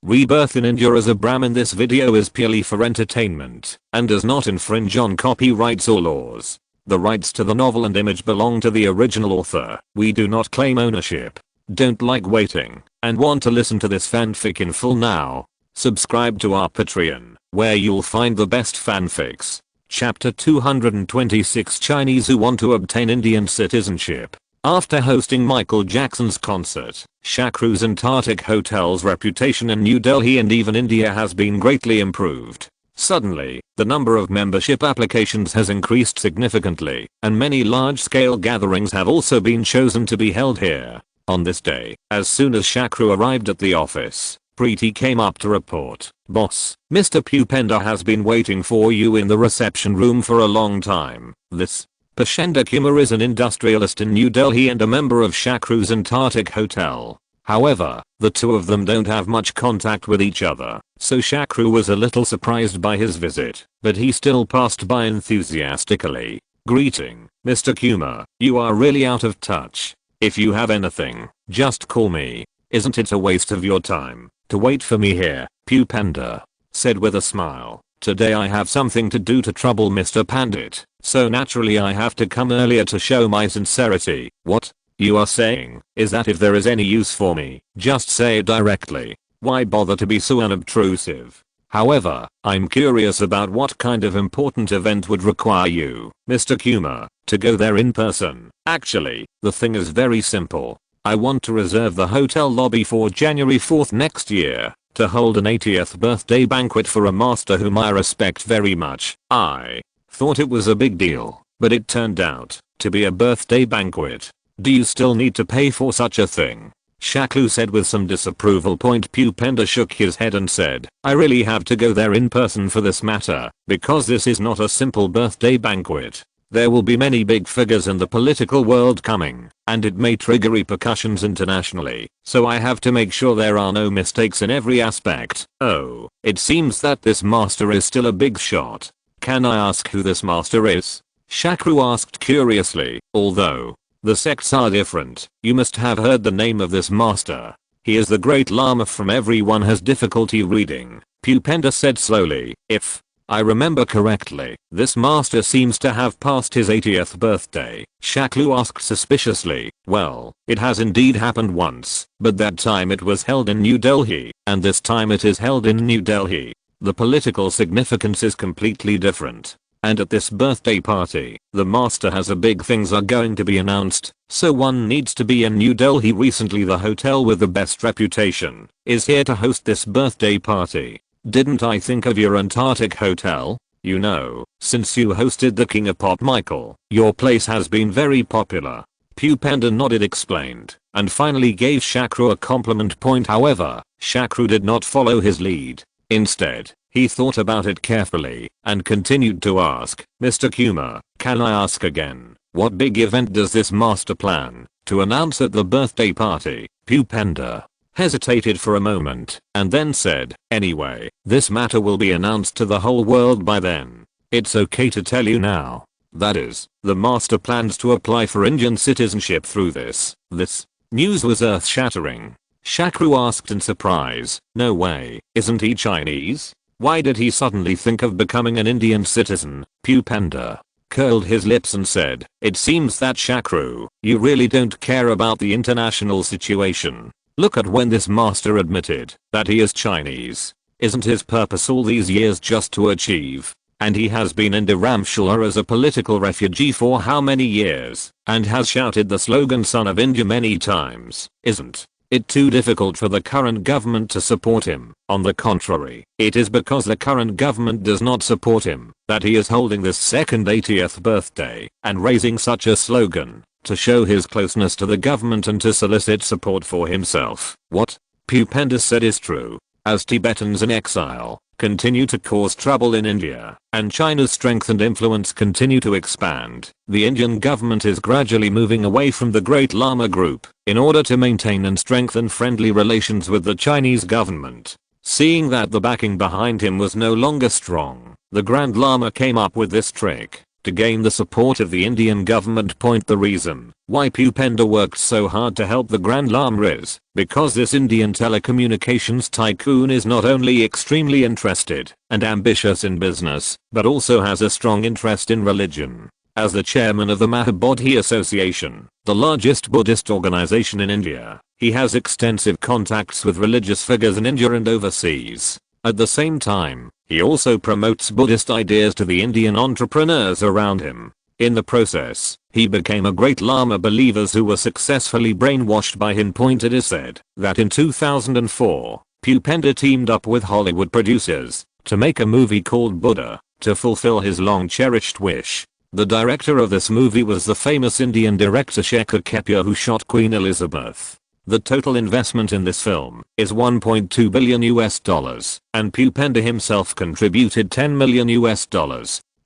Rebirth in India as a Brahmin. This video is purely for entertainment and does not infringe on copyrights or laws. The rights to the novel and image belong to the original author. We do not claim ownership. Don't like waiting and want to listen to this fanfic in full now? Subscribe to our Patreon, where you'll find the best fanfics. Chapter 226 Chinese who want to obtain Indian citizenship. After hosting Michael Jackson's concert, Shakru's Antarctic Hotel's reputation in New Delhi and even India has been greatly improved. Suddenly, the number of membership applications has increased significantly, and many large-scale gatherings have also been chosen to be held here. On this day, as soon as Shakru arrived at the office, Preeti came up to report, "Boss, Mr. Pupenda has been waiting for you in the reception room for a long time." This Pashenda Kumar is an industrialist in New Delhi and a member of Shakru's Antarctic Hotel. However, the two of them don't have much contact with each other, so Shakru was a little surprised by his visit, but he still passed by enthusiastically. "Greeting, Mr. Kumar, you are really out of touch. If you have anything, just call me. Isn't it a waste of your time to wait for me here?" Pupenda said with a smile. "Today I have something to do to trouble Mr. Pandit, so naturally I have to come earlier to show my sincerity." "What you are saying is that if there is any use for me, just say it directly. Why bother to be so unobtrusive? However, I'm curious about what kind of important event would require you, Mr. Kumar, to go there in person." "Actually, the thing is very simple. I want to reserve the hotel lobby for January 4th next year to hold an 80th birthday banquet for a master whom I respect very much." I thought it was a big deal, but it turned out to be a birthday banquet. "Do you still need to pay for such a thing?" Shakru said with some disapproval. Pupenda shook his head and said, "I really have to go there in person for this matter, because this is not a simple birthday banquet. There will be many big figures in the political world coming, and it may trigger repercussions internationally, so I have to make sure there are no mistakes in every aspect." "Oh, it seems that this master is still a big shot. Can I ask who this master is?" Shakru asked curiously. "Although the sects are different, you must have heard the name of this master. He is the great Lama from everyone has difficulty reading," Pupenda said slowly. "If I remember correctly, this master seems to have passed his 80th birthday." Shakru asked suspiciously. "Well, it has indeed happened once, but that time it was held in New Delhi, and this time it is held in New Delhi. The political significance is completely different. And at this birthday party, the master has a big things are going to be announced, so one needs to be in New Delhi. Recently the hotel with the best reputation is here to host this birthday party. Didn't I think of your Antarctic Hotel? You know, since you hosted the King of Pop Michael, your place has been very popular." Pupenda nodded, explained, and finally gave Shakru a compliment. However, Shakru did not follow his lead. Instead, he thought about it carefully and continued to ask, "Mr. Kumar, can I ask again, what big event does this master plan to announce at the birthday party?" Pupenda hesitated for a moment and then said, "Anyway, this matter will be announced to the whole world by then. It's okay to tell you now. That is, the master plans to apply for Indian citizenship through this." This news was earth-shattering. Shakru asked in surprise, "No way, isn't he Chinese? Why did he suddenly think of becoming an Indian citizen?" Pupenda curled his lips and said, "It seems that Shakru, you really don't care about the international situation. Look at when this master admitted that he is Chinese. Isn't his purpose all these years just to achieve? And he has been in Dharamshala as a political refugee for how many years, and has shouted the slogan 'Son of India' many times. Isn't it too difficult for the current government to support him? On the contrary, it is because the current government does not support him that he is holding this second 80th birthday and raising such a slogan to show his closeness to the government and to solicit support for himself." "What Pupenda said is true. As Tibetans in exile continue to cause trouble in India, and China's strength and influence continue to expand, the Indian government is gradually moving away from the Great Lama group in order to maintain and strengthen friendly relations with the Chinese government. Seeing that the backing behind him was no longer strong, the Grand Lama came up with this trick to gain the support of the Indian government. The reason why Bhupender worked so hard to help the Grand Lama is because this Indian telecommunications tycoon is not only extremely interested and ambitious in business, but also has a strong interest in religion. As the chairman of the Mahabodhi Association, the largest Buddhist organization in India, he has extensive contacts with religious figures in India and overseas. At the same time, he also promotes Buddhist ideas to the Indian entrepreneurs around him. In the process, he became a great Lama believers who were successfully brainwashed by him. It is said that in 2004, Bhupender teamed up with Hollywood producers to make a movie called Buddha to fulfill his long-cherished wish. The director of this movie was the famous Indian director Shakru, who shot Queen Elizabeth. The total investment in this film is $1.2 billion, and Bhupender himself contributed $10 million.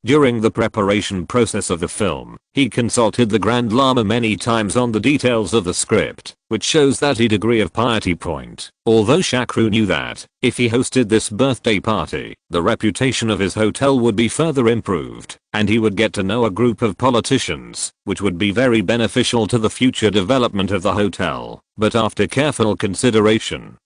During the preparation process of the film, he consulted the Grand Lama many times on the details of the script, which shows that he degree of piety. Although Shakru knew that, if he hosted this birthday party, the reputation of his hotel would be further improved, and he would get to know a group of politicians, which would be very beneficial to the future development of the hotel. But after careful consideration,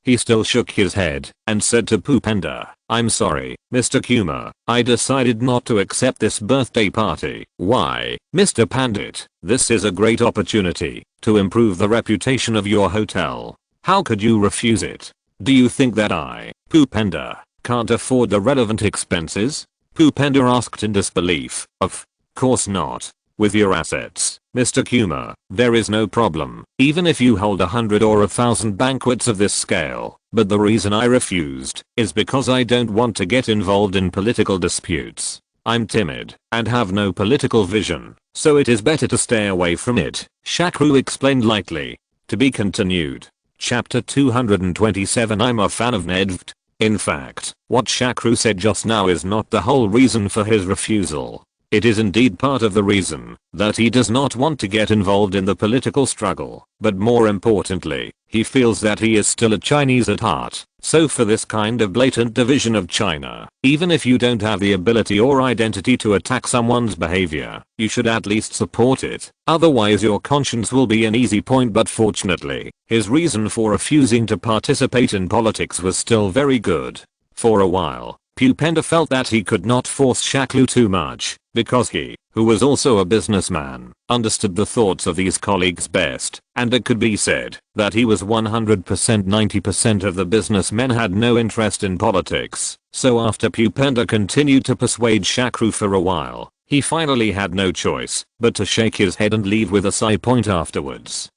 he still shook his head and said to Bhupender, "I'm sorry, Mr. Kumar, I decided not to accept this birthday party." "Why, Mr. Pandit? This is a great opportunity to improve the reputation of your hotel. How could you refuse it? Do you think that I, Bhupender, can't afford the relevant expenses?" Bhupender asked in disbelief. Of course not. With your assets, Mr. Kumar, there is no problem, even if you hold 100 or 1,000 banquets of this scale. But the reason I refused is because I don't want to get involved in political disputes. I'm timid and have no political vision, so it is better to stay away from it, Shakru explained lightly. To be continued. Chapter 227. I'm a fan of Nedved. In fact, what Shakru said just now is not the whole reason for his refusal. It is indeed part of the reason that he does not want to get involved in the political struggle, but more importantly, he feels that he is still a Chinese at heart. So for this kind of blatant division of China, even if you don't have the ability or identity to attack someone's behavior, you should at least support it. Otherwise your conscience will be an easy point. But fortunately, his reason for refusing to participate in politics was still very good. For a while, Bhupender felt that he could not force Shakru too much, because he, who was also a businessman, understood the thoughts of these colleagues best, and it could be said that he was 100%. 90% of the businessmen had no interest in politics. So after Bhupender continued to persuade Shakru for a while, he finally had no choice but to shake his head and leave with a sigh. Afterwards,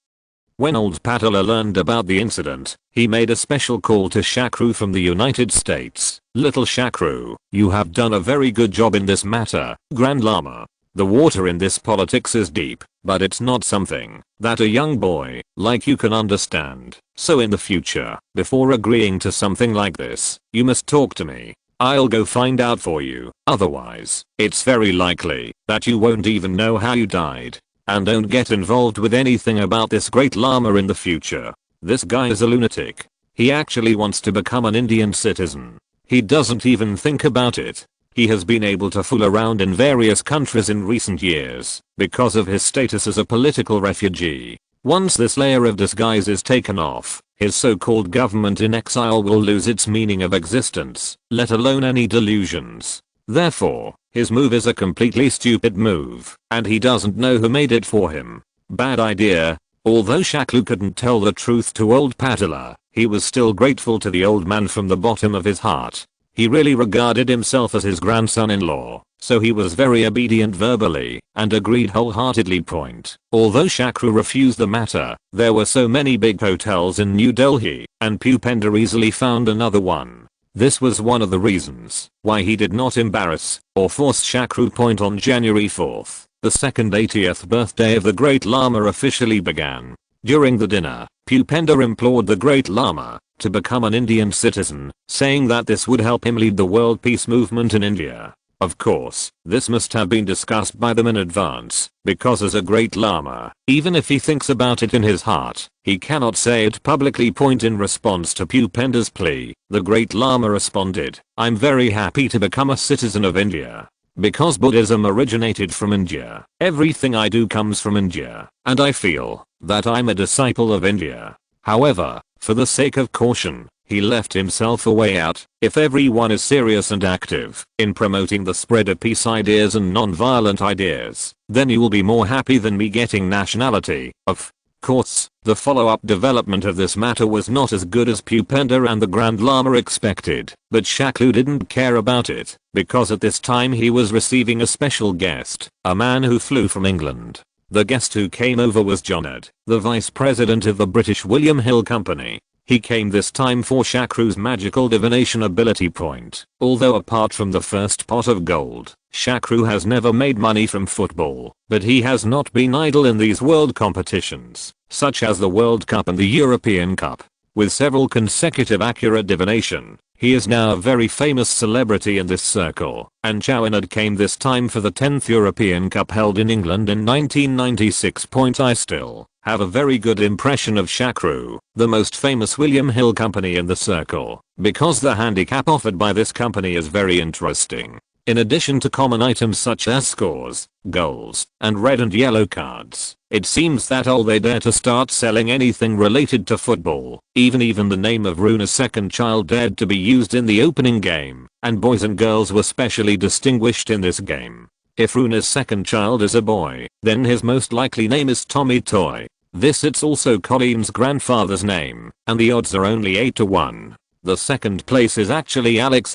when old Patala learned about the incident, he made a special call to Shakru from the United States. "Little Shakru, you have done a very good job in this matter, Grand Lama. The water in this politics is deep, but it's not something that a young boy like you can understand. So in the future, before agreeing to something like this, you must talk to me. I'll go find out for you. Otherwise, it's very likely that you won't even know how you died. And don't get involved with anything about this great Lama in the future. This guy is a lunatic. He actually wants to become an Indian citizen. He doesn't even think about it. He has been able to fool around in various countries in recent years because of his status as a political refugee. Once this layer of disguise is taken off, his so-called government in exile will lose its meaning of existence, let alone any delusions. Therefore, his move is a completely stupid move, and he doesn't know who made it for him. Bad idea." Although Shakru couldn't tell the truth to old Patala, he was still grateful to the old man from the bottom of his heart. He really regarded himself as his grandson-in-law, so he was very obedient verbally and agreed wholeheartedly. Although Shakru refused the matter, there were so many big hotels in New Delhi, and Bhupender easily found another one. This was one of the reasons why he did not embarrass or force Shakru. On January 4th, the second 80th birthday of the Great Lama officially began. During the dinner, Bhupender implored the Great Lama to become an Indian citizen, saying that this would help him lead the world peace movement in India. Of course, this must have been discussed by them in advance, because as a Great Lama, even if he thinks about it in his heart, he cannot say it publicly. In response to Bhupender's plea, the Great Lama responded, "I'm very happy to become a citizen of India. Because Buddhism originated from India, everything I do comes from India, and I feel that I'm a disciple of India. However, for the sake of caution, he left himself a way out. If everyone is serious and active in promoting the spread of peace ideas and non-violent ideas, then you will be more happy than me getting nationality. Of course, the follow-up development of this matter was not as good as Pupenda and the Grand Lama expected, but Shakru didn't care about it, because at this time he was receiving a special guest, a man who flew from England. The guest who came over was Jonad, the vice president of the British William Hill Company. He came this time for Shakru's magical divination ability point. Although apart from the first pot of gold, Shakru has never made money from football, but he has not been idle in these world competitions, such as the World Cup and the European Cup. With several consecutive accurate divination, he is now a very famous celebrity in this circle, and Chowinad came this time for the 10th European Cup held in England in 1996. I still have a very good impression of Shakru, the most famous William Hill company in the circle, because the handicap offered by this company is very interesting. In addition to common items such as scores, goals, and red and yellow cards, it seems that they dare to start selling anything related to football. Even the name of Runa's second child dared to be used in the opening game, and boys and girls were specially distinguished in this game. If Runa's second child is a boy, then his most likely name is Tommy Toy. It's also Colim's grandfather's name, and the odds are only 8-1. The second place is actually Alex,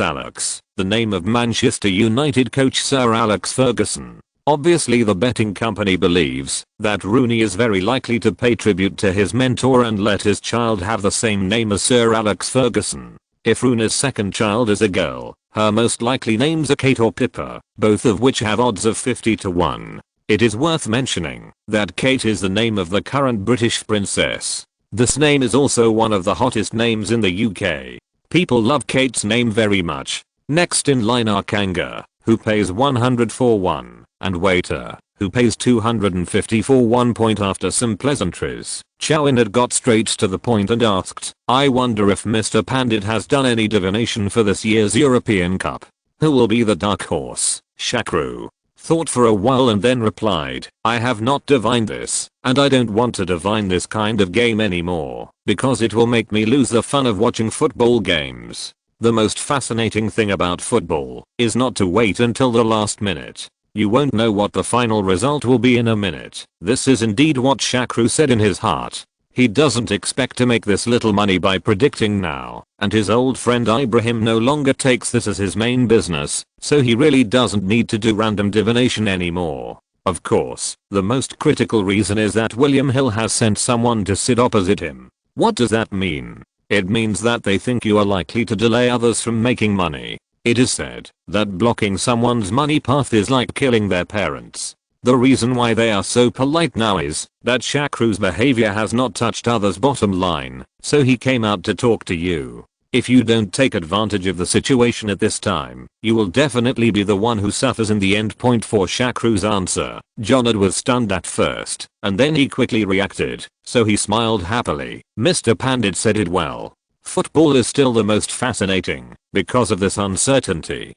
the name of Manchester United coach Sir Alex Ferguson. Obviously the betting company believes that Rooney is very likely to pay tribute to his mentor and let his child have the same name as Sir Alex Ferguson. If Runa's second child is a girl, her most likely names are Kate or Pippa, both of which have odds of 50-1. It is worth mentioning that Kate is the name of the current British princess. This name is also one of the hottest names in the UK. People love Kate's name very much. Next in line are Kanga, who pays 100 for 1, and Waiter, who pays 250 for 1 point. After some pleasantries, Chowinad got straight to the point and asked, "I wonder if Mr. Pandit has done any divination for this year's European Cup. Who will be the dark horse?" Shakru thought for a while and then replied, "I have not divined this, and I don't want to divine this kind of game anymore, because it will make me lose the fun of watching football games. The most fascinating thing about football is not to wait until the last minute. You won't know what the final result will be in a minute." This is indeed what Shakru said in his heart. He doesn't expect to make this little money by predicting now, and his old friend Ibrahim no longer takes this as his main business, so he really doesn't need to do random divination anymore. Of course, the most critical reason is that William Hill has sent someone to sit opposite him. What does that mean? It means that they think you are likely to delay others from making money. It is said that blocking someone's money path is like killing their parents. The reason why they are so polite now is that Shakru's behavior has not touched others' bottom line, so he came out to talk to you. If you don't take advantage of the situation at this time, you will definitely be the one who suffers in the end. Point for Shakru's answer. Jonad was stunned at first, and then he quickly reacted, so he smiled happily. Mr. Pandit said it well. Football is still the most fascinating because of this uncertainty.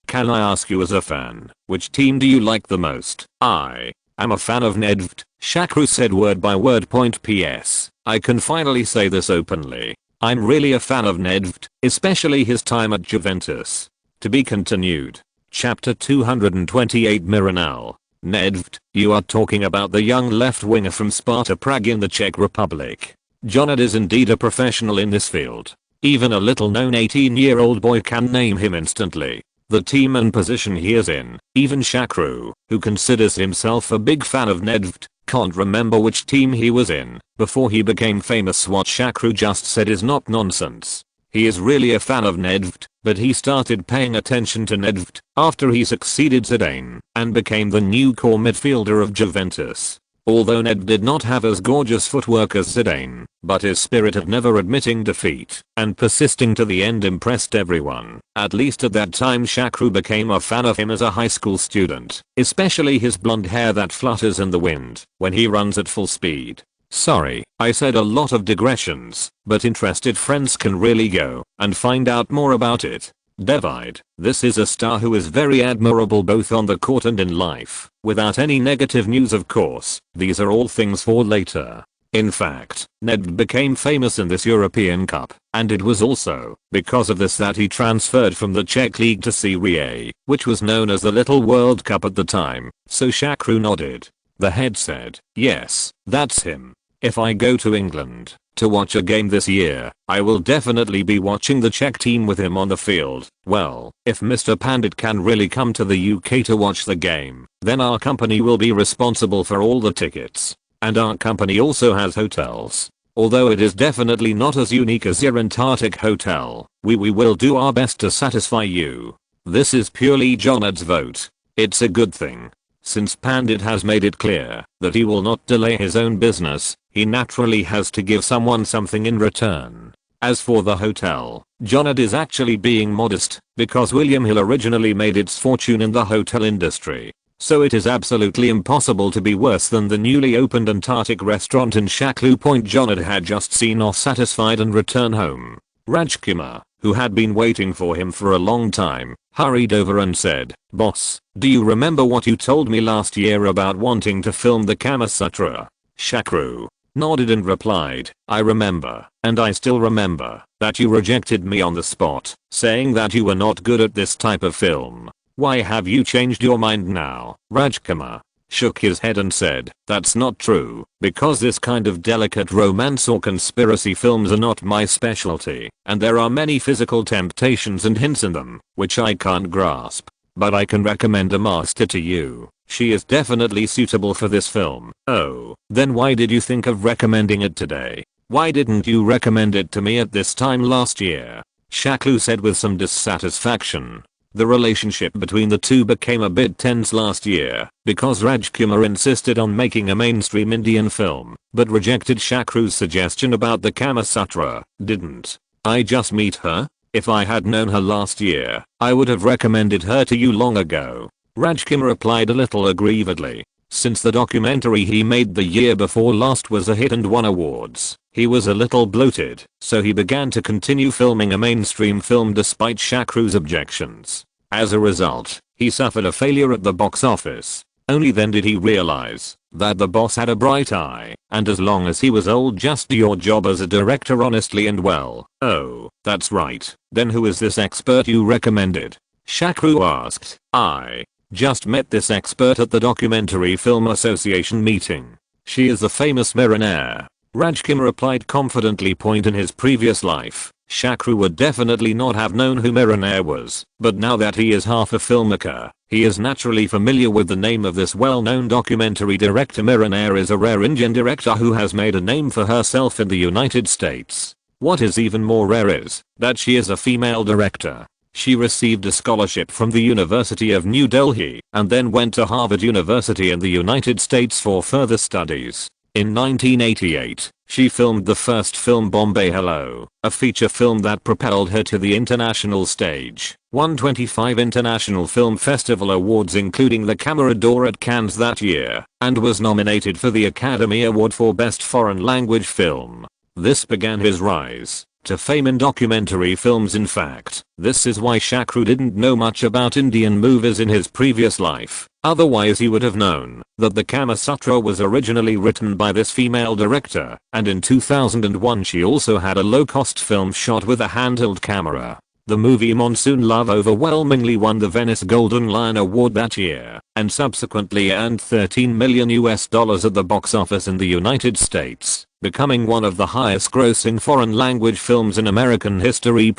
Can I ask you as a fan, which team do you like the most? I am a fan of Nedved, Shakru said word by word. PS. I can finally say this openly. I'm really a fan of Nedved, especially his time at Juventus. To be continued. Chapter 228 Miranal. Nedved, you are talking about the young left winger from Sparta Prague in the Czech Republic. Jonad is indeed a professional in this field. Even a little known 18-year-old boy can name him instantly. The team and position he is in, even Shakru, who considers himself a big fan of Nedved, can't remember which team he was in before he became famous. What Shakru just said is not nonsense. He is really a fan of Nedved, but he started paying attention to Nedved after he succeeded Zidane and became the new core midfielder of Juventus. Although Ned did not have as gorgeous footwork as Zidane, but his spirit of never admitting defeat and persisting to the end impressed everyone. At least at that time Shakru became a fan of him as a high school student, especially his blonde hair that flutters in the wind when he runs at full speed. Sorry, I said a lot of digressions, but interested friends can really go and find out more about it. Divide. This is a star who is very admirable both on the court and in life, without any negative news of course. These are all things for later. In fact, Ned became famous in this European Cup, and it was also because of this that he transferred from the Czech League to Serie A, which was known as the Little World Cup at the time, so Shakru nodded. The head said, yes, that's him. If I go to England to watch a game this year, I will definitely be watching the Czech team with him on the field. Well, if Mr. Pandit can really come to the UK to watch the game, then our company will be responsible for all the tickets. And our company also has hotels. Although it is definitely not as unique as your Antarctic hotel, we will do our best to satisfy you. This is purely Jonad's vote. It's a good thing. Since Pandit has made it clear that he will not delay his own business, he naturally has to give someone something in return. As for the hotel, Jonad is actually being modest, because William Hill originally made its fortune in the hotel industry. So it is absolutely impossible to be worse than the newly opened Antarctic restaurant in Shaklu Point Jonad had just seen off satisfied and return home. Rajkumar, who had been waiting for him for a long time, hurried over and said, "Boss, do you remember what you told me last year about wanting to film the Kama Sutra?" Shakru nodded and replied, "I remember, and I still remember, that you rejected me on the spot, saying that you were not good at this type of film. Why have you changed your mind now?" Rajkumar shook his head and said, "That's not true, because this kind of delicate romance or conspiracy films are not my specialty, and there are many physical temptations and hints in them, which I can't grasp. But I can recommend a master to you. She is definitely suitable for this film." "Oh, then why did you think of recommending it today? Why didn't you recommend it to me at this time last year?" Shaklu said with some dissatisfaction. The relationship between the two became a bit tense last year because Rajkumar insisted on making a mainstream Indian film, but rejected Shakru's suggestion about the Kama Sutra. "Didn't I just meet her? If I had known her last year, I would have recommended her to you long ago." Rajkumar replied a little aggrievedly. Since the documentary he made the year before last was a hit and won awards, he was a little bloated, so he began to continue filming a mainstream film despite Shakru's objections. As a result, he suffered a failure at the box office. Only then did he realize that the boss had a bright eye, and as long as he was old, just do your job as a director honestly and well. "Oh, that's right. Then who is this expert you recommended?" Shakru asked. "I just met this expert at the Documentary Film Association meeting. She is the famous Miranair." Rajkumar replied confidently. Point in his previous life, Shakru would definitely not have known who Miranair was, but now that he is half a filmmaker, he is naturally familiar with the name of this well-known documentary director. Miranair is a rare Indian director who has made a name for herself in the United States. What is even more rare is that she is a female director. She received a scholarship from the University of New Delhi and then went to Harvard University in the United States for further studies. In 1988, she filmed the first film Bombay Hello, a feature film that propelled her to the international stage, won 25 International Film Festival awards including the Camera d'Or at Cannes that year, and was nominated for the Academy Award for Best Foreign Language Film. This began his rise to fame in documentary films. In fact, this is why Shakru didn't know much about Indian movies in his previous life. Otherwise he would have known that the Kama Sutra was originally written by this female director, and in 2001 she also had a low-cost film shot with a handheld camera. The movie Monsoon Love overwhelmingly won the Venice Golden Lion Award that year, and subsequently earned $13 million at the box office in the United States, becoming one of the highest-grossing foreign language films in American history.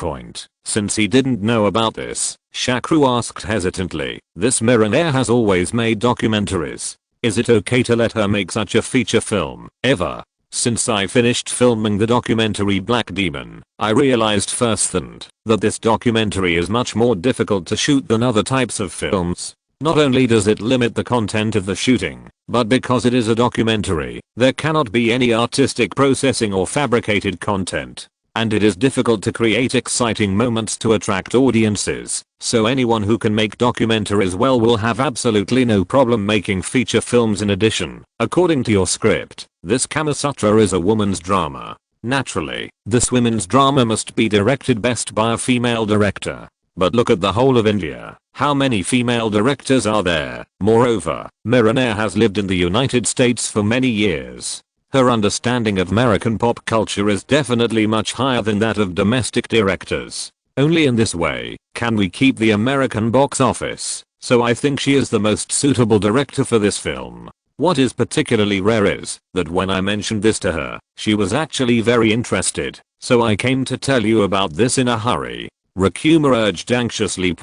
Since he didn't know about this, Shakru asked hesitantly, "This Miranair has always made documentaries. Is it okay to let her make such a feature film, ever?" Since I finished filming the documentary Black Demon, I realized firsthand that this documentary is much more difficult to shoot than other types of films. Not only does it limit the content of the shooting, but because it is a documentary, there cannot be any artistic processing or fabricated content. And it is difficult to create exciting moments to attract audiences, so anyone who can make documentaries well will have absolutely no problem making feature films. In addition, according to your script, this Kama Sutra is a woman's drama. Naturally, this women's drama must be directed best by a female director. But look at the whole of India. How many female directors are there? Moreover, Miranair has lived in the United States for many years. Her understanding of American pop culture is definitely much higher than that of domestic directors. Only in this way can we keep the American box office. So I think she is the most suitable director for this film. What is particularly rare is that when I mentioned this to her, she was actually very interested. So I came to tell you about this in a hurry. Rakuma urged anxiously.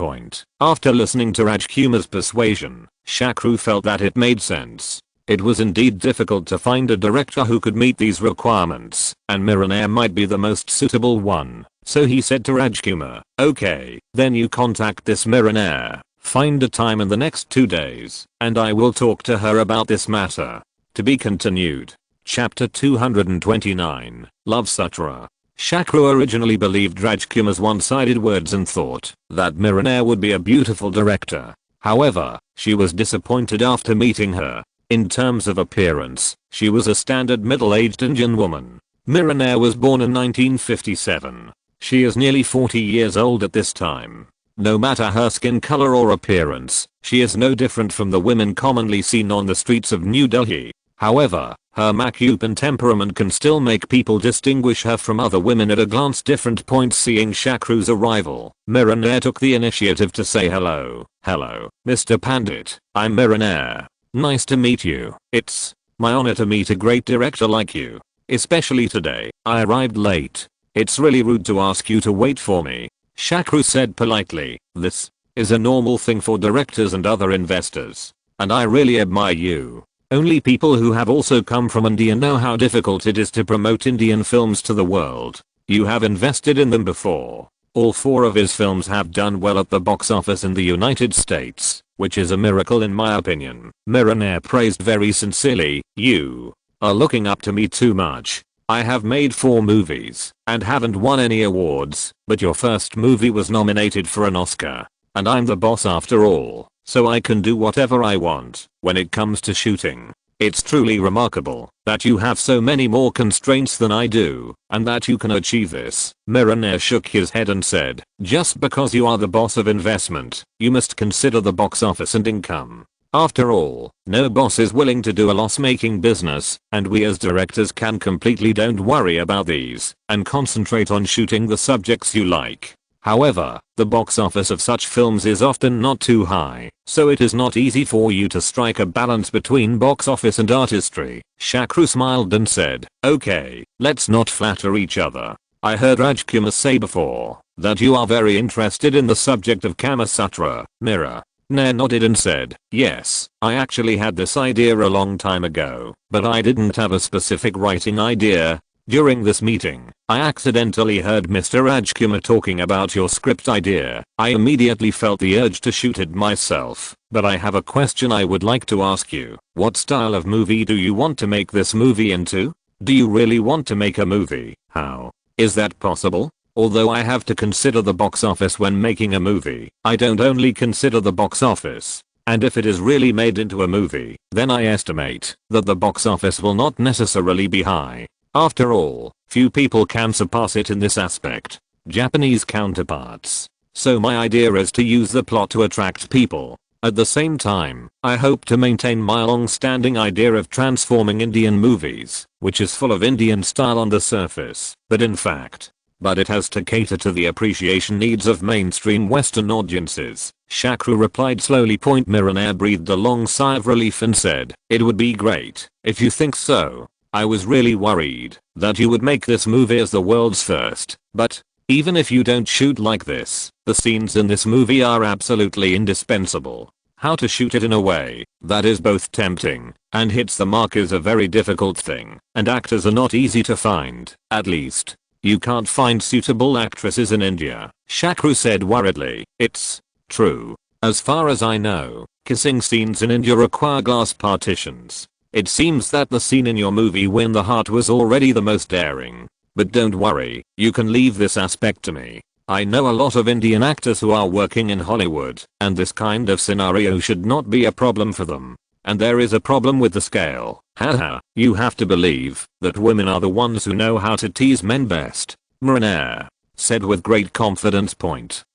After listening to Rajkumar's persuasion, Shakru felt that it made sense. It was indeed difficult to find a director who could meet these requirements, and Miranair might be the most suitable one. So he said to Rajkumar, okay, then you contact this Miranair, find a time in the next 2 days, and I will talk to her about this matter. To be continued. Chapter 229, Love Sutra. Shakru originally believed Rajkumar's one-sided words and thought that Miranair would be a beautiful director. However, she was disappointed after meeting her. In terms of appearance, she was a standard middle-aged Indian woman. Miranair was born in 1957. She is nearly 40 years old at this time. No matter her skin color or appearance, she is no different from the women commonly seen on the streets of New Delhi. However, her makeup and temperament can still make people distinguish her from other women at a glance. Different points. Seeing Shakru's arrival, Miranair took the initiative to say hello. Hello, Mr. Pandit, I'm Miranair. Nice to meet you. It's my honor to meet a great director like you. Especially today, I arrived late. It's really rude to ask you to wait for me. Shakru said politely. This is a normal thing for directors and other investors. And I really admire you. Only people who have also come from India know how difficult it is to promote Indian films to the world. You have invested in them before. All 4 of his films have done well at the box office in the United States, which is a miracle in my opinion. Miranair praised very sincerely. You are looking up to me too much. I have made 4 movies and haven't won any awards, but your first movie was nominated for an Oscar. And I'm the boss after all, so I can do whatever I want when it comes to shooting. It's truly remarkable that you have so many more constraints than I do, and that you can achieve this. Miranair shook his head and said, just because you are the boss of investment, you must consider the box office and income. After all, no boss is willing to do a loss-making business, and we as directors can completely don't worry about these, and concentrate on shooting the subjects you like. However, the box office of such films is often not too high, so it is not easy for you to strike a balance between box office and artistry. Shakru smiled and said, okay, let's not flatter each other. I heard Rajkumar say before that you are very interested in the subject of Kama Sutra. Miranair nodded and said, yes, I actually had this idea a long time ago, but I didn't have a specific writing idea. During this meeting, I accidentally heard Mr. Rajkumar talking about your script idea. I immediately felt the urge to shoot it myself, but I have a question I would like to ask you. What style of movie do you want to make this movie into? Do you really want to make a movie? How is that possible? Although I have to consider the box office when making a movie, I don't only consider the box office. And if it is really made into a movie, then I estimate that the box office will not necessarily be high. After all, few people can surpass it in this aspect. Japanese counterparts. So my idea is to use the plot to attract people. At the same time, I hope to maintain my long-standing idea of transforming Indian movies, which is full of Indian style on the surface, but it has to cater to the appreciation needs of mainstream Western audiences. Shakru replied slowly. Miranair breathed a long sigh of relief and said, it would be great if you think so. I was really worried that you would make this movie as the world's first, but even if you don't shoot like this, the scenes in this movie are absolutely indispensable. How to shoot it in a way that is both tempting and hits the mark is a very difficult thing, and actors are not easy to find. At least, you can't find suitable actresses in India. Shakru said worriedly. It's true. As far as I know, kissing scenes in India require glass partitions. It seems that the scene in your movie Win the Heart was already the most daring. But don't worry, you can leave this aspect to me. I know a lot of Indian actors who are working in Hollywood, and this kind of scenario should not be a problem for them. And there is a problem with the scale. Haha, you have to believe that women are the ones who know how to tease men best. Miranair said with great confidence.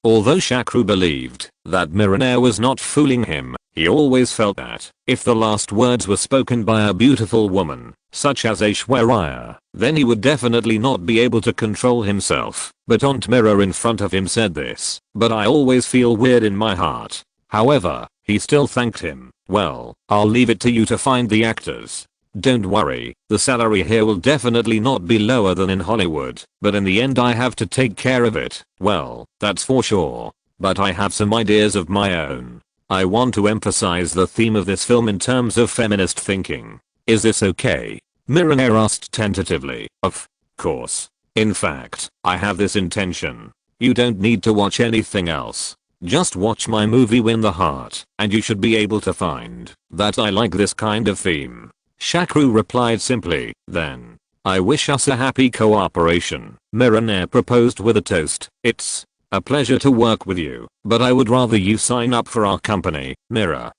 Although Shakru believed that Miranair was not fooling him, he always felt that if the last words were spoken by a beautiful woman, such as Aishwarya, then he would definitely not be able to control himself. But Aunt Mira in front of him said this, but I always feel weird in my heart. However, he still thanked him. Well, I'll leave it to you to find the actors. Don't worry, the salary here will definitely not be lower than in Hollywood, but in the end I have to take care of it. Well, that's for sure. But I have some ideas of my own. I want to emphasize the theme of this film in terms of feminist thinking. Is this okay? Miranair asked tentatively. Of course. In fact, I have this intention. You don't need to watch anything else. Just watch my movie Win the Heart, and you should be able to find that I like this kind of theme. Shakru replied simply, then. I wish us a happy cooperation. Miranair proposed with a toast. It's a pleasure to work with you, but I would rather you sign up for our company. Miranair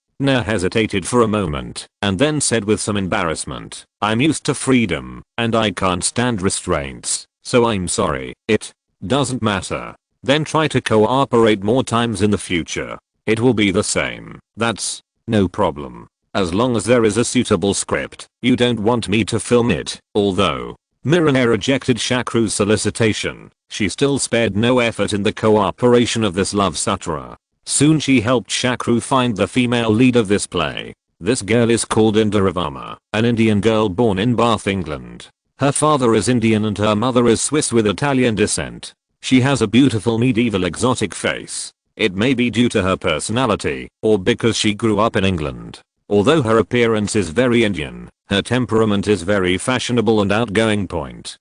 hesitated for a moment, and then said with some embarrassment, I'm used to freedom, and I can't stand restraints, so I'm sorry. It doesn't matter. Then try to cooperate more times in the future. It will be the same. That's no problem. As long as there is a suitable script. You don't want me to film it. Although Miranair rejected Shakru's solicitation, she still spared no effort in the cooperation of this love sutra. Soon she helped Shakru find the female lead of this play. This girl is called Indira Varma, an Indian girl born in Bath, England. Her father is Indian and her mother is Swiss with Italian descent. She has a beautiful medieval exotic face. It may be due to her personality, or because she grew up in England. Although her appearance is very Indian, her temperament is very fashionable and outgoing.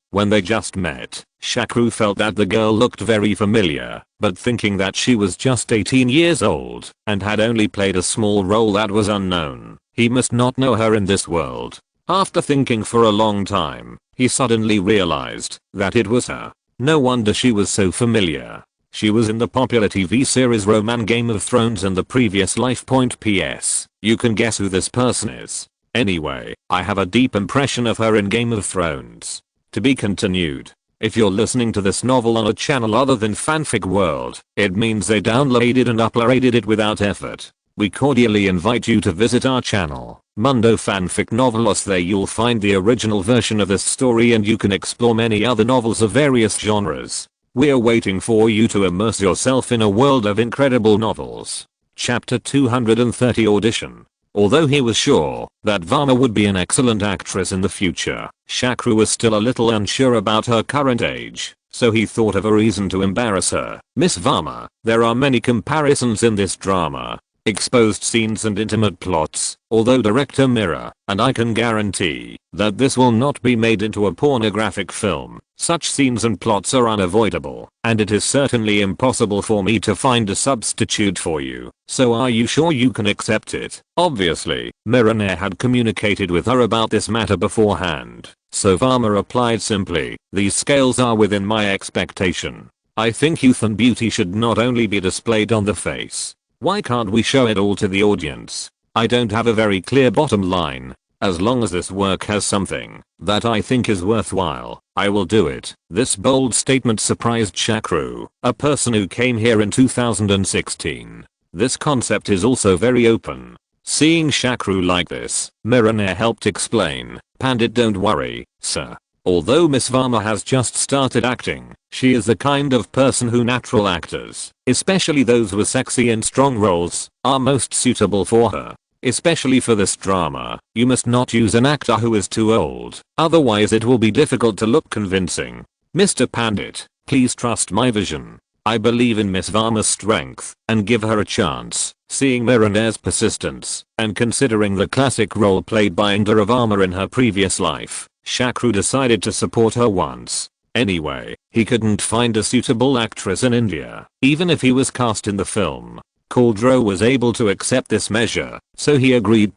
When they just met, Shakru felt that the girl looked very familiar, but thinking that she was just 18 years old and had only played a small role that was unknown, he must not know her in this world. After thinking for a long time, he suddenly realized that it was her. No wonder she was so familiar. She was in the popular TV series Roman Game of Thrones in the previous life. P.S. You can guess who this person is. Anyway, I have a deep impression of her in Game of Thrones. To be continued. If you're listening to this novel on a channel other than Fanfic World, it means they downloaded and uploaded it without effort. We cordially invite you to visit our channel, Mundo Fanfic Novelos. There you'll find the original version of this story and you can explore many other novels of various genres. We're waiting for you to immerse yourself in a world of incredible novels. Chapter 230 Audition. Although he was sure that Varma would be an excellent actress in the future, Shakru was still a little unsure about her current age, so he thought of a reason to embarrass her. Miss Varma, there are many comparisons in this drama. Exposed scenes and intimate plots, although director Mira, and I can guarantee that this will not be made into a pornographic film. Such scenes and plots are unavoidable, and it is certainly impossible for me to find a substitute for you. So are you sure you can accept it? Obviously, Miranair had communicated with her about this matter beforehand, so Varma replied simply, these scales are within my expectation. I think youth and beauty should not only be displayed on the face. Why can't we show it all to the audience? I don't have a very clear bottom line. As long as this work has something that I think is worthwhile, I will do it. This bold statement surprised Shakru, a person who came here in 2016. This concept is also very open. Seeing Shakru like this, Miranair helped explain, Pandit, don't worry, sir. Although Miss Varma has just started acting, she is the kind of person who natural actors, especially those with sexy and strong roles, are most suitable for her. Especially for this drama, you must not use an actor who is too old, otherwise it will be difficult to look convincing. Mr. Pandit, please trust my vision. I believe in Miss Varma's strength, and give her a chance. Seeing Miranair's persistence, and considering the classic role played by Indira Varma in her previous life, Shakru decided to support her once. Anyway, he couldn't find a suitable actress in India, even if he was cast in the film. Caldro was able to accept this measure, so he agreed.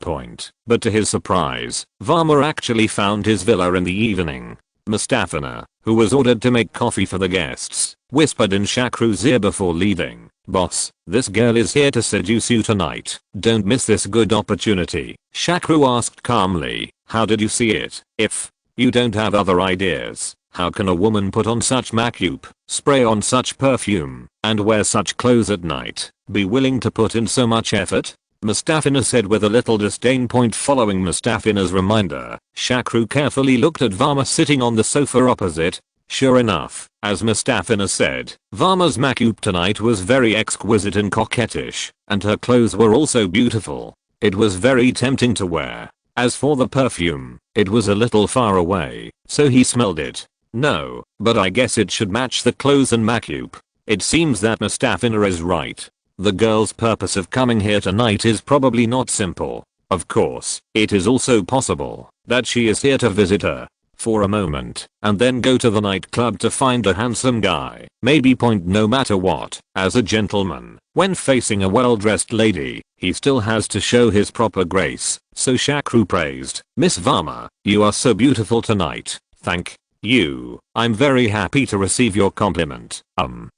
But to his surprise, Varma actually found his villa in the evening. Mustafana, who was ordered to make coffee for the guests, whispered in Shakru's ear before leaving, "Boss, this girl is here to seduce you tonight. Don't miss this good opportunity." Shakru asked calmly, "How did you see it? If you don't have other ideas, How can a woman put on such makeup, spray on such perfume, and wear such clothes at night, be willing to put in so much effort? Mustafina said with a little disdain. Following Mustafina's reminder, Shakru carefully looked at Varma sitting on the sofa opposite. Sure enough, as Mustafina said, Varma's makeup tonight was very exquisite and coquettish, and her clothes were also beautiful. It was very tempting to wear. As for the perfume, it was a little far away, so he smelled it. No, but I guess it should match the clothes and makeup. It seems that Mustafina is right. The girl's purpose of coming here tonight is probably not simple. Of course, it is also possible that she is here to visit her for a moment, and then go to the nightclub to find a handsome guy. Maybe. No matter what, as a gentleman, when facing a well-dressed lady, he still has to show his proper grace. So Shakru praised, "Miss Varma, you are so beautiful tonight. Thank you. I'm very happy to receive your compliment.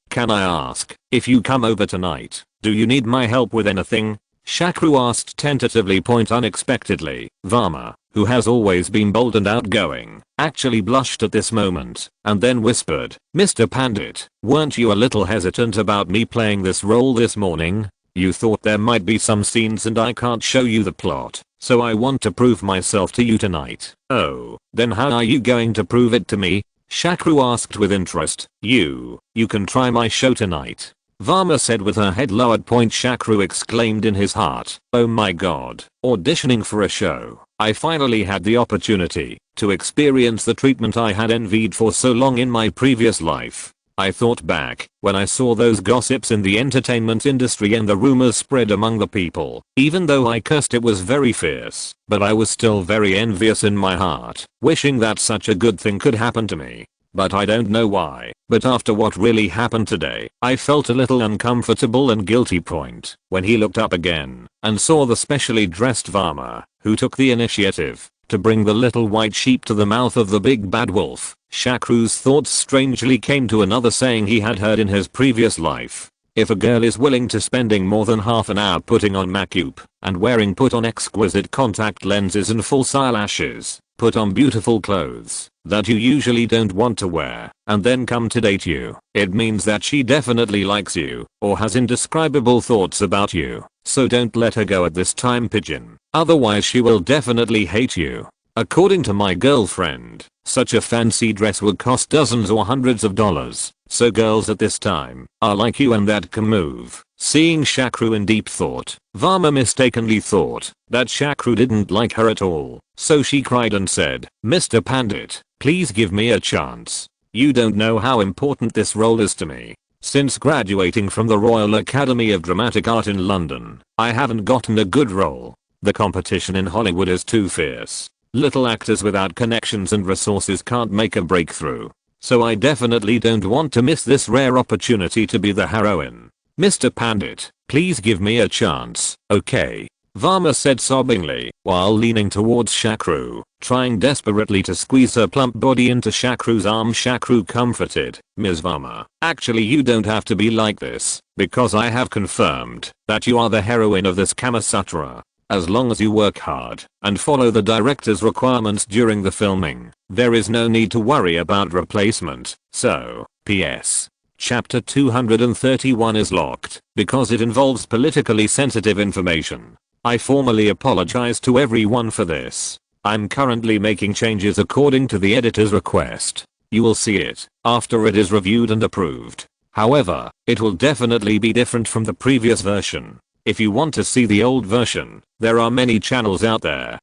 Can I ask, if you come over tonight, do you need my help with anything?" Shakru asked tentatively. Unexpectedly, Varma, who has always been bold and outgoing, actually blushed at this moment, and then whispered, "Mr. Pandit, weren't you a little hesitant about me playing this role this morning? You thought there might be some scenes and I can't show you the plot, so I want to prove myself to you tonight." "Oh, then how are you going to prove it to me?" Shakru asked with interest. You can try my show tonight," Varma said with her head lowered. Shakru exclaimed in his heart, "Oh my god, auditioning for a show. I finally had the opportunity to experience the treatment I had envied for so long in my previous life." I thought back when I saw those gossips in the entertainment industry and the rumors spread among the people. Even though I cursed, it was very fierce, but I was still very envious in my heart, wishing that such a good thing could happen to me. But I don't know why, but after what really happened today, I felt a little uncomfortable and guilty. When he looked up again and saw the specially dressed Varma, who took the initiative to bring the little white sheep to the mouth of the big bad wolf, Shakru's thoughts strangely came to another saying he had heard in his previous life. If a girl is willing to spending more than half an hour putting on makeup and wearing put on exquisite contact lenses and false eyelashes, put on beautiful clothes that you usually don't want to wear, and then come to date you, it means that she definitely likes you or has indescribable thoughts about you. So don't let her go at this time, pigeon. Otherwise she will definitely hate you. According to my girlfriend, such a fancy dress would cost dozens or hundreds of dollars. So girls at this time are like you and that can move." Seeing Shakru in deep thought, Varma mistakenly thought that Shakru didn't like her at all. So she cried and said, "Mr. Pandit, please give me a chance. You don't know how important this role is to me. Since graduating from the Royal Academy of Dramatic Art in London, I haven't gotten a good role. The competition in Hollywood is too fierce. Little actors without connections and resources can't make a breakthrough. So I definitely don't want to miss this rare opportunity to be the heroine. Mr. Pandit, please give me a chance, okay?" Varma said sobbingly, while leaning towards Shakru, trying desperately to squeeze her plump body into Shakru's arm. Shakru comforted, "Ms. Varma, actually you don't have to be like this, because I have confirmed that you are the heroine of this Kama Sutra. As long as you work hard and follow the director's requirements during the filming, there is no need to worry about replacement." So, PS. Chapter 231 is locked because it involves politically sensitive information. I formally apologize to everyone for this. I'm currently making changes according to the editor's request. You will see it after it is reviewed and approved. However, it will definitely be different from the previous version. If you want to see the old version, there are many channels out there.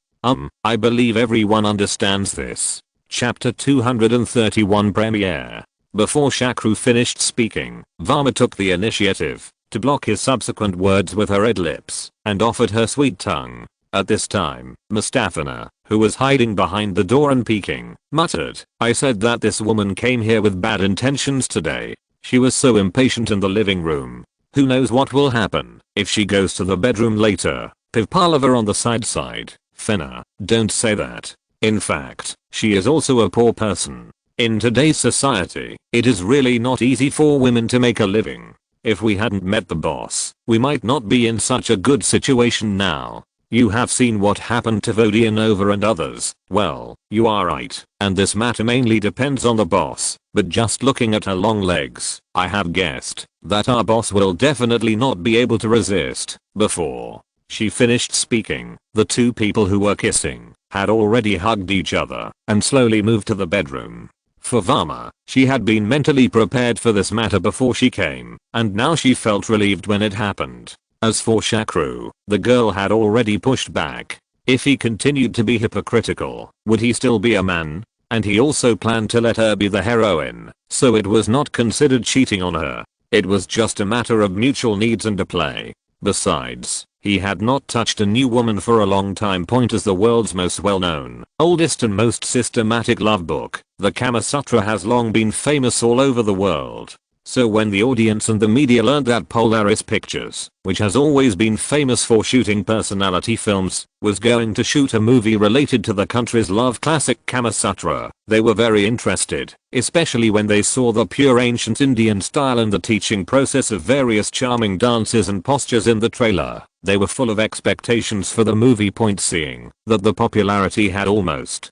I believe everyone understands this. Chapter 231 Premiere. Before Shakru finished speaking, Varma took the initiative to block his subsequent words with her red lips and offered her sweet tongue. At this time, Mustafina, who was hiding behind the door and peeking, muttered, "I said that this woman came here with bad intentions today. She was so impatient in the living room. Who knows what will happen if she goes to the bedroom later." Pivpalava on the side. Finna, don't say that. In fact, she is also a poor person. In today's society, it is really not easy for women to make a living. If we hadn't met the boss, we might not be in such a good situation now. You have seen what happened to Vodianova and others. Well, you are right, and this matter mainly depends on the boss, but just looking at her long legs, I have guessed that our boss will definitely not be able to resist. Before she finished speaking, the two people who were kissing had already hugged each other and slowly moved to the bedroom. For Varma, she had been mentally prepared for this matter before she came, and now she felt relieved when it happened. As for Shakru, the girl had already pushed back. If he continued to be hypocritical, would he still be a man? And he also planned to let her be the heroine, so it was not considered cheating on her. It was just a matter of mutual needs and a play. Besides, he had not touched a new woman for a long time. As the world's most well-known, oldest and most systematic love book, the Kama Sutra has long been famous all over the world. So when the audience and the media learned that Polaris Pictures, which has always been famous for shooting personality films, was going to shoot a movie related to the country's love classic Kama Sutra, they were very interested, especially when they saw the pure ancient Indian style and the teaching process of various charming dances and postures in the trailer. They were full of expectations for the movie. Seeing that the popularity had almost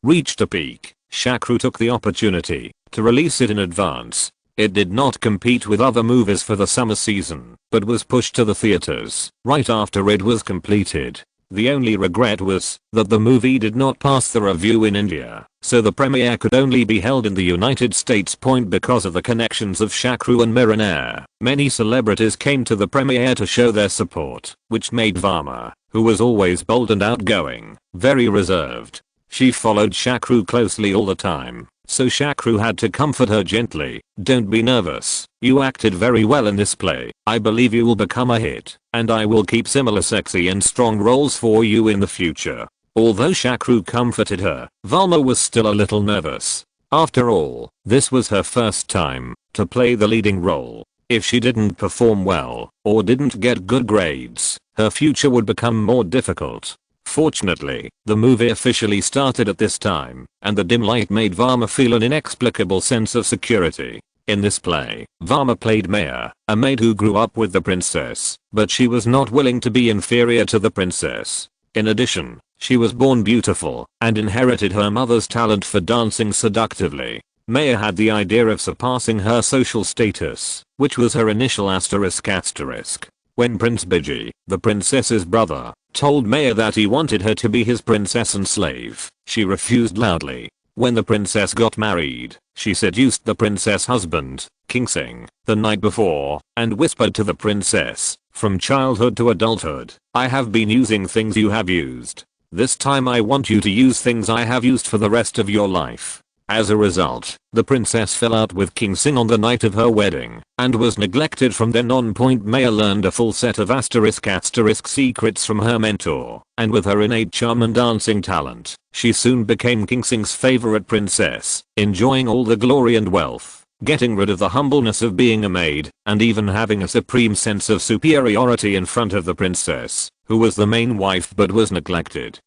reached a peak, Shakru took the opportunity to release it in advance. It did not compete with other movies for the summer season, but was pushed to the theaters right after it was completed. The only regret was that the movie did not pass the review in India, so the premiere could only be held in the United States. Because of the connections of Shakru and Miranair, many celebrities came to the premiere to show their support, which made Varma, who was always bold and outgoing, very reserved. She followed Shakru closely all the time, so Shakru had to comfort her gently. Don't be nervous, you acted very well in this play. I believe you will become a hit, and I will keep similar sexy and strong roles for you in the future. Although Shakru comforted her, Valma was still a little nervous. After all, this was her first time to play the leading role. If she didn't perform well, or didn't get good grades, her future would become more difficult. Fortunately, the movie officially started at this time, and the dim light made Varma feel an inexplicable sense of security. In this play, Varma played Maya, a maid who grew up with the princess, but she was not willing to be inferior to the princess. In addition, she was born beautiful and inherited her mother's talent for dancing seductively. Maya had the idea of surpassing her social status, which was her initial asterisk. When Prince Biji, the princess's brother, told Maya that he wanted her to be his princess and slave, she refused loudly. When the princess got married, she seduced the princess husband, King Singh, the night before, and whispered to the princess, "From childhood to adulthood, I have been using things you have used. This time I want you to use things I have used for the rest of your life." As a result, the princess fell out with King Singh on the night of her wedding, and was neglected from then on. Maya learned a full set of asterisk secrets from her mentor, and with her innate charm and dancing talent, she soon became King Singh's favorite princess, enjoying all the glory and wealth, getting rid of the humbleness of being a maid, and even having a supreme sense of superiority in front of the princess, who was the main wife but was neglected.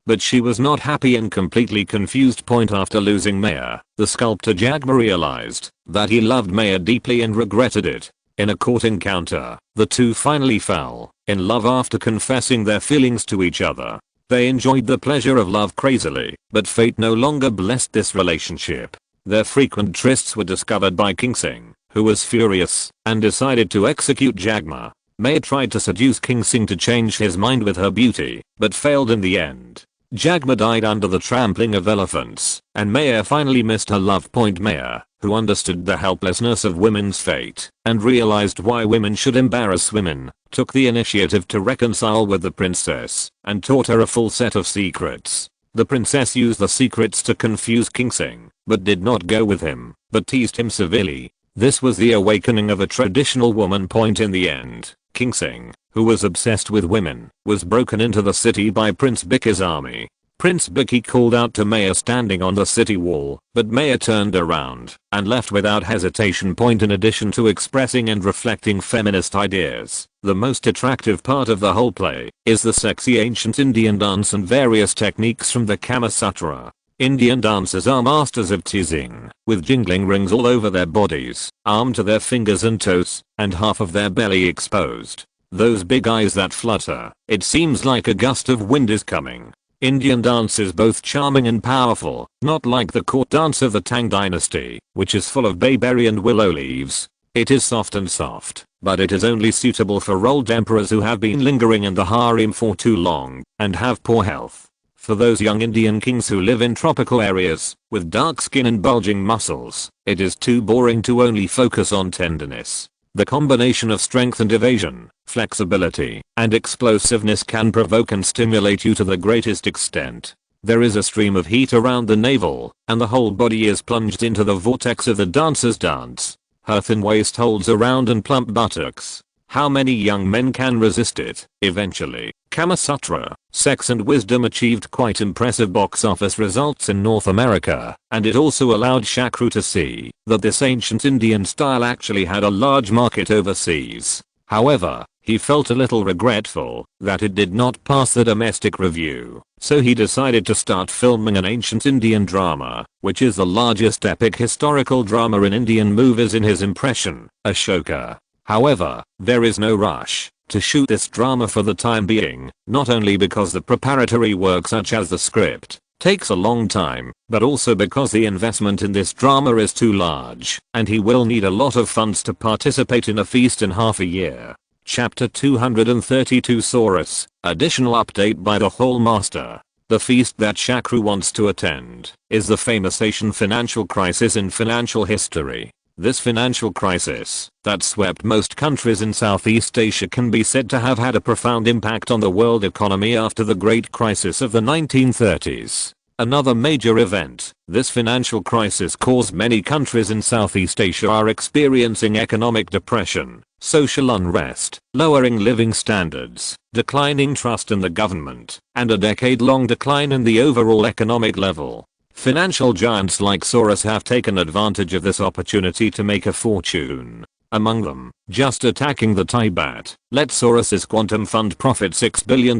But she was not happy and completely confused. After losing Maya, the sculptor Jagma realized that he loved Maya deeply and regretted it. In a court encounter, the two finally fell in love after confessing their feelings to each other. They enjoyed the pleasure of love crazily, but fate no longer blessed this relationship. Their frequent trysts were discovered by King Singh, who was furious and decided to execute Jagma. Maya tried to seduce King Singh to change his mind with her beauty, but failed in the end. Jagma died under the trampling of elephants, and Maya finally missed her love. Maya, who understood the helplessness of women's fate and realized why women should embarrass women, took the initiative to reconcile with the princess and taught her a full set of secrets. The princess used the secrets to confuse King Singh, but did not go with him, but teased him severely. This was the awakening of a traditional woman. In the end, King Singh, who was obsessed with women, was broken into the city by Prince Biki's army. Prince Biki called out to Maya standing on the city wall, but Maya turned around and left without hesitation. In addition to expressing and reflecting feminist ideas, the most attractive part of the whole play is the sexy ancient Indian dance and various techniques from the Kama Sutra. Indian dancers are masters of teasing, with jingling rings all over their bodies, armed to their fingers and toes, and half of their belly exposed. Those big eyes that flutter. It seems like a gust of wind is coming. Indian dance is both charming and powerful, not like the court dance of the Tang dynasty, which is full of bayberry and willow leaves. It is soft and soft, but it is only suitable for old emperors who have been lingering in the harem for too long and have poor health. For those young Indian kings who live in tropical areas, with dark skin and bulging muscles, it is too boring to only focus on tenderness. The combination of strength and evasion, flexibility, and explosiveness can provoke and stimulate you to the greatest extent. There is a stream of heat around the navel, and the whole body is plunged into the vortex of the dancer's dance. Her thin waist holds around and plump buttocks. How many young men can resist it? Eventually, Kama Sutra, Sex and Wisdom achieved quite impressive box office results in North America, and it also allowed Shakru to see that this ancient Indian style actually had a large market overseas. However, he felt a little regretful that it did not pass the domestic review, so he decided to start filming an ancient Indian drama, which is the largest epic historical drama in Indian movies in his impression, Ashoka. However, there is no rush to shoot this drama for the time being, not only because the preparatory work such as the script takes a long time, but also because the investment in this drama is too large, and he will need a lot of funds to participate in a feast in half a year. Chapter 232 Saurus, additional update by the Hall Master. The feast that Shakru wants to attend is the famous Asian financial crisis in financial history. This financial crisis that swept most countries in Southeast Asia can be said to have had a profound impact on the world economy after the Great Crisis of the 1930s. Another major event, this financial crisis caused many countries in Southeast Asia are experiencing economic depression, social unrest, lowering living standards, declining trust in the government, and a decade-long decline in the overall economic level. Financial giants like Soros have taken advantage of this opportunity to make a fortune. Among them, just attacking the Thai baht, let Soros's quantum fund profit $6 billion.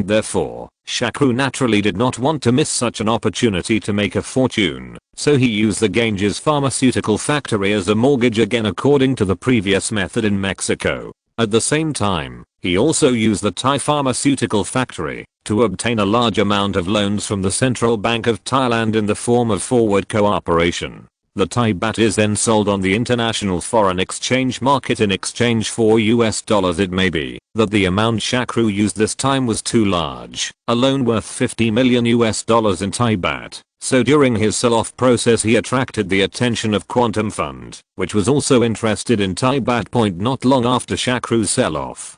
Therefore, Shakru naturally did not want to miss such an opportunity to make a fortune, so he used the Ganges pharmaceutical factory as a mortgage again according to the previous method in Mexico. At the same time, he also used the Thai pharmaceutical factory to obtain a large amount of loans from the Central Bank of Thailand in the form of forward cooperation. The Thai baht is then sold on the international foreign exchange market in exchange for US dollars. It may be that the amount Shakru used this time was too large, a loan worth $50 million in Thai baht. So during his sell-off process he attracted the attention of Quantum Fund, which was also interested in Thai baht. Not long after Shakru's sell-off,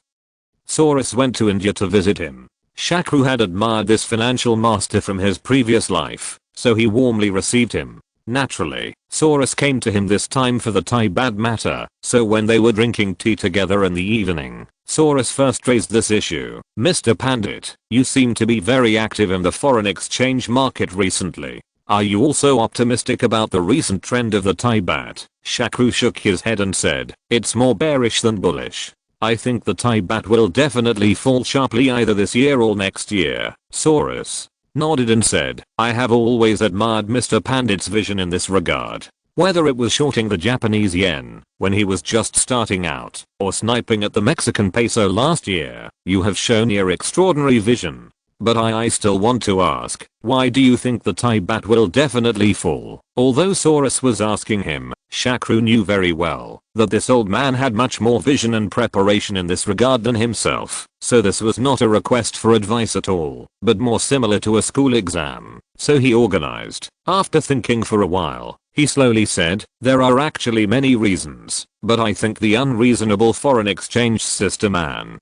Soros went to India to visit him. Shakru had admired this financial master from his previous life, so he warmly received him. Naturally, Soros came to him this time for the Thai baht matter, so when they were drinking tea together in the evening, Soros first raised this issue. Mr. Pandit, you seem to be very active in the foreign exchange market recently. Are you also optimistic about the recent trend of the Thai baht? Shakru shook his head and said, it's more bearish than bullish. I think the Thai baht will definitely fall sharply either this year or next year. Soros nodded and said, I have always admired Mr. Pandit's vision in this regard. Whether it was shorting the Japanese yen when he was just starting out, or sniping at the Mexican peso last year, you have shown your extraordinary vision. But I still want to ask, why do you think the Thai baht will definitely fall? Although Soros was asking him, Shakru knew very well that this old man had much more vision and preparation in this regard than himself, so this was not a request for advice at all, but more similar to a school exam. So he organized. After thinking for a while, he slowly said, there are actually many reasons, but I think the unreasonable foreign exchange system and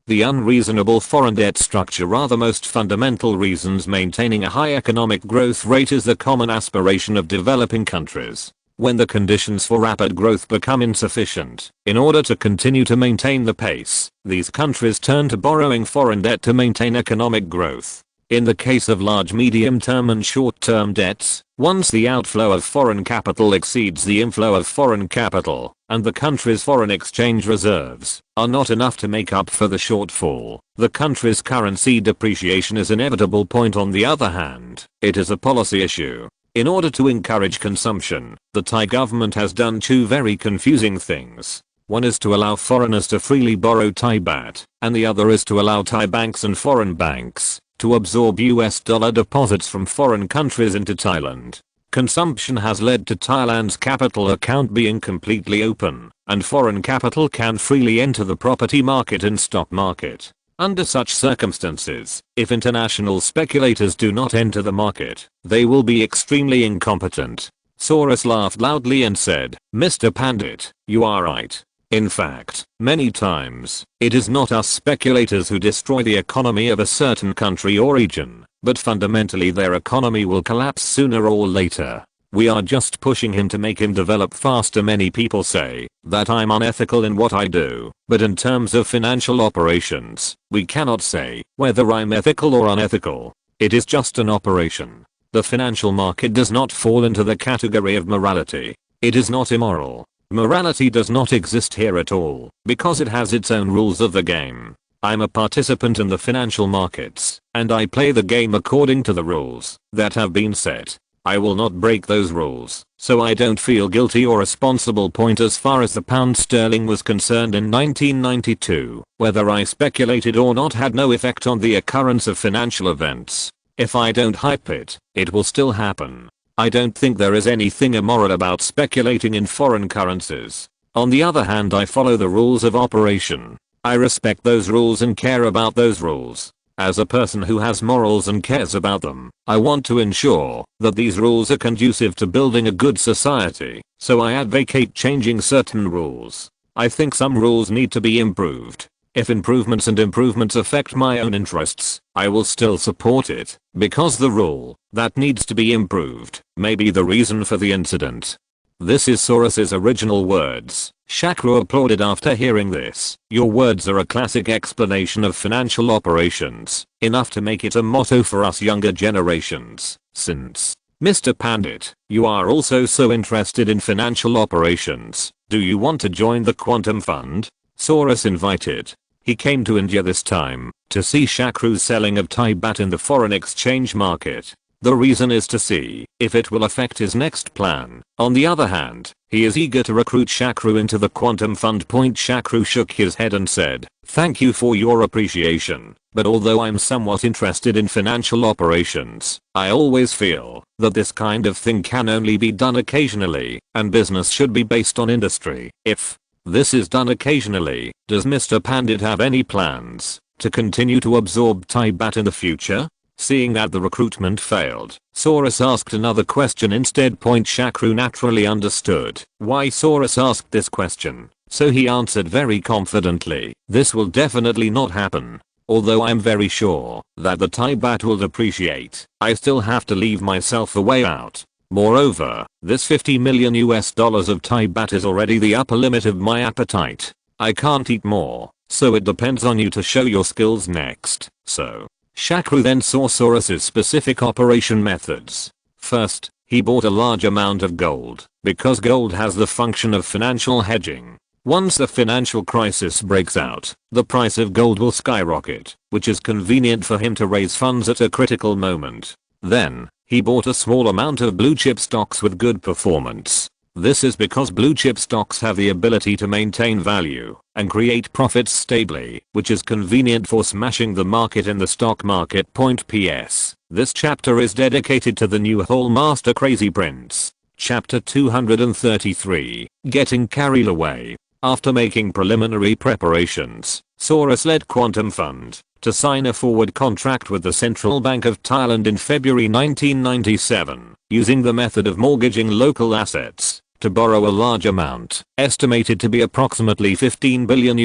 the unreasonable foreign debt structure are the most fundamental reasons. Maintaining a high economic growth rate is the common aspiration of developing countries. When the conditions for rapid growth become insufficient, in order to continue to maintain the pace, these countries turn to borrowing foreign debt to maintain economic growth. In the case of large medium-term and short-term debts, once the outflow of foreign capital exceeds the inflow of foreign capital, and the country's foreign exchange reserves are not enough to make up for the shortfall, the country's currency depreciation is inevitable. On the other hand, it is a policy issue. In order to encourage consumption, the Thai government has done two very confusing things. One is to allow foreigners to freely borrow Thai baht, and the other is to allow Thai banks and foreign banks to absorb US dollar deposits from foreign countries into Thailand. Consumption has led to Thailand's capital account being completely open, and foreign capital can freely enter the property market and stock market. Under such circumstances, if international speculators do not enter the market, they will be extremely incompetent. Soros laughed loudly and said, "Mr. Pandit, you are right. In fact, many times, it is not us speculators who destroy the economy of a certain country or region, but fundamentally their economy will collapse sooner or later. We are just pushing him to make him develop faster." Many people say that I'm unethical in what I do, but in terms of financial operations, we cannot say whether I'm ethical or unethical. It is just an operation. The financial market does not fall into the category of morality. It is not immoral. Morality does not exist here at all, because it has its own rules of the game. I'm a participant in the financial markets, and I play the game according to the rules that have been set. I will not break those rules, so I don't feel guilty or responsible. Point as far as the pound sterling was concerned in 1992, whether I speculated or not had no effect on the occurrence of financial events. If I don't hype it, it will still happen. I don't think there is anything immoral about speculating in foreign currencies. On the other hand, I follow the rules of operation. I respect those rules and care about those rules. As a person who has morals and cares about them, I want to ensure that these rules are conducive to building a good society, so I advocate changing certain rules. I think some rules need to be improved. If improvements affect my own interests, I will still support it, because the rule that needs to be improved may be the reason for the incident. This is Soros's original words. Shakru applauded after hearing this. Your words are a classic explanation of financial operations, enough to make it a motto for us younger generations. Since, Mr. Pandit, you are also so interested in financial operations, do you want to join the Quantum Fund? Soros invited. He came to India this time to see Shakru's selling of Thai baht in the foreign exchange market. The reason is to see if it will affect his next plan. On the other hand, he is eager to recruit Shakru into the Quantum Fund. Shakru shook his head and said, "Thank you for your appreciation, but although I'm somewhat interested in financial operations, I always feel that this kind of thing can only be done occasionally, and business should be based on industry. If this is done occasionally, does Mr. Pandit have any plans to continue to absorb Thai baht in the future?" Seeing that the recruitment failed, Soros asked another question instead. Shakru naturally understood why Soros asked this question, so he answered very confidently, "This will definitely not happen. Although I'm very sure that the Thai baht will depreciate, I still have to leave myself a way out. Moreover, this $50 million of Thai baht is already the upper limit of my appetite. I can't eat more, so it depends on you to show your skills next." So, Shakru then saw Soros's specific operation methods. First, he bought a large amount of gold, because gold has the function of financial hedging. Once the financial crisis breaks out, the price of gold will skyrocket, which is convenient for him to raise funds at a critical moment. Then, he bought a small amount of blue chip stocks with good performance. This is because blue chip stocks have the ability to maintain value and create profits stably, which is convenient for smashing the market in the stock market. PS. This chapter is dedicated to the new whole master Crazy Prince. Chapter 233, Getting Carried Away. After making preliminary preparations, Soros led Quantum Fund to sign a forward contract with the Central Bank of Thailand in February 1997, using the method of mortgaging local assets to borrow a large amount, estimated to be approximately $15 billion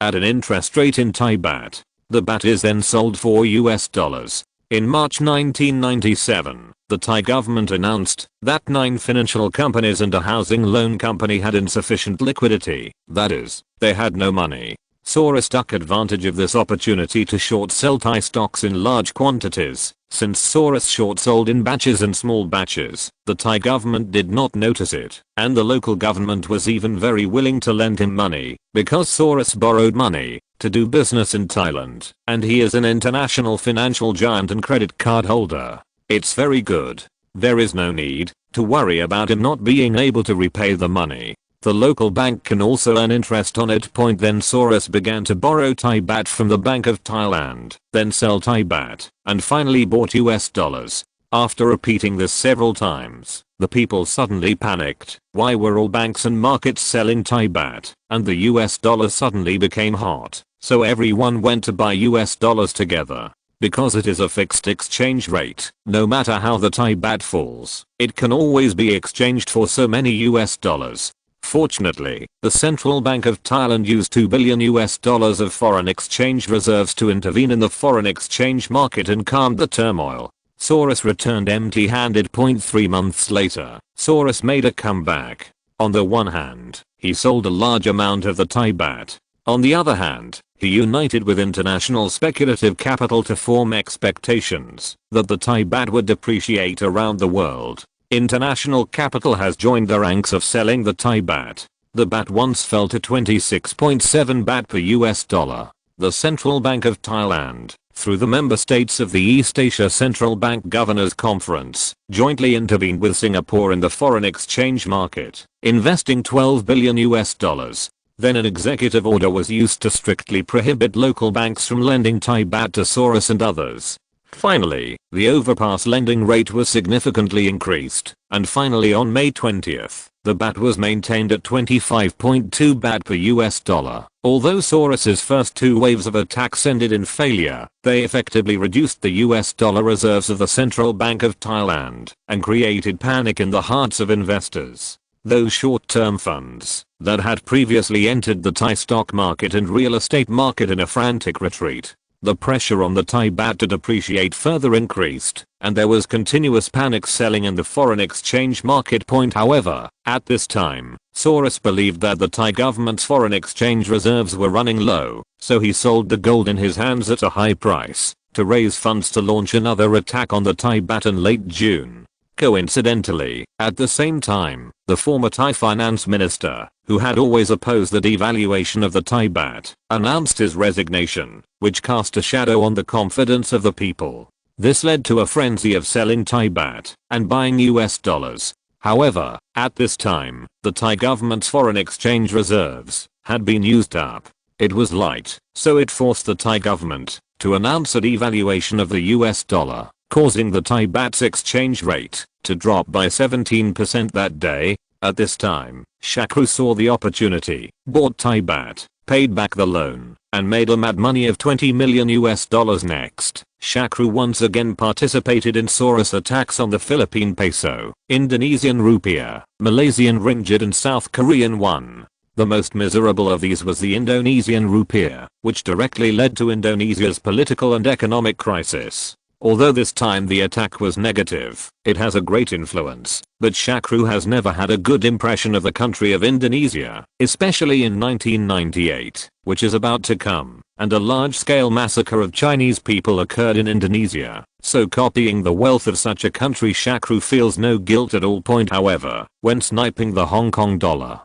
at an interest rate in Thai baht. The baht is then sold for $. In March 1997, the Thai government announced that 9 financial companies and a housing loan company had insufficient liquidity, that is, they had no money. Soros took advantage of this opportunity to short sell Thai stocks in large quantities. Since Soros short sold in batches and small batches, the Thai government did not notice it, and the local government was even very willing to lend him money, because Soros borrowed money to do business in Thailand, and he is an international financial giant and credit card holder. It's very good. There is no need to worry about him not being able to repay the money. The local bank can also earn interest on it. Then Soros began to borrow Thai baht from the Bank of Thailand, then sell Thai baht, and finally bought US dollars. After repeating this several times, the people suddenly panicked. Why were all banks and markets selling Thai baht? And the US dollar suddenly became hot, so everyone went to buy US dollars together. Because it is a fixed exchange rate, no matter how the Thai baht falls, it can always be exchanged for so many US dollars. Fortunately, the Central Bank of Thailand used $2 billion of foreign exchange reserves to intervene in the foreign exchange market and calmed the turmoil. Soros returned empty-handed. 3 months later, Soros made a comeback. On the one hand, he sold a large amount of the Thai baht. On the other hand, he united with international speculative capital to form expectations that the Thai baht would depreciate around the world. International capital has joined the ranks of selling the Thai baht. The baht once fell to 26.7 baht per US dollar. The Central Bank of Thailand, through the member states of the East Asia Central Bank Governors Conference, jointly intervened with Singapore in the foreign exchange market, investing $12 billion. Then an executive order was used to strictly prohibit local banks from lending Thai baht to Soros and others. Finally, the overpass lending rate was significantly increased, and finally on May 20th, the baht was maintained at 25.2 baht per US dollar. Although Soros's first 2 waves of attacks ended in failure, they effectively reduced the US dollar reserves of the Central Bank of Thailand and created panic in the hearts of investors. Those short-term funds that had previously entered the Thai stock market and real estate market in a frantic retreat. The pressure on the Thai baht to depreciate further increased, and there was continuous panic selling in the foreign exchange market. However, at this time, Soros believed that the Thai government's foreign exchange reserves were running low, so he sold the gold in his hands at a high price to raise funds to launch another attack on the Thai baht in late June. Coincidentally, at the same time, the former Thai finance minister, who had always opposed the devaluation of the Thai baht, announced his resignation, which cast a shadow on the confidence of the people. This led to a frenzy of selling Thai baht and buying US dollars. However, at this time, the Thai government's foreign exchange reserves had been used up. It was light, so it forced the Thai government to announce a devaluation of the US dollar, causing the Thai baht's exchange rate to drop by 17% that day. At this time, Shakru saw the opportunity, bought Thai baht, paid back the loan, and made a mad money of $20 million. Next, Shakru once again participated in Soros attacks on the Philippine peso, Indonesian rupiah, Malaysian ringgit and South Korean won. The most miserable of these was the Indonesian rupiah, which directly led to Indonesia's political and economic crisis. Although this time the attack was negative, it has a great influence, but Shakru has never had a good impression of the country of Indonesia, especially in 1998, which is about to come, and a large-scale massacre of Chinese people occurred in Indonesia, so copying the wealth of such a country Shakru feels no guilt at all. However, when sniping the Hong Kong dollar,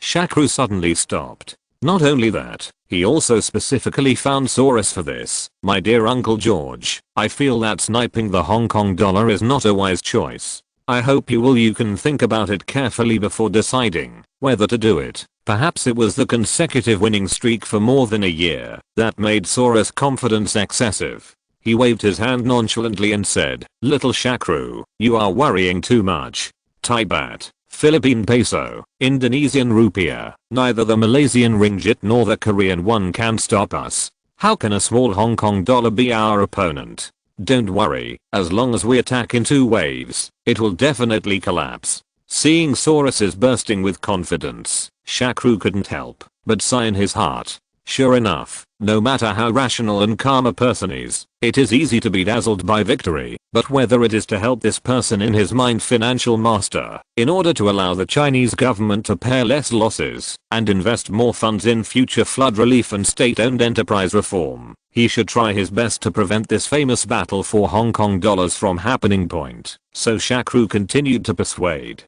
Shakru suddenly stopped. Not only that, he also specifically found Soros for this. My dear Uncle George, I feel that sniping the Hong Kong dollar is not a wise choice. I hope you can think about it carefully before deciding whether to do it. Perhaps it was the consecutive winning streak for more than a year that made Soros' confidence excessive. He waved his hand nonchalantly and said, "Little Shakru, you are worrying too much. Thai baht, Philippine peso, Indonesian rupiah, neither the Malaysian ringgit nor the Korean won can stop us. How can a small Hong Kong dollar be our opponent? Don't worry, as long as we attack in 2 waves, it will definitely collapse." Seeing Soros bursting with confidence, Shakru couldn't help but sigh in his heart. Sure enough, no matter how rational and calm a person is, it is easy to be dazzled by victory, but whether it is to help this person in his mind financial master, in order to allow the Chinese government to pay less losses, and invest more funds in future flood relief and state-owned enterprise reform, he should try his best to prevent this famous battle for Hong Kong dollars from happening. So Shakru continued to persuade.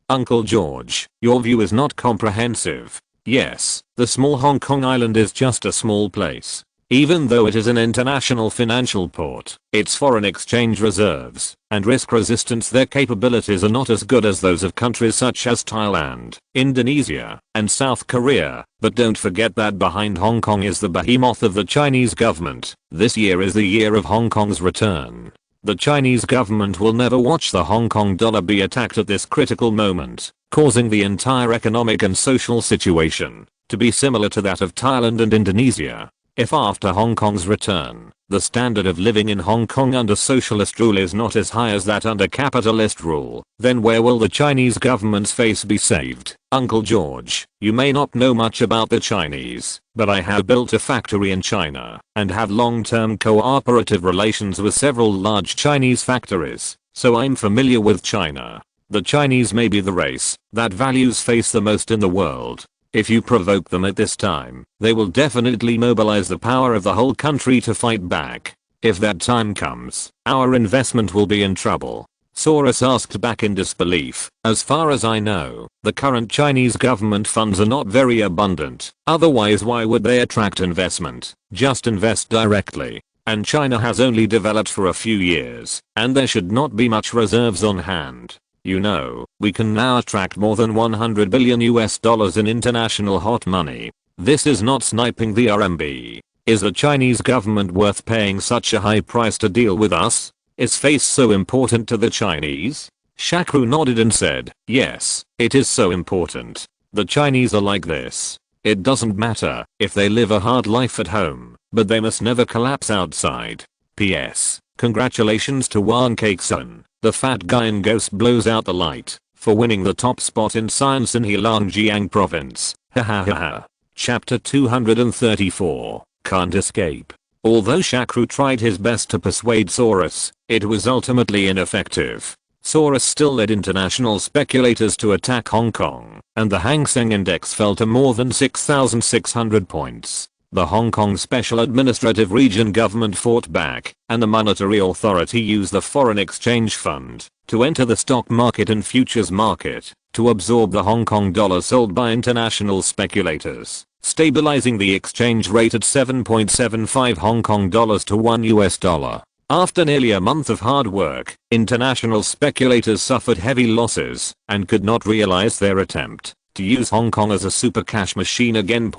Uncle George, your view is not comprehensive. Yes, the small Hong Kong island is just a small place. Even though it is an international financial port, its foreign exchange reserves and risk resistance, their capabilities are not as good as those of countries such as Thailand, Indonesia, and South Korea. But don't forget that behind Hong Kong is the behemoth of the Chinese government. This year is the year of Hong Kong's return. The Chinese government will never watch the Hong Kong dollar be attacked at this critical moment, causing the entire economic and social situation to be similar to that of Thailand and Indonesia. If after Hong Kong's return, the standard of living in Hong Kong under socialist rule is not as high as that under capitalist rule, then where will the Chinese government's face be saved? Uncle George, you may not know much about the Chinese, but I have built a factory in China and have long-term cooperative relations with several large Chinese factories, so I'm familiar with China. The Chinese may be the race that values face the most in the world. If you provoke them at this time, they will definitely mobilize the power of the whole country to fight back. If that time comes, our investment will be in trouble. Soros asked back in disbelief. As far as I know, the current Chinese government funds are not very abundant. Otherwise, why would they attract investment? Just invest directly. And China has only developed for a few years, and there should not be much reserves on hand. You know, we can now attract more than $100 billion in international hot money. This is not sniping the RMB. Is the Chinese government worth paying such a high price to deal with us? Is face so important to the Chinese? Shakru nodded and said, yes, it is so important. The Chinese are like this. It doesn't matter if they live a hard life at home, but they must never collapse outside. P.S. Congratulations to Wan Cake-sun, the fat guy in Ghost Blows Out the Light, for winning the top spot in science in Heilongjiang province. Hahaha. Chapter 234, Can't Escape. Although Shakru tried his best to persuade Soros, it was ultimately ineffective. Soros still led international speculators to attack Hong Kong, and the Hang Seng Index fell to more than 6,600 points. The Hong Kong Special Administrative Region government fought back, and the Monetary Authority used the Foreign Exchange Fund to enter the stock market and futures market to absorb the Hong Kong dollar sold by international speculators, stabilizing the exchange rate at 7.75 Hong Kong dollars to $1. After nearly a month of hard work, international speculators suffered heavy losses and could not realize their attempt to use Hong Kong as a super cash machine again.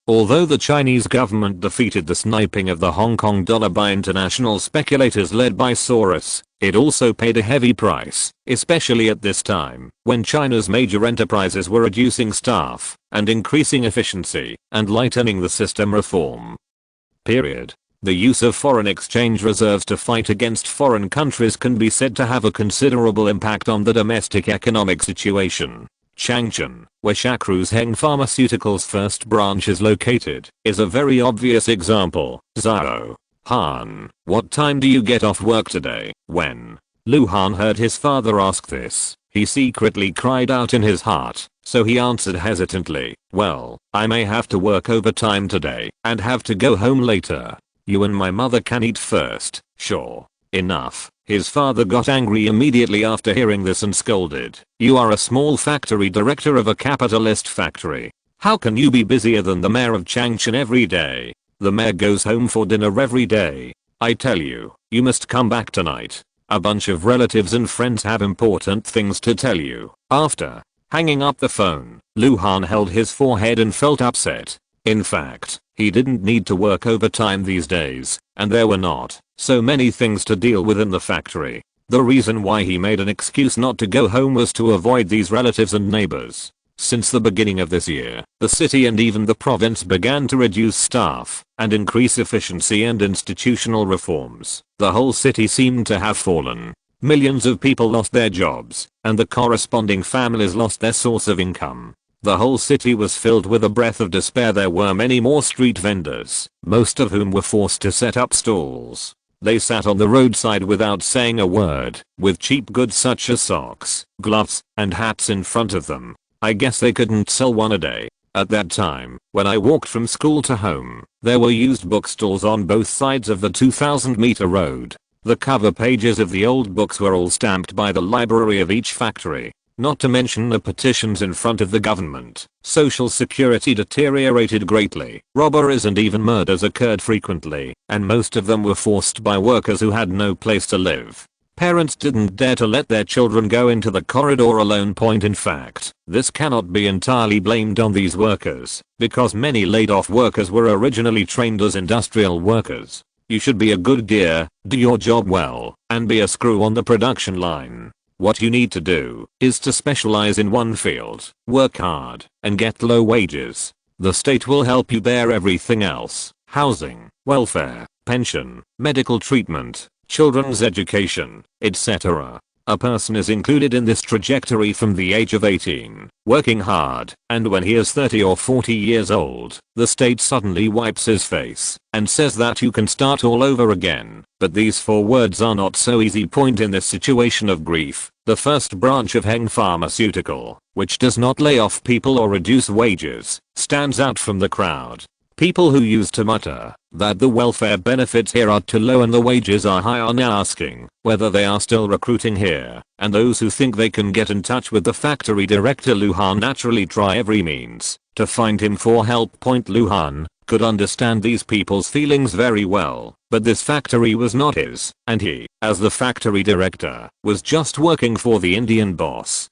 Although the Chinese government defeated the sniping of the Hong Kong dollar by international speculators led by Soros, it also paid a heavy price, especially at this time, when China's major enterprises were reducing staff and increasing efficiency and lightening the system reform. Period. The use of foreign exchange reserves to fight against foreign countries can be said to have a considerable impact on the domestic economic situation. Changchun, where Shakru's Heng Pharmaceuticals first branch is located, is a very obvious example. Zhao Han, what time do you get off work today? When Lu Han heard his father ask this, he secretly cried out in his heart, so he answered hesitantly, well, I may have to work overtime today and have to go home later. You and my mother can eat first. Sure. Enough. His father got angry immediately after hearing this and scolded. You are a small factory director of a capitalist factory. How can you be busier than the mayor of Changchun every day? The mayor goes home for dinner every day. I tell you, you must come back tonight. A bunch of relatives and friends have important things to tell you. After hanging up the phone, Lu Han held his forehead and felt upset. In fact, he didn't need to work overtime these days, and there were not so many things to deal with in the factory. The reason why he made an excuse not to go home was to avoid these relatives and neighbors. Since the beginning of this year, the city and even the province began to reduce staff and increase efficiency and institutional reforms. The whole city seemed to have fallen. Millions of people lost their jobs, and the corresponding families lost their source of income. The whole city was filled with a breath of despair. There were many more street vendors, most of whom were forced to set up stalls. They sat on the roadside without saying a word, with cheap goods such as socks, gloves, and hats in front of them. I guess they couldn't sell one a day. At that time, when I walked from school to home, there were used bookstores on both sides of the 2,000-meter road. The cover pages of the old books were all stamped by the library of each factory. not to mention the petitions in front of the government. Social security deteriorated greatly. Robberies and even murders occurred frequently, and most of them were forced by workers who had no place to live. Parents didn't dare to let their children go into the corridor alone. In fact, this cannot be entirely blamed on these workers, because many laid off workers were originally trained as industrial workers. You should be a good gear, do your job well, and be a screw on the production line. What you need to do is to specialize in one field, work hard, and get low wages. The state will help you bear everything else: housing, welfare, pension, medical treatment, children's education, etc. A person is included in this trajectory from the age of 18, working hard, and when he is 30 or 40 years old, the state suddenly wipes his face and says that you can start all over again. But these 4 words are not so easy. In this situation of grief, the first branch of Heng Pharmaceutical, which does not lay off people or reduce wages, stands out from the crowd. People who used to mutter that the welfare benefits here are too low and the wages are high are now asking whether they are still recruiting here, and those who think they can get in touch with the factory director Lu Han naturally try every means to find him for help. Lu Han could understand these people's feelings very well, but this factory was not his, and he, as the factory director, was just working for the Indian boss.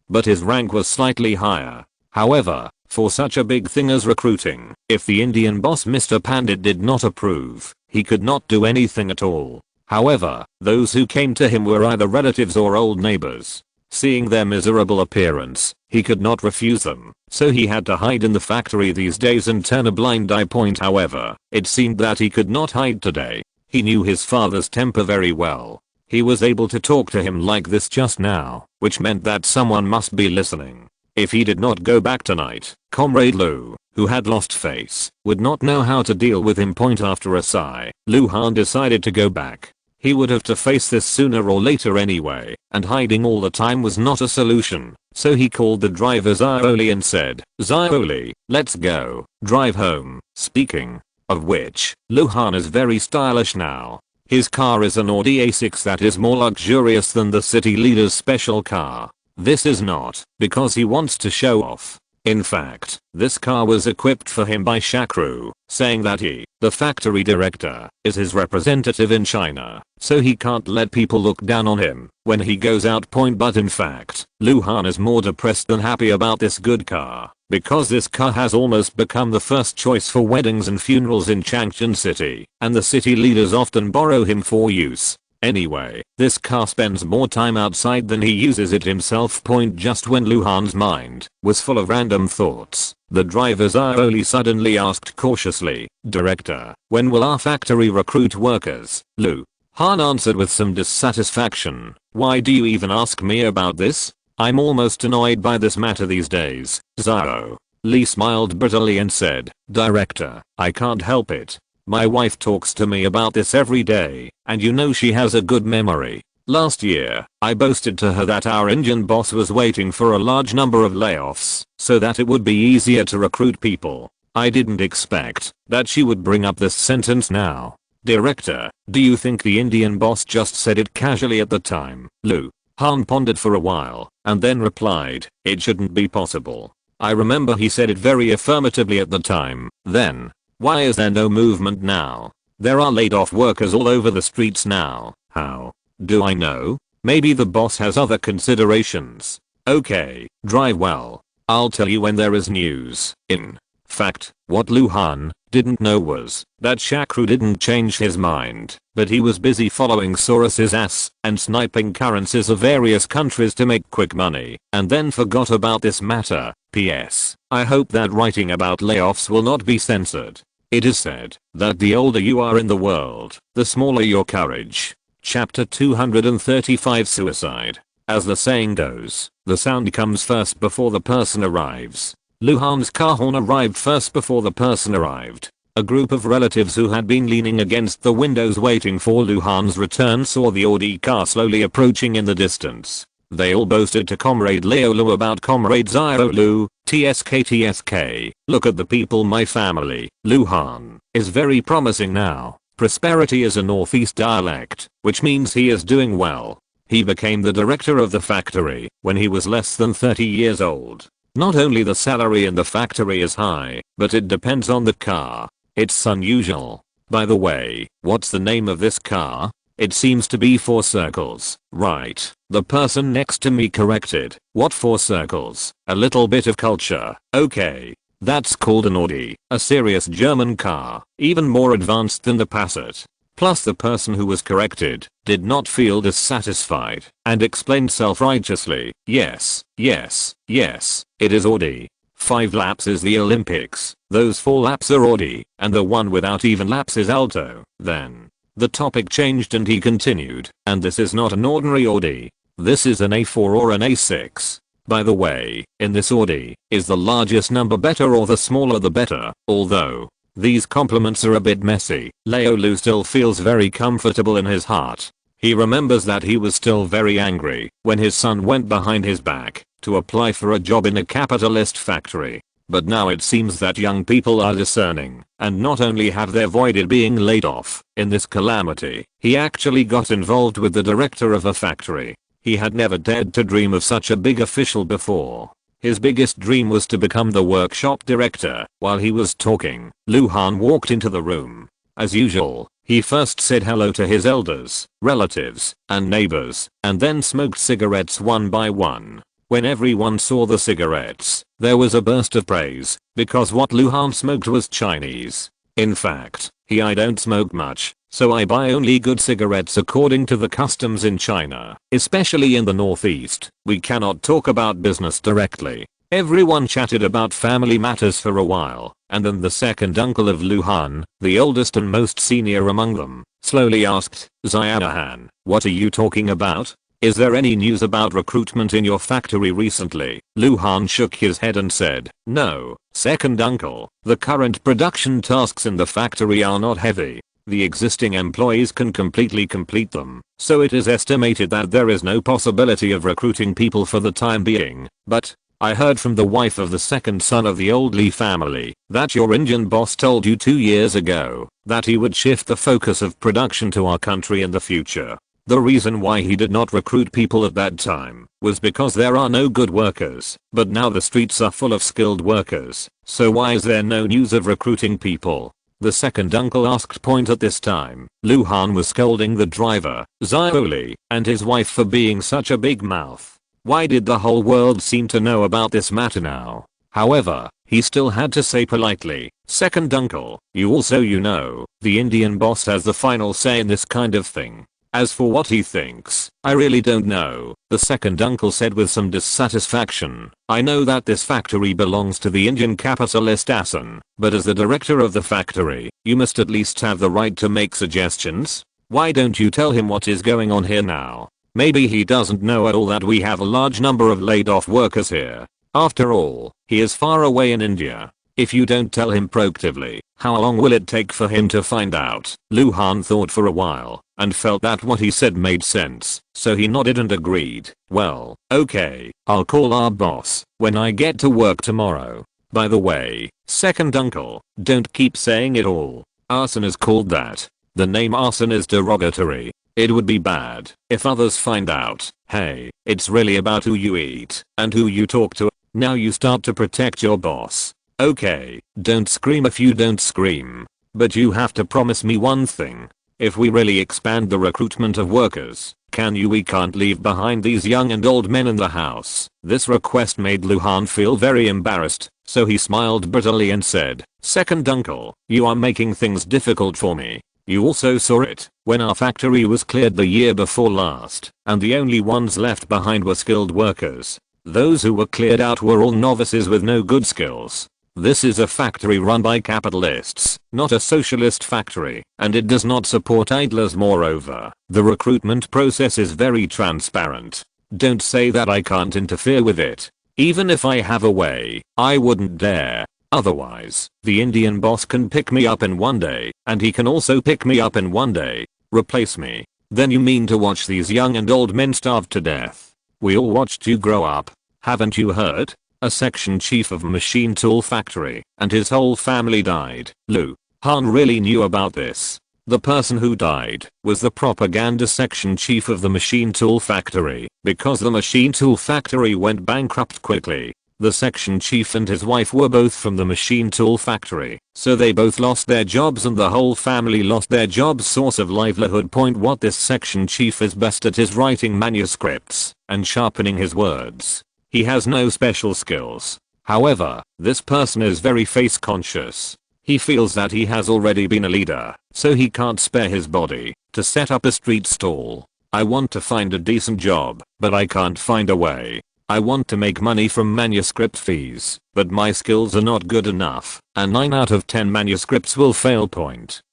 But his rank was slightly higher. However, for such a big thing as recruiting, if the Indian boss Mr. Pandit did not approve, he could not do anything at all. However, those who came to him were either relatives or old neighbors. Seeing their miserable appearance, he could not refuse them, so he had to hide in the factory these days and turn a blind eye. However, it seemed that he could not hide today. He knew his father's temper very well. He was able to talk to him like this just now, which meant that someone must be listening. If he did not go back tonight, Comrade Lu, who had lost face, would not know how to deal with him. After a sigh, Lu Han decided to go back. He would have to face this sooner or later anyway, and hiding all the time was not a solution, so he called the driver Xiaoli and said, "Xiaoli, let's go, drive home." Speaking of which, Lu Han is very stylish now. His car is an Audi A6 that is more luxurious than the city leader's special car. This is not because he wants to show off. In fact, this car was equipped for him by Shakru, saying that he, the factory director, is his representative in China, so he can't let people look down on him when he goes out. But in fact, Lu Han is more depressed than happy about this good car, because this car has almost become the first choice for weddings and funerals in Changchun City, and the city leaders often borrow him for use. Anyway, this car spends more time outside than he uses it himself. Just when Lu Han's mind was full of random thoughts, the driver Xiaoli suddenly asked cautiously, "Director, when will our factory recruit workers?" Lu Han answered with some dissatisfaction, "Why do you even ask me about this? I'm almost annoyed by this matter these days." Xiaoli smiled bitterly and said, "Director, I can't help it. My wife talks to me about this every day, and you know she has a good memory. Last year, I boasted to her that our Indian boss was waiting for a large number of layoffs, so that it would be easier to recruit people. I didn't expect that she would bring up this sentence now. Director, do you think the Indian boss just said it casually at the time?" Lu Han pondered for a while, and then replied, "It shouldn't be possible. I remember he said it very affirmatively at the time. Then, why is there no movement now? There are laid off workers all over the streets now." "How do I know? Maybe the boss has other considerations." "Okay, drive well. I'll tell you when there is news." In fact, what Lu Han didn't know was that Shakru didn't change his mind, but he was busy following Soros's ass and sniping currencies of various countries to make quick money, and then forgot about this matter. P.S. I hope that writing about layoffs will not be censored. It is said that the older you are in the world, the smaller your courage. Chapter 235 Suicide. As the saying goes, the sound comes first before the person arrives. Lu Han's car horn arrived first before the person arrived. A group of relatives who had been leaning against the windows waiting for Lu Han's return saw the Audi car slowly approaching in the distance. They all boasted to Comrade Leolu about Comrade Xiaolu, TSK. "Look at the people, my family. Lu Han is very promising now. Prosperity is a northeast dialect, which means he is doing well." He became the director of the factory when he was less than 30 years old. Not only the salary in the factory is high, but it depends on the car. It's unusual. By the way, what's the name of this car? It seems to be 4 circles, right? The person next to me corrected. What 4 circles? A little bit of culture. Okay. That's called an Audi, a serious German car, even more advanced than the Passat. Plus the person who was corrected did not feel dissatisfied and explained self-righteously, yes, it is Audi. 5 laps is the Olympics, those 4 laps are Audi, and the one without even laps is Alto. Then the topic changed and he continued, and this is not an ordinary Audi. This is an A4 or an A6. By the way, in this Audi, is the largest number better or the smaller the better? Although these compliments are a bit messy, Leo Lu still feels very comfortable in his heart. He remembers that he was still very angry when his son went behind his back to apply for a job in a capitalist factory. But now it seems that young people are discerning, and not only have they avoided being laid off in this calamity, he actually got involved with the director of a factory. He had never dared to dream of such a big official before. His biggest dream was to become the workshop director. While he was talking, Lu Han walked into the room. As usual, he first said hello to his elders, relatives, and neighbors, and then smoked cigarettes one by one. When everyone saw the cigarettes, there was a burst of praise, because what Lu Han smoked was Chinese. In fact, I don't smoke much, so I buy only good cigarettes according to the customs in China, especially in the Northeast. We cannot talk about business directly. Everyone chatted about family matters for a while, and then the second uncle of Lu Han, the oldest and most senior among them, slowly asked, Xianahan, what are you talking about? Is there any news about recruitment in your factory recently? Lu Han shook his head and said, no, second uncle, the current production tasks in the factory are not heavy. The existing employees can completely complete them, so it is estimated that there is no possibility of recruiting people for the time being. But I heard from the wife of the second son of the old Lee family that your Indian boss told you 2 years ago that he would shift the focus of production to our country in the future. The reason why he did not recruit people at that time was because there are no good workers, but now the streets are full of skilled workers, so why is there no news of recruiting people? The second uncle asked. Point at this time, Lu Han was scolding the driver, Xiaoli, and his wife for being such a big mouth. Why did the whole world seem to know about this matter now? However, he still had to say politely, second uncle, you know, the Indian boss has the final say in this kind of thing. As for what he thinks, I really don't know, the second uncle said with some dissatisfaction. I know that this factory belongs to the Indian capitalist Asan, but as the director of the factory, you must at least have the right to make suggestions. Why don't you tell him what is going on here now? Maybe he doesn't know at all that we have a large number of laid off workers here. After all, he is far away in India. If you don't tell him proactively, how long will it take for him to find out? Lu Han thought for a while and felt that what he said made sense, so he nodded and agreed. Well, okay, I'll call our boss when I get to work tomorrow. By the way, second uncle, don't keep saying it all. Arson is called that. The name arson is derogatory. It would be bad if others find out. Hey, it's really about who you eat and who you talk to. Now you start to protect your boss. Okay, don't scream if you don't scream. But you have to promise me one thing. If we really expand the recruitment of workers, we can't leave behind these young and old men in the house. This request made Lu Han feel very embarrassed, so he smiled bitterly and said, second uncle, you are making things difficult for me. You also saw it when our factory was cleared the year before last, and the only ones left behind were skilled workers. Those who were cleared out were all novices with no good skills. This is a factory run by capitalists, not a socialist factory, and it does not support idlers. Moreover, the recruitment process is very transparent. Don't say that I can't interfere with it. Even if I have a way, I wouldn't dare. Otherwise, the Indian boss can pick me up in one day, and he can also pick me up in one day. Replace me. Then you mean to watch these young and old men starve to death? We all watched you grow up. Haven't you heard? A section chief of machine tool factory and his whole family died. Lu Han really knew about this. The person who died was the propaganda section chief of the machine tool factory. Because the machine tool factory went bankrupt quickly, the section chief and his wife were both from the machine tool factory, so they both lost their jobs and the whole family lost their jobs. Source of livelihood. What this section chief is best at is writing manuscripts and sharpening his words. He has no special skills. However, this person is very face conscious. He feels that he has already been a leader, so he can't spare his body to set up a street stall. I want to find a decent job, but I can't find a way. I want to make money from manuscript fees, but my skills are not good enough, and 9 out of 10 manuscripts will fail.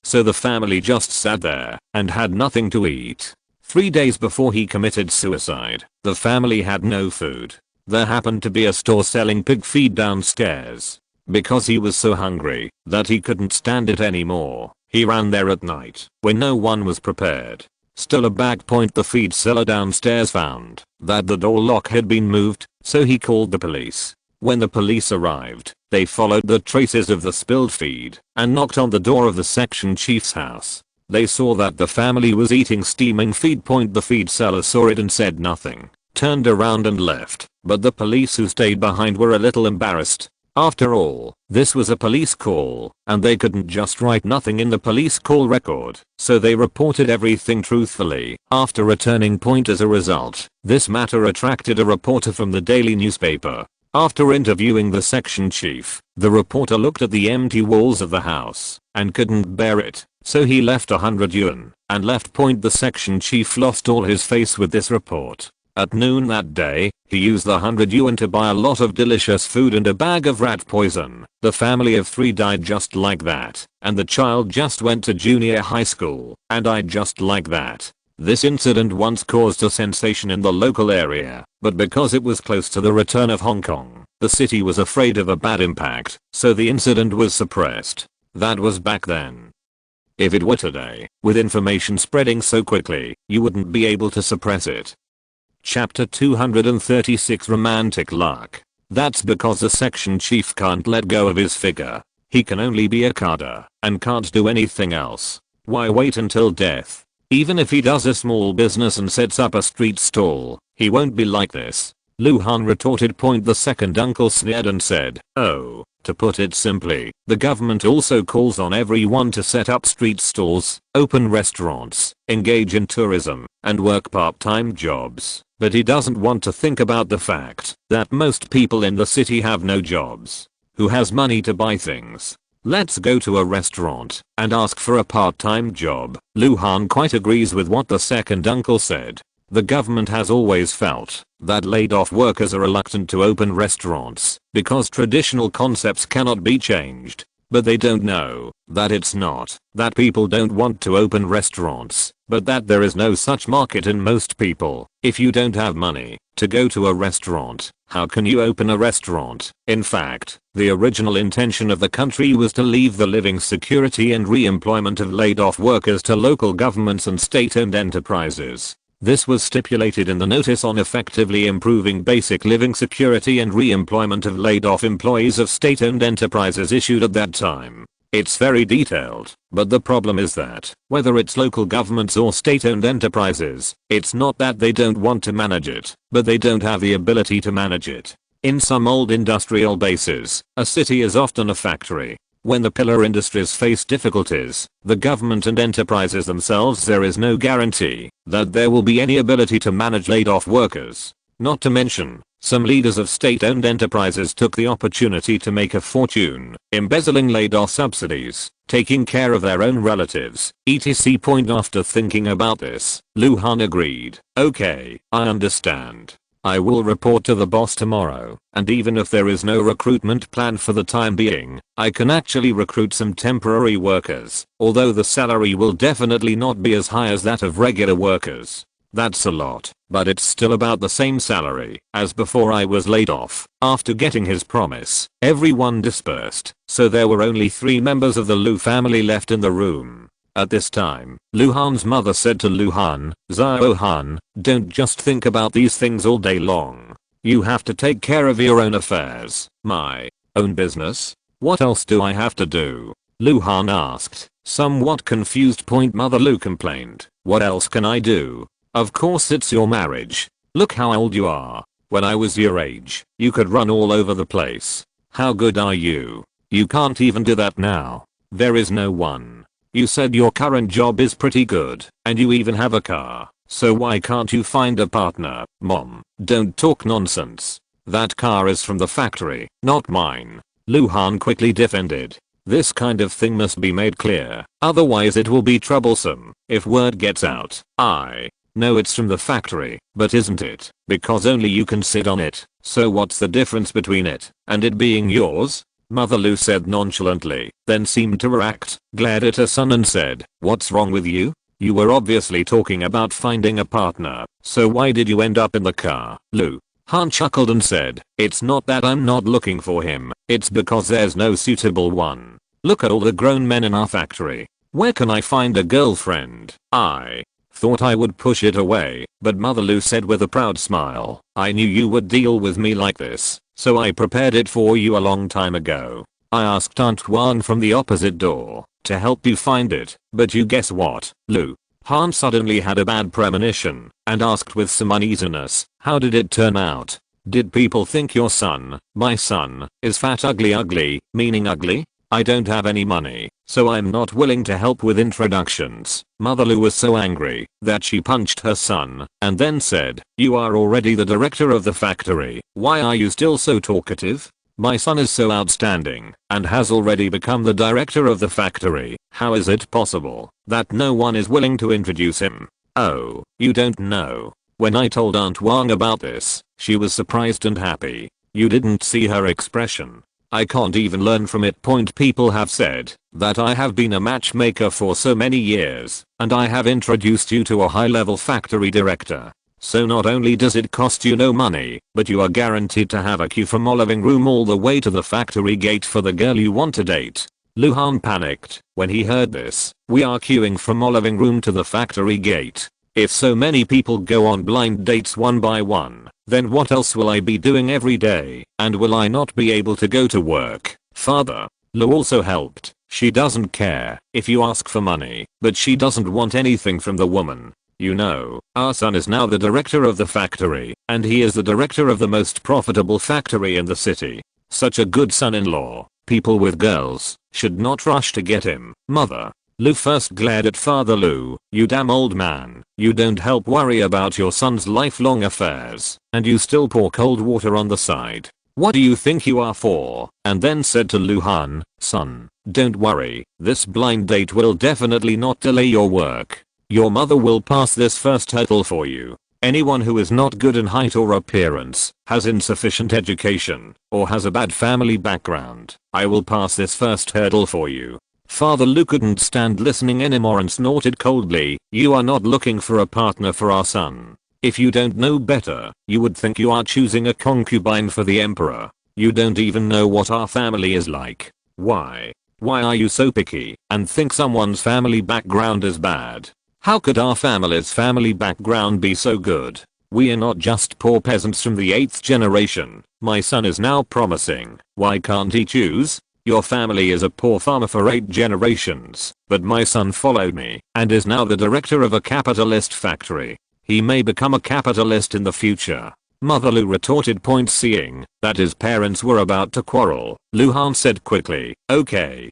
So the family just sat there and had nothing to eat. 3 days before he committed suicide, the family had no food. There happened to be a store selling pig feed downstairs. Because he was so hungry that he couldn't stand it anymore, he ran there at night when no one was prepared. Still a bag. The feed seller downstairs found that the door lock had been moved, so he called the police. When the police arrived, they followed the traces of the spilled feed and knocked on the door of the section chief's house. They saw that the family was eating steaming feed. The feed seller saw it and said nothing, turned around and left, but the police who stayed behind were a little embarrassed. After all, this was a police call, and they couldn't just write nothing in the police call record, so they reported everything truthfully. After returning. As a result, this matter attracted a reporter from the daily newspaper. After interviewing the section chief, the reporter looked at the empty walls of the house and couldn't bear it, so he left 100 yuan and left. The section chief lost all his face with this report. At noon that day, he used the 100 yuan to buy a lot of delicious food and a bag of rat poison. The family of 3 died just like that, and the child just went to junior high school and died just like that. This incident once caused a sensation in the local area, but because it was close to the return of Hong Kong, the city was afraid of a bad impact, so the incident was suppressed. That was back then. If it were today, with information spreading so quickly, you wouldn't be able to suppress it. Chapter 236 Romantic Luck. That's because the section chief can't let go of his figure. He can only be a cadre and can't do anything else. Why wait until death? Even if he does a small business and sets up a street stall, he won't be like this. Lu Han retorted. The second uncle sneered and said, "Oh, to put it simply, the government also calls on everyone to set up street stalls, open restaurants, engage in tourism, and work part-time jobs. But he doesn't want to think about the fact that most people in the city have no jobs. Who has money to buy things? Let's go to a restaurant and ask for a part-time job." Lu Han quite agrees with what the second uncle said. The government has always felt that laid-off workers are reluctant to open restaurants because traditional concepts cannot be changed. But they don't know that it's not that people don't want to open restaurants, but that there is no such market in most people. If you don't have money to go to a restaurant, how can you open a restaurant? In fact, the original intention of the country was to leave the living security and re-employment of laid-off workers to local governments and state-owned enterprises. This was stipulated in the Notice on Effectively Improving Basic Living Security and Re-employment of Laid-Off Employees of State-Owned Enterprises issued at that time. It's very detailed, but the problem is that, whether it's local governments or state-owned enterprises, it's not that they don't want to manage it, but they don't have the ability to manage it. In some old industrial bases, a city is often a factory. When the pillar industries face difficulties, the government and enterprises themselves, there is no guarantee that there will be any ability to manage laid-off workers. Not to mention, some leaders of state-owned enterprises took the opportunity to make a fortune, embezzling laid-off subsidies, taking care of their own relatives, etc. After thinking about this, Lu Han agreed. "Okay, I understand. I will report to the boss tomorrow, and even if there is no recruitment plan for the time being, I can actually recruit some temporary workers, although the salary will definitely not be as high as that of regular workers. That's a lot, but it's still about the same salary as before I was laid off." After getting his promise, everyone dispersed, so there were only 3 members of the Lu family left in the room. At this time, Lu Han's mother said to Lu Han, "Xiao Han, don't just think about these things all day long. You have to take care of your own affairs." "My own business? What else do I have to do?" Lu Han asked. Somewhat confused. Mother Lu complained. What else can I do? Of course it's your marriage. Look how old you are. When I was your age, you could run all over the place. How good are you? You can't even do that now. There is no one. You said your current job is pretty good, and you even have a car. So why can't you find a partner? Mom, don't talk nonsense. That car is from the factory, not mine. Lu Han quickly defended. This kind of thing must be made clear, otherwise it will be troublesome if word gets out. I know it's from the factory, but isn't it? Because only you can sit on it. So what's the difference between it and it being yours? Mother Lu said nonchalantly, then seemed to react, glared at her son and said, what's wrong with you? You were obviously talking about finding a partner, so why did you end up in the car? Lu Han chuckled and said, it's not that I'm not looking for him, it's because there's no suitable one. Look at all the grown men in our factory. Where can I find a girlfriend? I thought I would push it away, but Mother Lu said with a proud smile, I knew you would deal with me like this, so I prepared it for you a long time ago. I asked Aunt Wan from the opposite door to help you find it, but you guess what? Lu Han suddenly had a bad premonition and asked with some uneasiness, how did it turn out? Did people think your son, my son, is fat ugly, meaning ugly? I don't have any money, so I'm not willing to help with introductions. Mother Lu was so angry that she punched her son and then said, you are already the director of the factory, why are you still so talkative? My son is so outstanding and has already become the director of the factory. How is it possible that no one is willing to introduce him? Oh, you don't know. When I told Aunt Wang about this, she was surprised and happy. You didn't see her expression. I can't even learn from it. People have said that I have been a matchmaker for so many years and I have introduced you to a high-level factory director. So not only does it cost you no money, but you are guaranteed to have a queue from our living room all the way to the factory gate for the girl you want to date. Lu Han panicked when he heard this. We are queuing from our living room to the factory gate. If so many people go on blind dates one by one, then what else will I be doing every day? And will I not be able to go to work? Father Lu also helped. She doesn't care if you ask for money, but she doesn't want anything from the woman. You know, our son is now the director of the factory, and he is the director of the most profitable factory in the city. Such a good son-in-law. People with girls should not rush to get him. Mother Lu first glared at Father Lu. You damn old man. You don't help worry about your son's lifelong affairs, and you still pour cold water on the side. What do you think you are for? And then said to Lu Han, son, don't worry, this blind date will definitely not delay your work. Your mother will pass this first hurdle for you. Anyone who is not good in height or appearance, has insufficient education, or has a bad family background, I will pass this first hurdle for you. Father Lu couldn't stand listening anymore and snorted coldly, you are not looking for a partner for our son. If you don't know better, you would think you are choosing a concubine for the emperor. You don't even know what our family is like. Why? Why are you so picky and think someone's family background is bad? How could our family's family background be so good? We are not just poor peasants from the 8th generation. My son is now promising. Why can't he choose? Your family is a poor farmer for 8 generations, but my son followed me and is now the director of a capitalist factory. He may become a capitalist in the future. Mother Lu retorted. Seeing that his parents were about to quarrel, Lu Han said quickly, okay,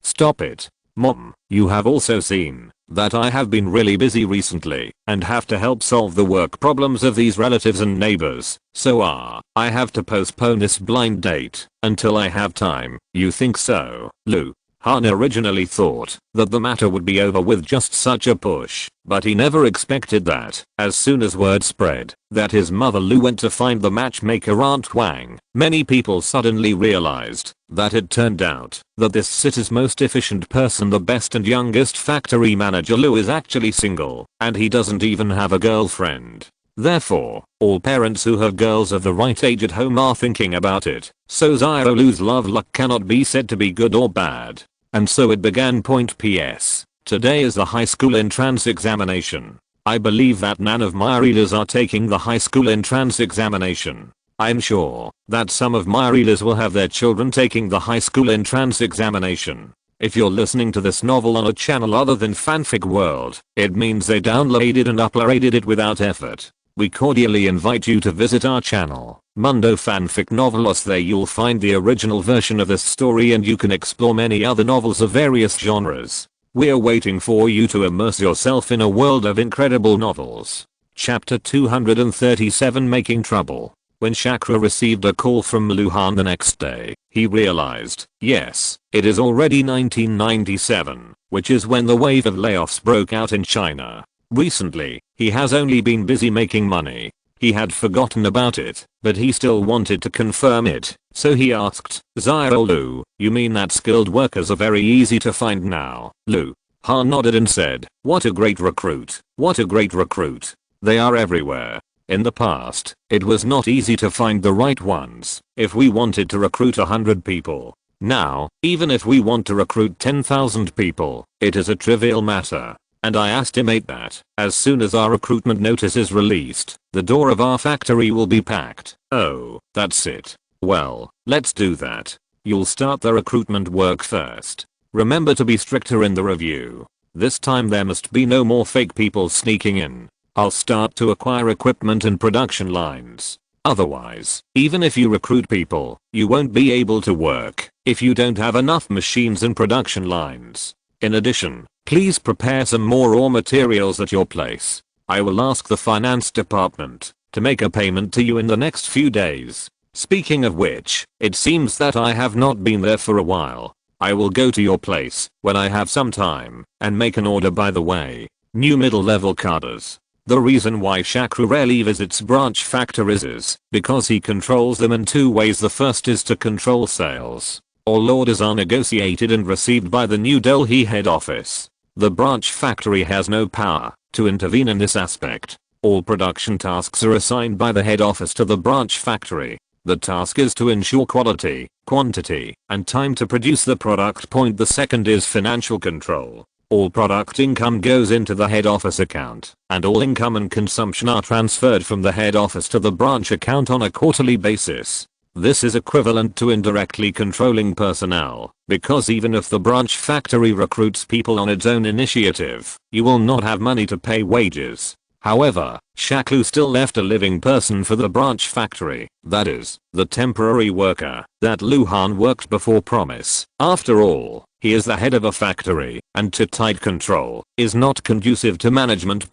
stop it. Mom, you have also seen that I have been really busy recently and have to help solve the work problems of these relatives and neighbors, so I have to postpone this blind date until I have time. You think so? Lu Han originally thought that the matter would be over with just such a push, but he never expected that, as soon as word spread that his mother Lu went to find the matchmaker Aunt Wang, many people suddenly realized that it turned out that this city's most efficient person, the best and youngest factory manager Lu, is actually single, and he doesn't even have a girlfriend. Therefore, all parents who have girls of the right age at home are thinking about it, so Xiao Lu's love luck cannot be said to be good or bad. And so it began. PS. Today is the high school entrance examination. I believe that none of my readers are taking the high school entrance examination. I'm sure that some of my readers will have their children taking the high school entrance examination. If you're listening to this novel on a channel other than Fanfic World, it means they downloaded and uploaded it without effort. We cordially invite you to visit our channel, Mundo Fanfic Novelos. There you'll find the original version of this story and you can explore many other novels of various genres. We're waiting for you to immerse yourself in a world of incredible novels. Chapter 237, Making Trouble. When Shakru received a call from Luhan the next day, he realized, yes, it is already 1997, which is when the wave of layoffs broke out in China. Recently, he has only been busy making money. He had forgotten about it, but he still wanted to confirm it, so he asked, Xiao Lu, you mean that skilled workers are very easy to find now? Lu Han nodded and said, what a great recruit, what a great recruit. They are everywhere. In the past, it was not easy to find the right ones if we wanted to recruit 100 people. Now, even if we want to recruit 10,000 people, it is a trivial matter. And I estimate that, as soon as our recruitment notice is released, the door of our factory will be packed. Oh, that's it. Well, let's do that. You'll start the recruitment work first. Remember to be stricter in the review. This time there must be no more fake people sneaking in. I'll start to acquire equipment and production lines. Otherwise, even if you recruit people, you won't be able to work if you don't have enough machines and production lines. In addition, please prepare some more raw materials at your place. I will ask the finance department to make a payment to you in the next few days. Speaking of which, it seems that I have not been there for a while. I will go to your place when I have some time and make an order. By the way, new middle level cadres. The reason why Shakru rarely visits branch factories is because he controls them in two ways. The first is to control sales. All orders are negotiated and received by the New Delhi head office. The branch factory has no power to intervene in this aspect. All production tasks are assigned by the head office to the branch factory. The task is to ensure quality, quantity, and time to produce the product. The second is financial control. All product income goes into the head office account, and all income and consumption are transferred from the head office to the branch account on a quarterly basis. This is equivalent to indirectly controlling personnel, because even if the branch factory recruits people on its own initiative, you will not have money to pay wages. However, Shakru still left a living person for the branch factory, that is, the temporary worker that Luhan worked before promise. After all, he is the head of a factory, and too tight control is not conducive to management.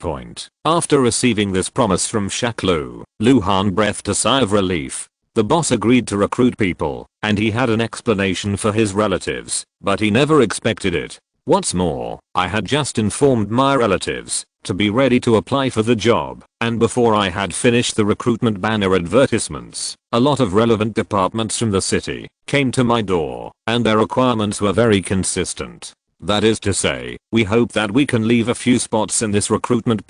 After receiving this promise from Shakru, Luhan breathed a sigh of relief. The boss agreed to recruit people, and he had an explanation for his relatives, but he never expected it. What's more, I had just informed my relatives to be ready to apply for the job, and before I had finished the recruitment banner advertisements, a lot of relevant departments from the city came to my door, and their requirements were very consistent. That is to say, we hope that we can leave a few spots in this recruitment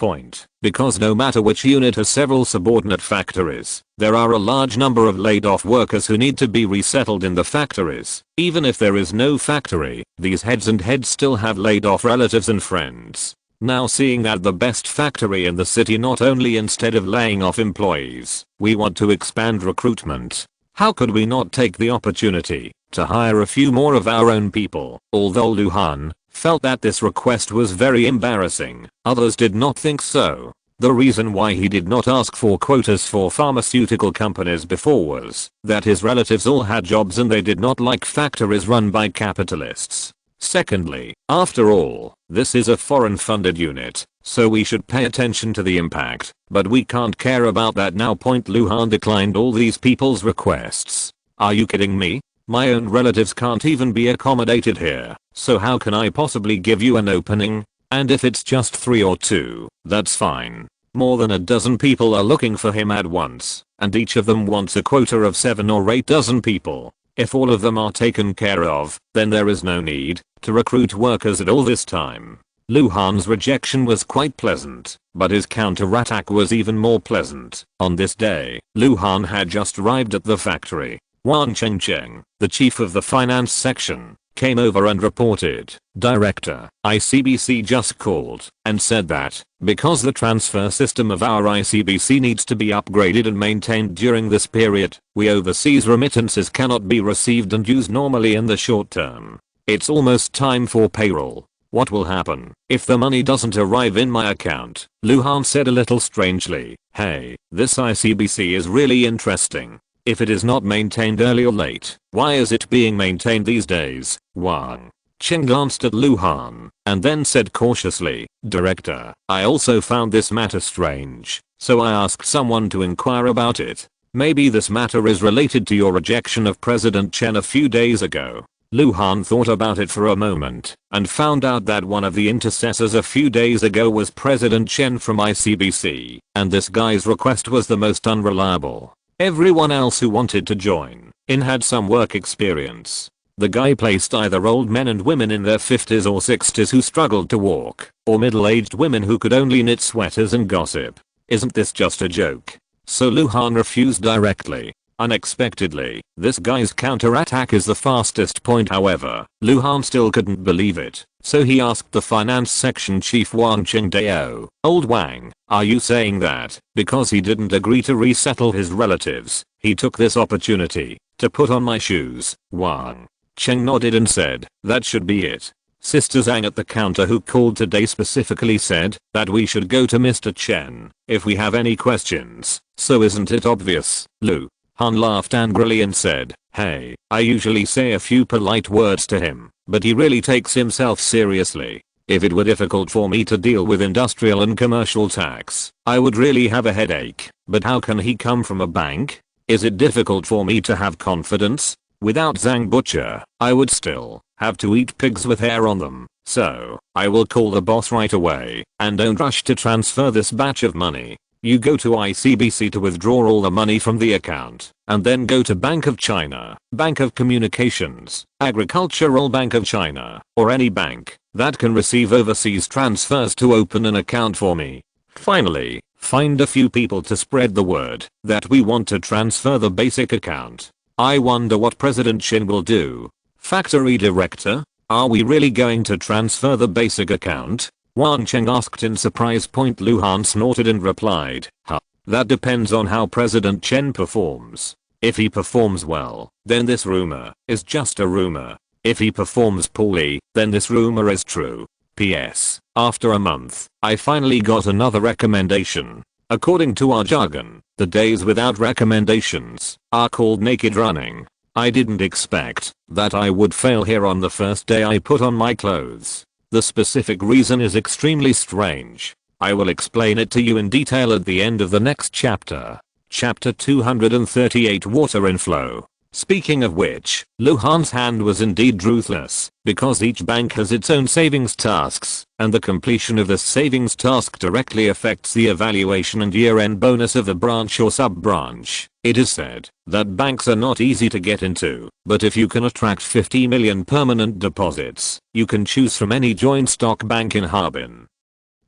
because no matter which unit has several subordinate factories, there are a large number of laid off workers who need to be resettled in the factories. Even if there is no factory, these heads still have laid off relatives and friends. Now seeing that the best factory in the city not only instead of laying off employees, we want to expand recruitment, how could we not take the opportunity to hire a few more of our own people? Although Luhan felt that this request was very embarrassing, others did not think so. The reason why he did not ask for quotas for pharmaceutical companies before was that his relatives all had jobs and they did not like factories run by capitalists. Secondly, after all, this is a foreign funded unit, so we should pay attention to the impact, but we can't care about that now. Luhan declined all these people's requests. Are you kidding me? My own relatives can't even be accommodated here, so how can I possibly give you an opening? And if it's just 3 or 2, that's fine. More than a dozen people are looking for him at once, and each of them wants a quota of 7 or 8 dozen people. If all of them are taken care of, then there is no need to recruit workers at all this time. Luhan's rejection was quite pleasant, but his counterattack was even more pleasant. On this day, Luhan had just arrived at the factory. Wang Chengcheng, the chief of the finance section, came over and reported, "Director, ICBC just called and said that because the transfer system of our ICBC needs to be upgraded and maintained during this period, we overseas remittances cannot be received and used normally in the short term. It's almost time for payroll. What will happen if the money doesn't arrive in my account? Luhan said a little strangely. Hey, this ICBC is really interesting. If it is not maintained early or late, why is it being maintained these days? Wang Cheng glanced at Luhan and then said cautiously, Director, I also found this matter strange, so I asked someone to inquire about it. Maybe this matter is related to your rejection of President Chen a few days ago. Luhan thought about it for a moment and found out that one of the intercessors a few days ago was President Chen from ICBC, and this guy's request was the most unreliable. Everyone else who wanted to join in had some work experience. The guy placed either old men and women in their 50s or 60s who struggled to walk, or middle-aged women who could only knit sweaters and gossip. Isn't this just a joke? So Luhan refused directly. Unexpectedly, this guy's counterattack is the fastest point. However, Luhan still couldn't believe it, so he asked the finance section chief Wang Qingdao, Old Wang, are you saying that, because he didn't agree to resettle his relatives, he took this opportunity to put on my shoes? Wang Cheng nodded and said, that should be it. Sister Zhang at the counter who called today specifically said that we should go to Mr. Chen if we have any questions, so isn't it obvious? Lu Han laughed angrily and said, hey, I usually say a few polite words to him, but he really takes himself seriously. If it were difficult for me to deal with industrial and commercial tax, I would really have a headache, but how can he come from a bank? Is it difficult for me to have confidence? Without Zhang Butcher, I would still have to eat pigs with hair on them, so I will call the boss right away, and don't rush to transfer this batch of money. You go to ICBC to withdraw all the money from the account, and then go to Bank of China, Bank of Communications, Agricultural Bank of China, or any bank that can receive overseas transfers to open an account for me. Finally, find a few people to spread the word that we want to transfer the basic account. I wonder what President Chen will do. Factory Director, are we really going to transfer the basic account? Wang Cheng asked in surprise. Luhan snorted and replied, huh, that depends on how President Chen performs. If he performs well, then this rumor is just a rumor. If he performs poorly, then this rumor is true. P.S. After a month, I finally got another recommendation. According to our jargon, the days without recommendations are called naked running. I didn't expect that I would fail here on the first day I put on my clothes. The specific reason is extremely strange. I will explain it to you in detail at the end of the next chapter. Chapter 238 Water Inflow. Speaking of which, Luhan's hand was indeed ruthless, because each bank has its own savings tasks, and the completion of this savings task directly affects the evaluation and year-end bonus of the branch or sub-branch. It is said that banks are not easy to get into, but if you can attract 50 million permanent deposits, you can choose from any joint stock bank in Harbin.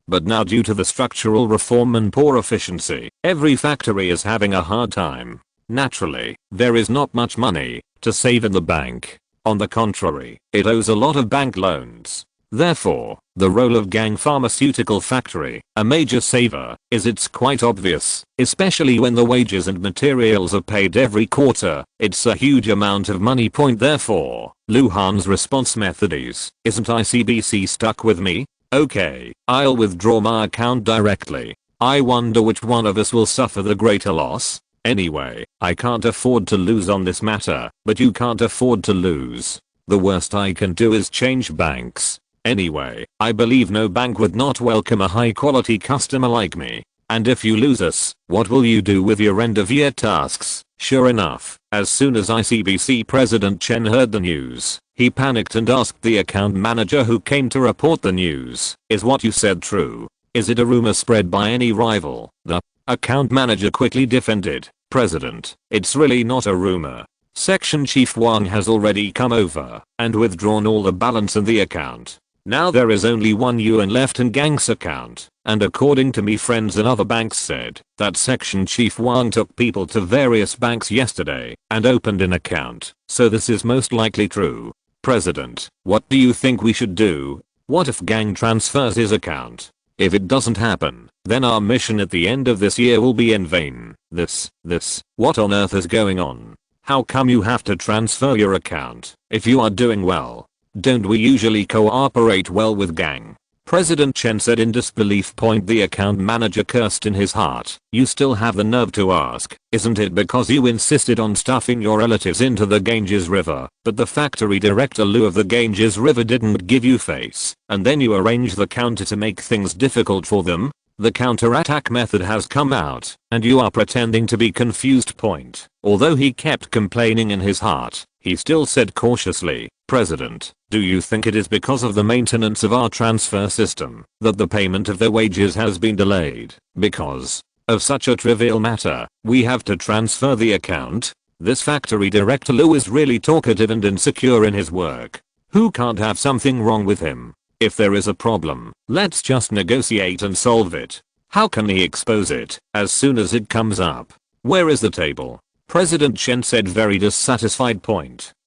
But now, due to the structural reform and poor efficiency, every factory is having a hard time. Naturally, there is not much money to save in the bank. On the contrary, it owes a lot of bank loans. Therefore, the role of Gang Pharmaceutical Factory, a major saver, it's quite obvious, especially when the wages and materials are paid every quarter. It's a huge amount of money. Therefore, Luhan's response method is, isn't ICBC stuck with me? Okay, I'll withdraw my account directly. I wonder which one of us will suffer the greater loss. Anyway, I can't afford to lose on this matter, but you can't afford to lose. The worst I can do is change banks. Anyway, I believe no bank would not welcome a high quality customer like me. And if you lose us, what will you do with your end of year tasks? Sure enough, as soon as ICBC President Chen heard the news, he panicked and asked the account manager who came to report the news, is what you said true? Is it a rumor spread by any rival? The account manager quickly defended, President, it's really not a rumor. Section Chief Wang has already come over and withdrawn all the balance in the account. Now there is only one yuan left in Gang's account, and according to me, friends in other banks said that Section Chief Wang took people to various banks yesterday and opened an account, so this is most likely true. President, what do you think we should do? What if Gang transfers his account? If it doesn't happen, then our mission at the end of this year will be in vain. What on earth is going on? How come you have to transfer your account if you are doing well? Don't we usually cooperate well with gang? President Chen said in disbelief. The account manager cursed in his heart. You still have the nerve to ask, isn't it because you insisted on stuffing your relatives into the Ganges River, but the factory director Lu of the Ganges River didn't give you face, and then you arranged the counter to make things difficult for them? The counterattack method has come out, and you are pretending to be confused. Although he kept complaining in his heart, he still said cautiously, President, do you think it is because of the maintenance of our transfer system that the payment of their wages has been delayed? Because of such a trivial matter, we have to transfer the account? This factory director Lou is really talkative and insecure in his work. Who can't have something wrong with him? If there is a problem, let's just negotiate and solve it. How can he expose it as soon as it comes up? Where is the table? President Chen said, very dissatisfied.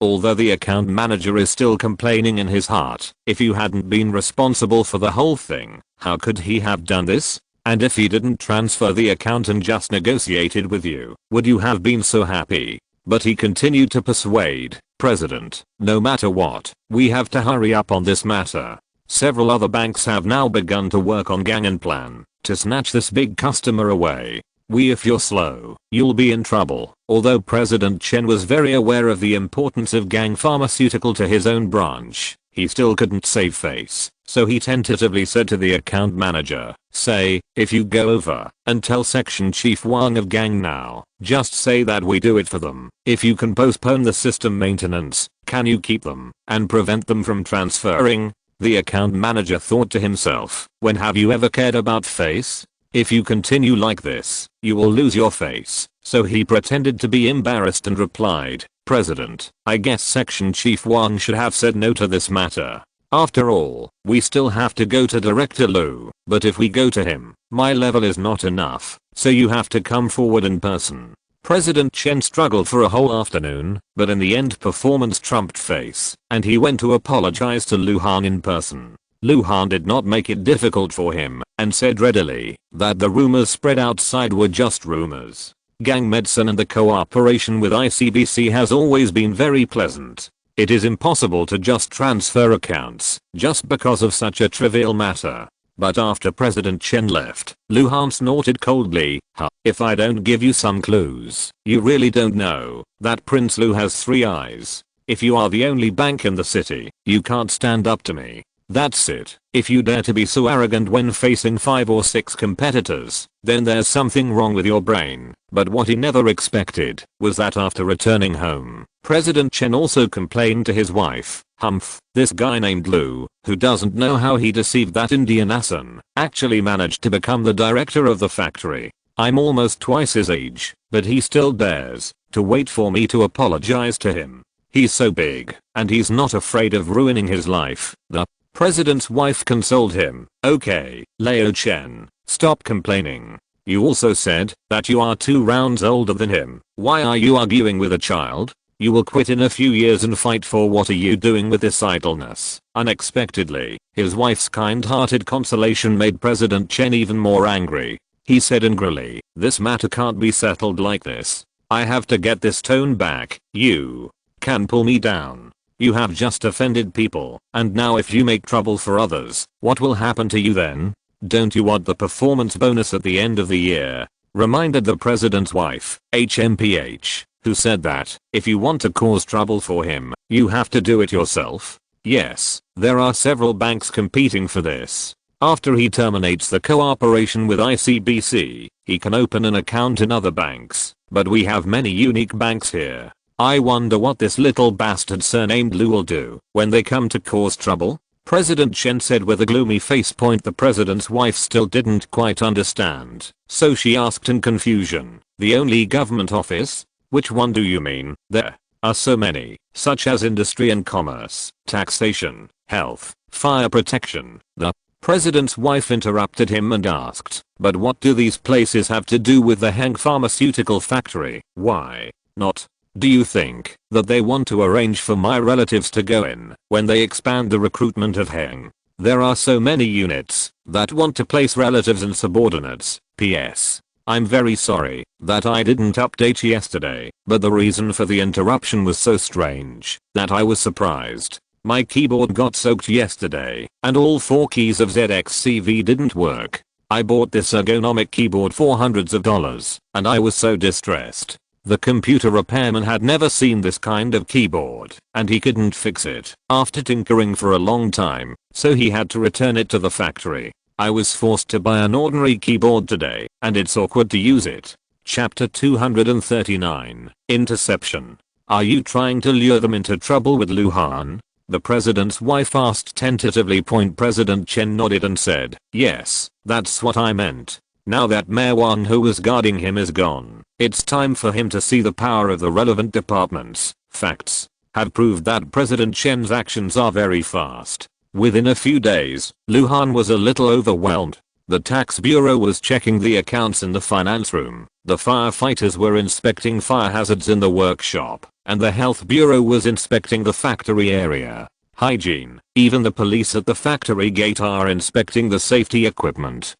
Although the account manager is still complaining in his heart, if you hadn't been responsible for the whole thing, how could he have done this? And if he didn't transfer the account and just negotiated with you, would you have been so happy? But he continued to persuade, President, no matter what, we have to hurry up on this matter. Several other banks have now begun to work on gang and plan to snatch this big customer away. If you're slow, you'll be in trouble. Although President Chen was very aware of the importance of gang pharmaceutical to his own branch, he still couldn't save face. So he tentatively said to the account manager, say, if you go over and tell Section Chief Wang of gang now, just say that we do it for them. If you can postpone the system maintenance, can you keep them and prevent them from transferring? The account manager thought to himself, when have you ever cared about face? If you continue like this, you will lose your face. So he pretended to be embarrassed and replied, President, I guess Section Chief Wang should have said no to this matter. After all, we still have to go to Director Lu, but if we go to him, my level is not enough, so you have to come forward in person. President Chen struggled for a whole afternoon, but in the end performance trumped face, and he went to apologize to Lu Han in person. Lu Han did not make it difficult for him, and said readily that the rumors spread outside were just rumors. Gang medicine and the cooperation with ICBC has always been very pleasant. It is impossible to just transfer accounts just because of such a trivial matter. But after President Chen left, Lu Han snorted coldly, if I don't give you some clues, you really don't know that Prince Lu has 3 eyes. If you are the only bank in the city, you can't stand up to me. That's it. If you dare to be so arrogant when facing 5 or 6 competitors, then there's something wrong with your brain. But what he never expected was that after returning home, President Chen also complained to his wife, Humph, this guy named Lu, who doesn't know how he deceived that Indian Asan, actually managed to become the director of the factory. I'm almost twice his age, but he still dares to wait for me to apologize to him. He's so big, and he's not afraid of ruining his life. The president's wife consoled him. Okay, Leo Chen, stop complaining. You also said that you are 2 rounds older than him. Why are you arguing with a child? You will quit in a few years and fight for what are you doing with this idleness? Unexpectedly, his wife's kind-hearted consolation made President Chen even more angry. He said angrily, this matter can't be settled like this. I have to get this tone back. You can pull me down. You have just offended people, and now if you make trouble for others, what will happen to you then? Don't you want the performance bonus at the end of the year? Reminded the president's wife, HMPH, who said that, if you want to cause trouble for him, you have to do it yourself. Yes, there are several banks competing for this. After he terminates the cooperation with ICBC, he can open an account in other banks, but we have many unique banks here. I wonder what this little bastard surnamed Lu will do when they come to cause trouble? President Chen said with a gloomy face. The president's wife still didn't quite understand, so she asked in confusion, the only government office? Which one do you mean? There are so many, such as industry and commerce, taxation, health, fire protection. The president's wife interrupted him and asked, but what do these places have to do with the Heng pharmaceutical factory? Why not? Do you think that they want to arrange for my relatives to go in when they expand the recruitment of Heng? There are so many units that want to place relatives and subordinates. P.S. I'm very sorry that I didn't update yesterday, but the reason for the interruption was so strange that I was surprised. My keyboard got soaked yesterday, and all 4 keys of ZXCV didn't work. I bought this ergonomic keyboard for hundreds of dollars, and I was so distressed. The computer repairman had never seen this kind of keyboard, and he couldn't fix it after tinkering for a long time, so he had to return it to the factory. I was forced to buy an ordinary keyboard today, and it's awkward to use it. Chapter 239, Interception. Are you trying to lure them into trouble with Luhan? The president's wife asked tentatively. President Chen nodded and said, yes, that's what I meant. Now that Mayor Wang who was guarding him is gone, it's time for him to see the power of the relevant departments. Facts have proved that President Chen's actions are very fast. Within a few days, Luhan was a little overwhelmed. The tax bureau was checking the accounts in the finance room, the firefighters were inspecting fire hazards in the workshop, and the health bureau was inspecting the factory area. Hygiene, even the police at the factory gate are inspecting the safety equipment.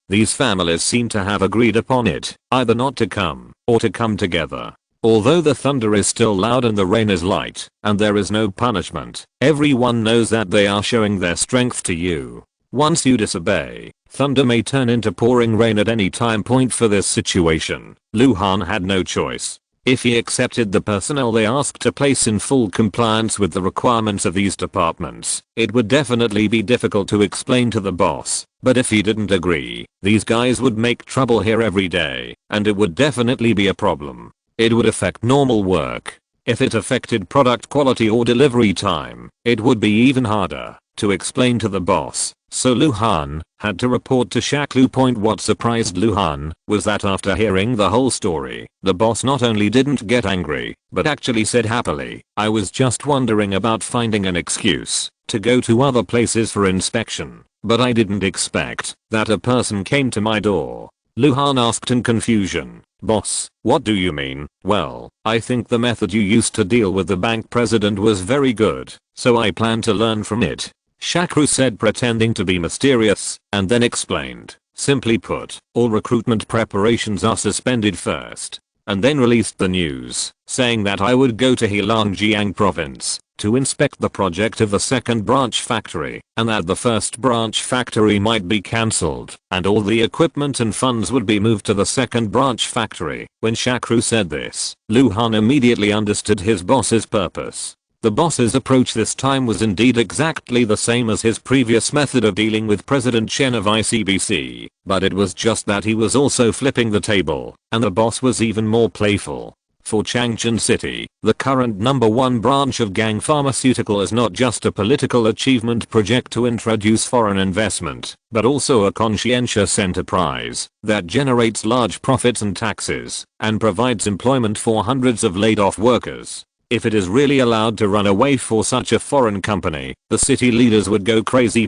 These families seem to have agreed upon it, either not to come, or to come together. Although the thunder is still loud and the rain is light, and there is no punishment, everyone knows that they are showing their strength to you. Once you disobey, thunder may turn into pouring rain at any time. For this situation, Luhan had no choice. If he accepted the personnel they asked to place in full compliance with the requirements of these departments, it would definitely be difficult to explain to the boss. But if he didn't agree, these guys would make trouble here every day, and it would definitely be a problem. It would affect normal work. If it affected product quality or delivery time, it would be even harder to explain to the boss. So Luhan had to report to Shakru. What surprised Luhan was that after hearing the whole story, the boss not only didn't get angry, but actually said happily, I was just wondering about finding an excuse to go to other places for inspection, but I didn't expect that a person came to my door. Luhan asked in confusion, boss, what do you mean? Well, I think the method you used to deal with the bank president was very good, so I plan to learn from it. Shakru said, pretending to be mysterious, and then explained, simply put, all recruitment preparations are suspended first, and then released the news, saying that I would go to Heilongjiang province to inspect the project of the second branch factory, and that the first branch factory might be cancelled, and all the equipment and funds would be moved to the second branch factory. When Shakru said this, Luhan immediately understood his boss's purpose. The boss's approach this time was indeed exactly the same as his previous method of dealing with President Chen of ICBC, but it was just that he was also flipping the table, and the boss was even more playful. For Changchun City, the current #1 branch of Gang Pharmaceutical is not just a political achievement project to introduce foreign investment, but also a conscientious enterprise that generates large profits and taxes, and provides employment for hundreds of laid-off workers. If it is really allowed to run away for such a foreign company, the city leaders would go crazy.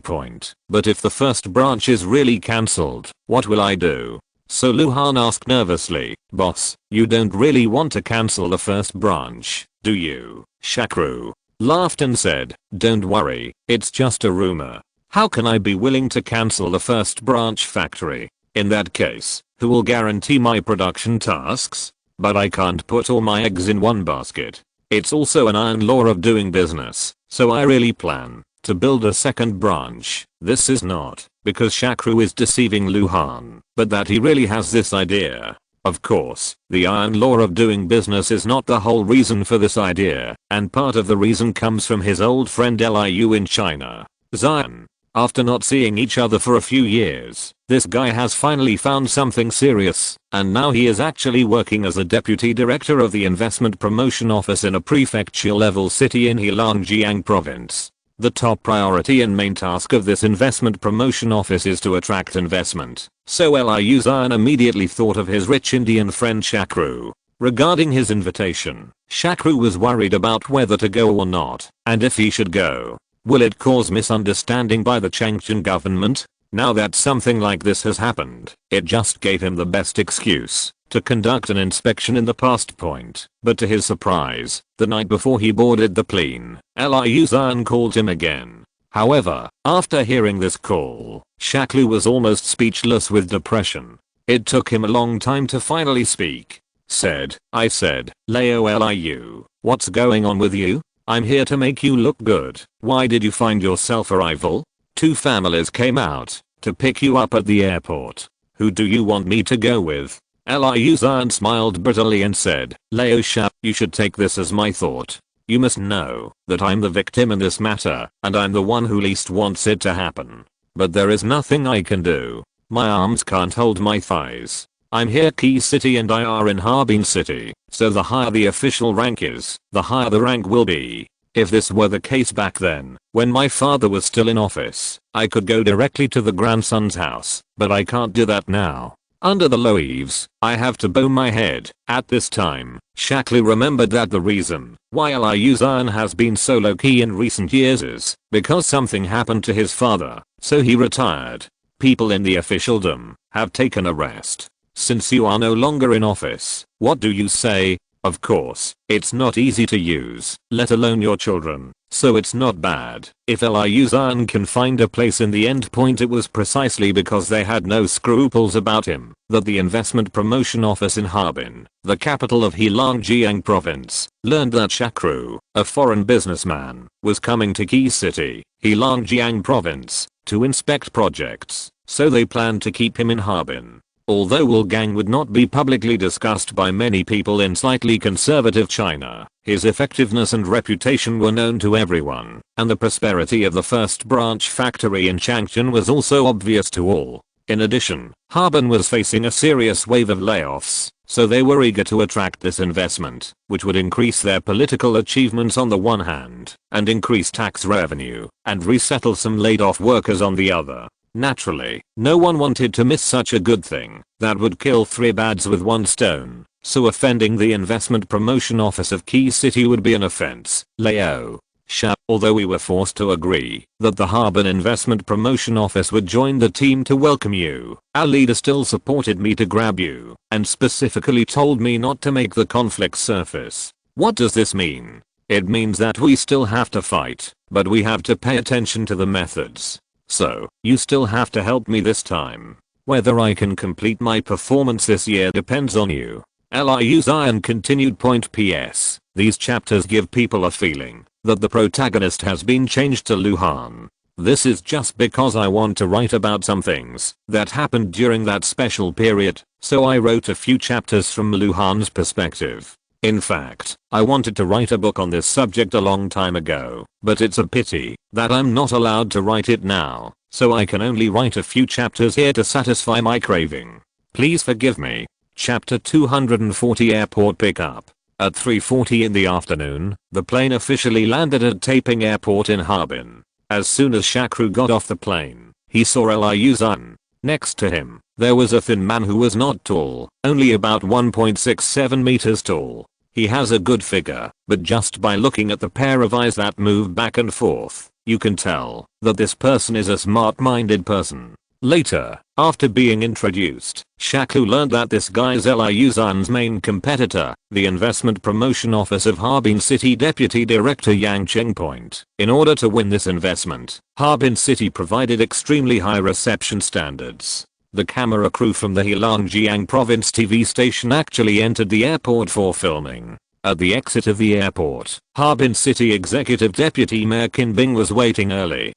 But if the first branch is really cancelled, what will I do? So Luhan asked nervously, boss, you don't really want to cancel the first branch, do you? Shakru laughed and said, don't worry, it's just a rumor. How can I be willing to cancel the first branch factory? In that case, who will guarantee my production tasks? But I can't put all my eggs in one basket. It's also an iron law of doing business, so I really plan to build a second branch. This is not because Shakru is deceiving Luhan, but that he really has this idea. Of course, the iron law of doing business is not the whole reason for this idea, and part of the reason comes from his old friend Liu in China, Zion. After not seeing each other for a few years, this guy has finally found something serious, and now he is actually working as a deputy director of the investment promotion office in a prefecture-level city in Heilongjiang province. The top priority and main task of this investment promotion office is to attract investment, so Liu Zion immediately thought of his rich Indian friend Shakru. Regarding his invitation, Shakru was worried about whether to go or not, and if he should go, will it cause misunderstanding by the Changchun government? Now that something like this has happened, it just gave him the best excuse to conduct an inspection in the past. But to his surprise, the night before he boarded the plane, Liu Zion called him again. However, after hearing this call, Shakru was almost speechless with depression. It took him a long time to finally speak. I said, Liu, what's going on with you? I'm here to make you look good. Why did you find yourself a rival? Two families came out to pick you up at the airport. Who do you want me to go with? Liu Zhan smiled bitterly and said, Lao Sha, you should take this as my thought. You must know that I'm the victim in this matter, and I'm the one who least wants it to happen. But there is nothing I can do. My arms can't hold my thighs. I'm here Key City and I are in Harbin City, so the higher the official rank is, the higher the rank will be. If this were the case back then, when my father was still in office, I could go directly to the grandson's house, but I can't do that now. Under the low eaves, I have to bow my head. At this time, Shakru remembered that the reason why Liu Zhan has been so low-key in recent years is because something happened to his father, so he retired. People in the officialdom have taken a rest. Since you are no longer in office, what do you say? Of course, it's not easy to use, let alone your children, so it's not bad. If Liu Zhan can find a place in the end point, it was precisely because they had no scruples about him that the investment promotion office in Harbin, the capital of Heilongjiang province, learned that Shakru, a foreign businessman, was coming to Key City, Heilongjiang province, to inspect projects, so they planned to keep him in Harbin. Although Wolfgang would not be publicly discussed by many people in slightly conservative China, his effectiveness and reputation were known to everyone, and the prosperity of the first branch factory in Changchun was also obvious to all. In addition, Harbin was facing a serious wave of layoffs, so they were eager to attract this investment, which would increase their political achievements on the one hand, and increase tax revenue, and resettle some laid-off workers on the other. Naturally, no one wanted to miss such a good thing that would kill three birds with one stone, so offending the investment promotion office of Key City would be an offense. Lao Sha, although we were forced to agree that the Harbin investment promotion office would join the team to welcome you, our leader still supported me to grab you, and specifically told me not to make the conflict surface. What does this mean? It means that we still have to fight, but we have to pay attention to the methods. So, you still have to help me this time. Whether I can complete my performance this year depends on you. Liu Zhan continued. PS. These chapters give people a feeling that the protagonist has been changed to Luhan. This is just because I want to write about some things that happened during that special period, so I wrote a few chapters from Luhan's perspective. In fact, I wanted to write a book on this subject a long time ago, but it's a pity that I'm not allowed to write it now, so I can only write a few chapters here to satisfy my craving. Please forgive me. Chapter 240 Airport Pickup. At 3:40 in the afternoon, the plane officially landed at Taiping Airport in Harbin. As soon as Shakru got off the plane, he saw Liu Zhan. Next to him, there was a thin man who was not tall, only about 1.67 meters tall. He has a good figure, but just by looking at the pair of eyes that move back and forth, you can tell that this person is a smart-minded person. Later, after being introduced, Shakru learned that this guy is Liu Zhan's main competitor, the investment promotion office of Harbin City Deputy Director Yang Chengpoint. In order to win this investment, Harbin City provided extremely high reception standards. The camera crew from the Heilongjiang province TV station actually entered the airport for filming. At the exit of the airport, Harbin City Executive Deputy Mayor Qin Bing was waiting early.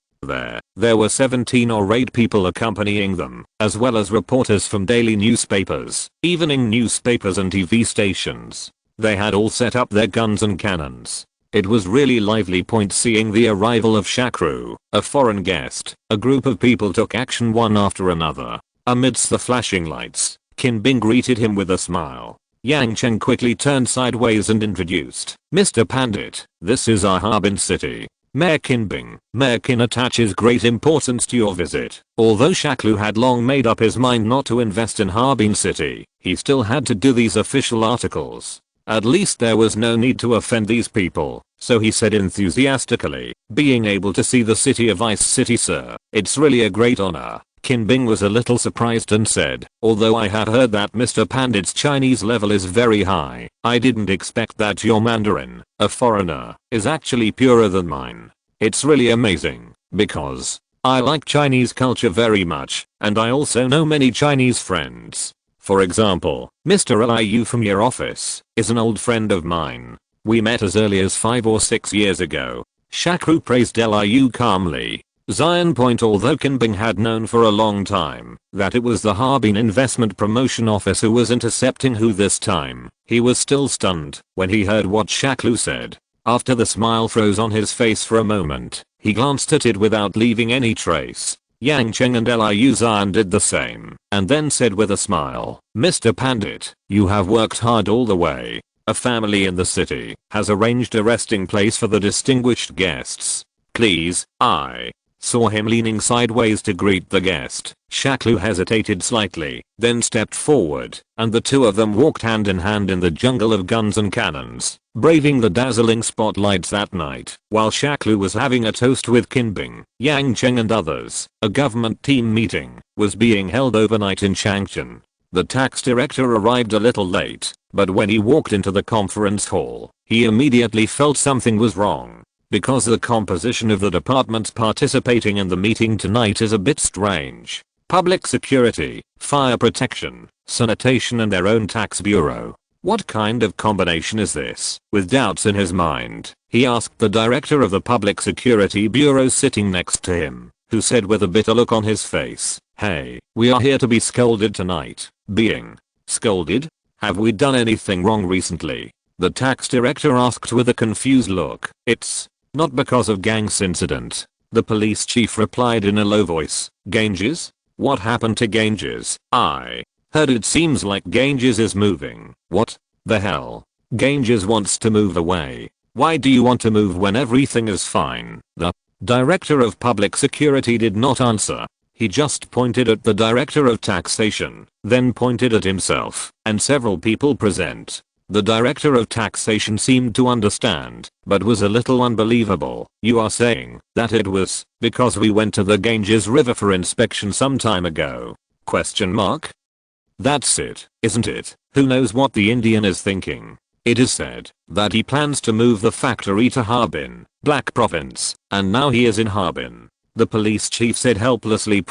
There were 17 or 8 people accompanying them, as well as reporters from daily newspapers, evening newspapers and TV stations. They had all set up their guns and cannons. It was really lively. Seeing the arrival of Shakru, a foreign guest, a group of people took action one after another. Amidst the flashing lights, Qin Bing greeted him with a smile. Yang Cheng quickly turned sideways and introduced, Mr. Pandit, this is our Harbin City. Mayor Qin Bing. Mayor Qin attaches great importance to your visit. Although Shakru had long made up his mind not to invest in Harbin City, he still had to do these official articles. At least there was no need to offend these people, so he said enthusiastically, being able to see the city of Ice City, sir, it's really a great honor. Qin Bing was a little surprised and said, although I have heard that Mr. Pandit's Chinese level is very high, I didn't expect that your Mandarin, a foreigner, is actually purer than mine. It's really amazing, because I like Chinese culture very much, and I also know many Chinese friends. For example, Mr. Liu from your office is an old friend of mine. We met as early as 5 or 6 years ago. Shakru praised Liu calmly. Zion Point. Although Kinbing had known for a long time that it was the Harbin Investment Promotion Office who was intercepting Hu this time, he was still stunned when he heard what Shakru said. After the smile froze on his face for a moment, he glanced at it without leaving any trace. Yang Cheng and Liu Zion did the same, and then said with a smile, "Mr. Pandit, you have worked hard all the way. A family in the city has arranged a resting place for the distinguished guests. Please." I saw him leaning sideways to greet the guest. Shakru hesitated slightly, then stepped forward, and the two of them walked hand in hand in the jungle of guns and cannons, braving the dazzling spotlights that night. While Shakru was having a toast with Kinbing, Yang Cheng and others, a government team meeting was being held overnight in Changchun. The tax director arrived a little late, but when he walked into the conference hall, he immediately felt something was wrong. Because the composition of the departments participating in the meeting tonight is a bit strange. Public security, fire protection, sanitation and their own tax bureau. What kind of combination is this? With doubts in his mind, he asked the director of the public security bureau sitting next to him, who said with a bitter look on his face, "Hey, we are here to be scolded tonight." Being scolded? Have we done anything wrong recently? The tax director asked with a confused look. "It's not because of Gang's incident." The police chief replied in a low voice. "Ganges? What happened to Ganges? I heard it seems like Ganges is moving." "What the hell? Ganges wants to move away. Why do you want to move when everything is fine?" The director of public security did not answer. He just pointed at the director of taxation, then pointed at himself and several people present. The director of taxation seemed to understand, but was a little unbelievable. "You are saying that it was because we went to the Ganges River for inspection some time ago? Question mark. That's it, isn't it? Who knows what the Indian is thinking? It is said that he plans to move the factory to Harbin, Black Province, and now he is in Harbin." The police chief said helplessly.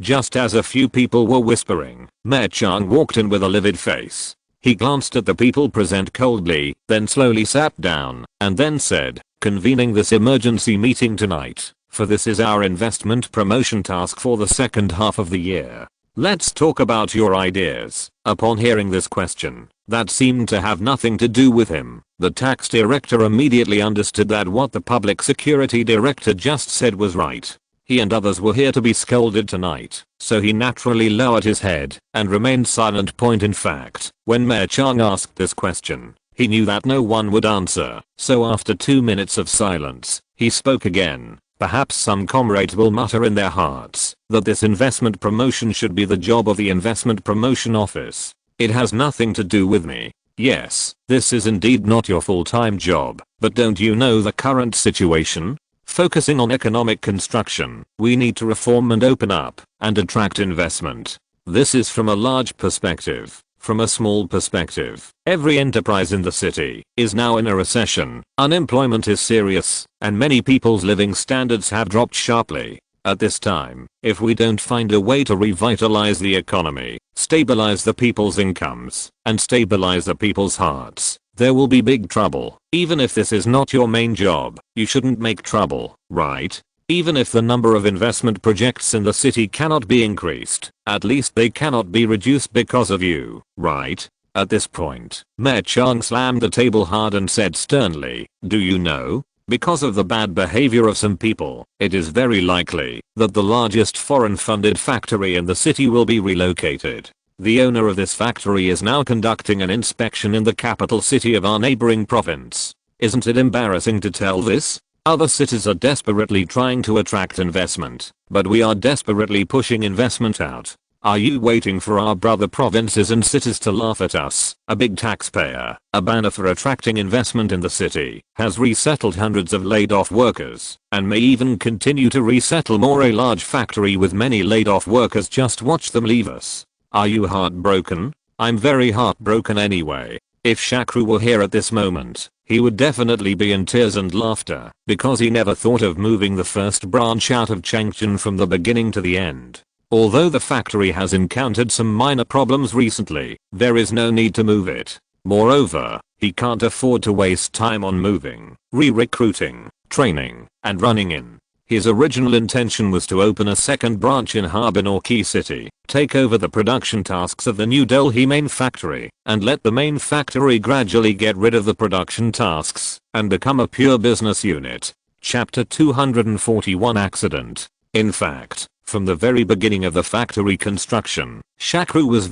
Just as a few people were whispering, Mayor Chang walked in with a livid face. He glanced at the people present coldly, then slowly sat down, and then said, "Convening this emergency meeting tonight, for this is our investment promotion task for the second half of the year. Let's talk about your ideas." Upon hearing this question, that seemed to have nothing to do with him, the tax director immediately understood that what the public security director just said was right. He and others were here to be scolded tonight, so he naturally lowered his head and remained silent. In fact, when Mayor Chang asked this question, he knew that no one would answer, so after 2 minutes of silence, he spoke again. "Perhaps some comrades will mutter in their hearts that this investment promotion should be the job of the investment promotion office. It has nothing to do with me. Yes, this is indeed not your full-time job, but don't you know the current situation? Focusing on economic construction, we need to reform and open up and attract investment. This is from a large perspective. From a small perspective, every enterprise in the city is now in a recession, unemployment is serious, and many people's living standards have dropped sharply. At this time, if we don't find a way to revitalize the economy, stabilize the people's incomes, and stabilize the people's hearts, there will be big trouble. Even if this is not your main job, you shouldn't make trouble, right? Even if the number of investment projects in the city cannot be increased, at least they cannot be reduced because of you, right?" At this point, Mayor Chang slammed the table hard and said sternly, "Do you know? Because of the bad behavior of some people, it is very likely that the largest foreign-funded factory in the city will be relocated. The owner of this factory is now conducting an inspection in the capital city of our neighboring province. Isn't it embarrassing to tell this? Other cities are desperately trying to attract investment, but we are desperately pushing investment out. Are you waiting for our brother provinces and cities to laugh at us? A big taxpayer, a banner for attracting investment in the city, has resettled hundreds of laid-off workers, and may even continue to resettle more. A large factory with many laid-off workers. Just watch them leave us. Are you heartbroken? I'm very heartbroken anyway." If Shakru were here at this moment, he would definitely be in tears and laughter, because he never thought of moving the first branch out of Changchun from the beginning to the end. Although the factory has encountered some minor problems recently, there is no need to move it. Moreover, He can't afford to waste time on moving, re-recruiting, training, and running in. His original intention was to open a second branch in Harbin or Key City, take over the production tasks of the New Delhi main factory, and let the main factory gradually get rid of the production tasks and become a pure business unit. Chapter 241 Accident. In fact, from the very beginning of the factory construction, Shakru was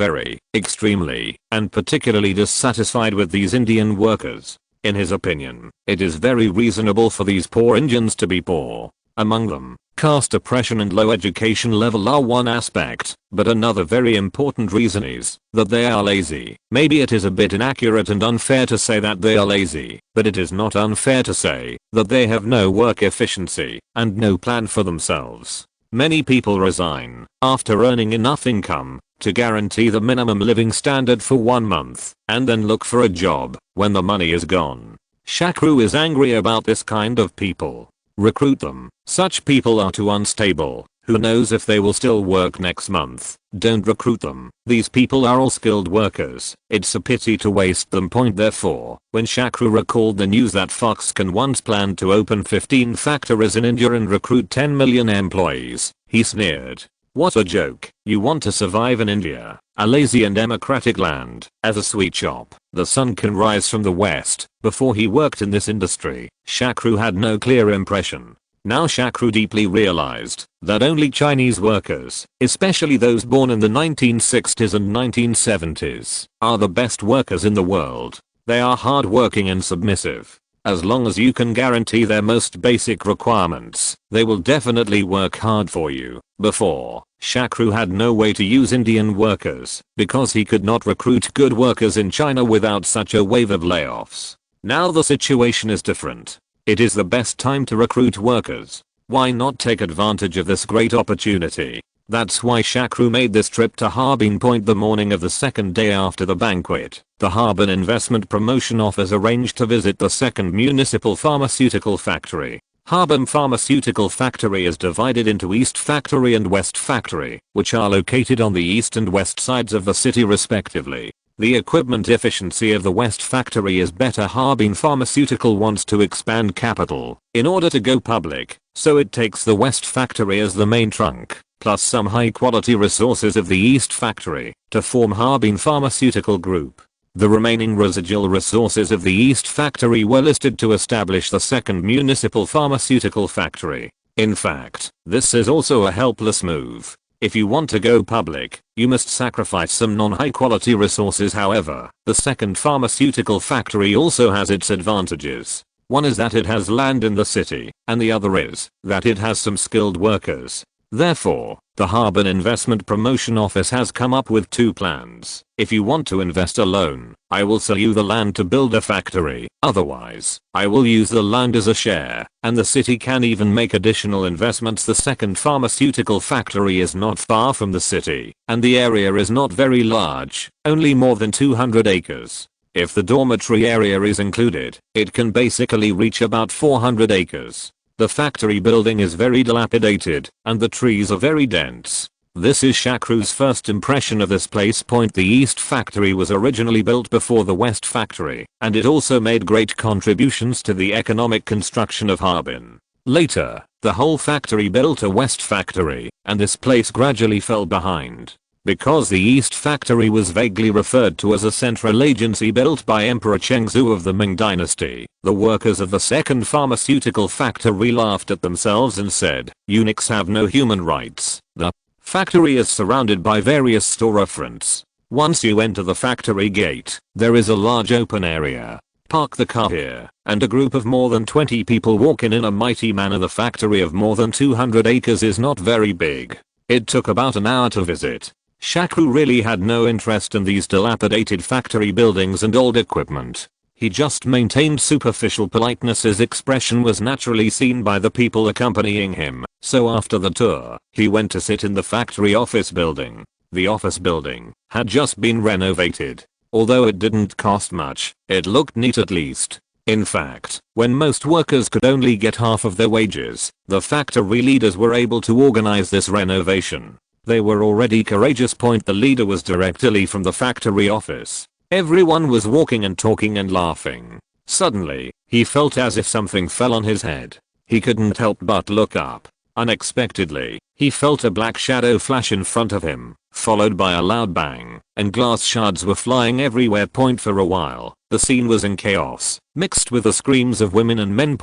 extremely, and particularly dissatisfied with these Indian workers. In his opinion, it is very reasonable for these poor Indians to be poor. Among them, caste oppression and low education level are one aspect, but another very important reason is that they are lazy. Maybe it is a bit inaccurate and unfair to say that they are lazy, but it is not unfair to say that they have no work efficiency and no plan for themselves. Many people resign after earning enough income to guarantee the minimum living standard for 1 month and then look for a job when the money is gone. Shakru is angry about this kind of people. Recruit them. Such people are too unstable. Who knows if they will still work next month? Don't recruit them. These people are all skilled workers. It's a pity to waste them. Therefore, when Shakru recalled the news that Foxconn once planned to open 15 factories in India and recruit 10 million employees, he sneered. What a joke. You want to survive in India, a lazy and democratic land, as a sweet shop. The sun can rise from the west. Before he worked in this industry, Shakru had no clear impression. Now Shakru deeply realized that only Chinese workers, especially those born in the 1960s and 1970s, are the best workers in the world. They are hardworking and submissive. As long as you can guarantee their most basic requirements, they will definitely work hard for you. Before, Shakru had no way to use Indian workers because he could not recruit good workers in China without such a wave of layoffs. Now the situation is different. It is the best time to recruit workers. Why not take advantage of this great opportunity? That's why Shakru made this trip to Harbin Point the morning of the second day after the banquet. The Harbin Investment Promotion Office arranged to visit the second municipal pharmaceutical factory. Harbin Pharmaceutical Factory is divided into East Factory and West Factory, which are located on the east and west sides of the city respectively. The equipment efficiency of the West Factory is better. Harbin Pharmaceutical wants to expand capital in order to go public, so it takes the West Factory as the main trunk, plus some high quality resources of the East Factory, to form Harbin Pharmaceutical Group. The remaining residual resources of the East Factory were listed to establish the second municipal pharmaceutical factory. In fact, this is also a helpless move. If you want to go public, you must sacrifice some non-high quality resources. However, the second pharmaceutical factory also has its advantages. One is that it has land in the city, and the other is that it has some skilled workers. Therefore, the Harbin Investment Promotion Office has come up with 2 plans. If you want to invest alone, I will sell you the land to build a factory. Otherwise, I will use the land as a share, and the city can even make additional investments. The second pharmaceutical factory is not far from the city, and the area is not very large, only more than 200 acres. If the dormitory area is included, it can basically reach about 400 acres. The factory building is very dilapidated, and the trees are very dense. This is Shakru's first impression of this place. The East Factory was originally built before the West Factory, and it also made great contributions to the economic construction of Harbin. Later, the whole factory built a West Factory, and this place gradually fell behind. Because the East Factory was vaguely referred to as a central agency built by Emperor Chengzu of the Ming Dynasty, the workers of the second pharmaceutical factory laughed at themselves and said, "Eunuchs have no human rights." The factory is surrounded by various storefronts. Once you enter the factory gate, there is a large open area. Park the car here, and a group of more than 20 people walk in a mighty manner. The factory of more than 200 acres is not very big. It took about an hour to visit. Shakru really had no interest in these dilapidated factory buildings and old equipment. He just maintained superficial politeness. His expression was naturally seen by the people accompanying him, so after the tour, he went to sit in the factory office building. The office building had just been renovated. Although it didn't cost much, it looked neat at least. In fact, when most workers could only get half of their wages, the factory leaders were able to organize this renovation. They were already courageous. The leader was directly from the factory office. Everyone was walking and talking and laughing. Suddenly, he felt as if something fell on his head. He couldn't help but look up. Unexpectedly, he felt a black shadow flash in front of him, followed by a loud bang, and glass shards were flying everywhere. For a while, the scene was in chaos, mixed with the screams of women and men.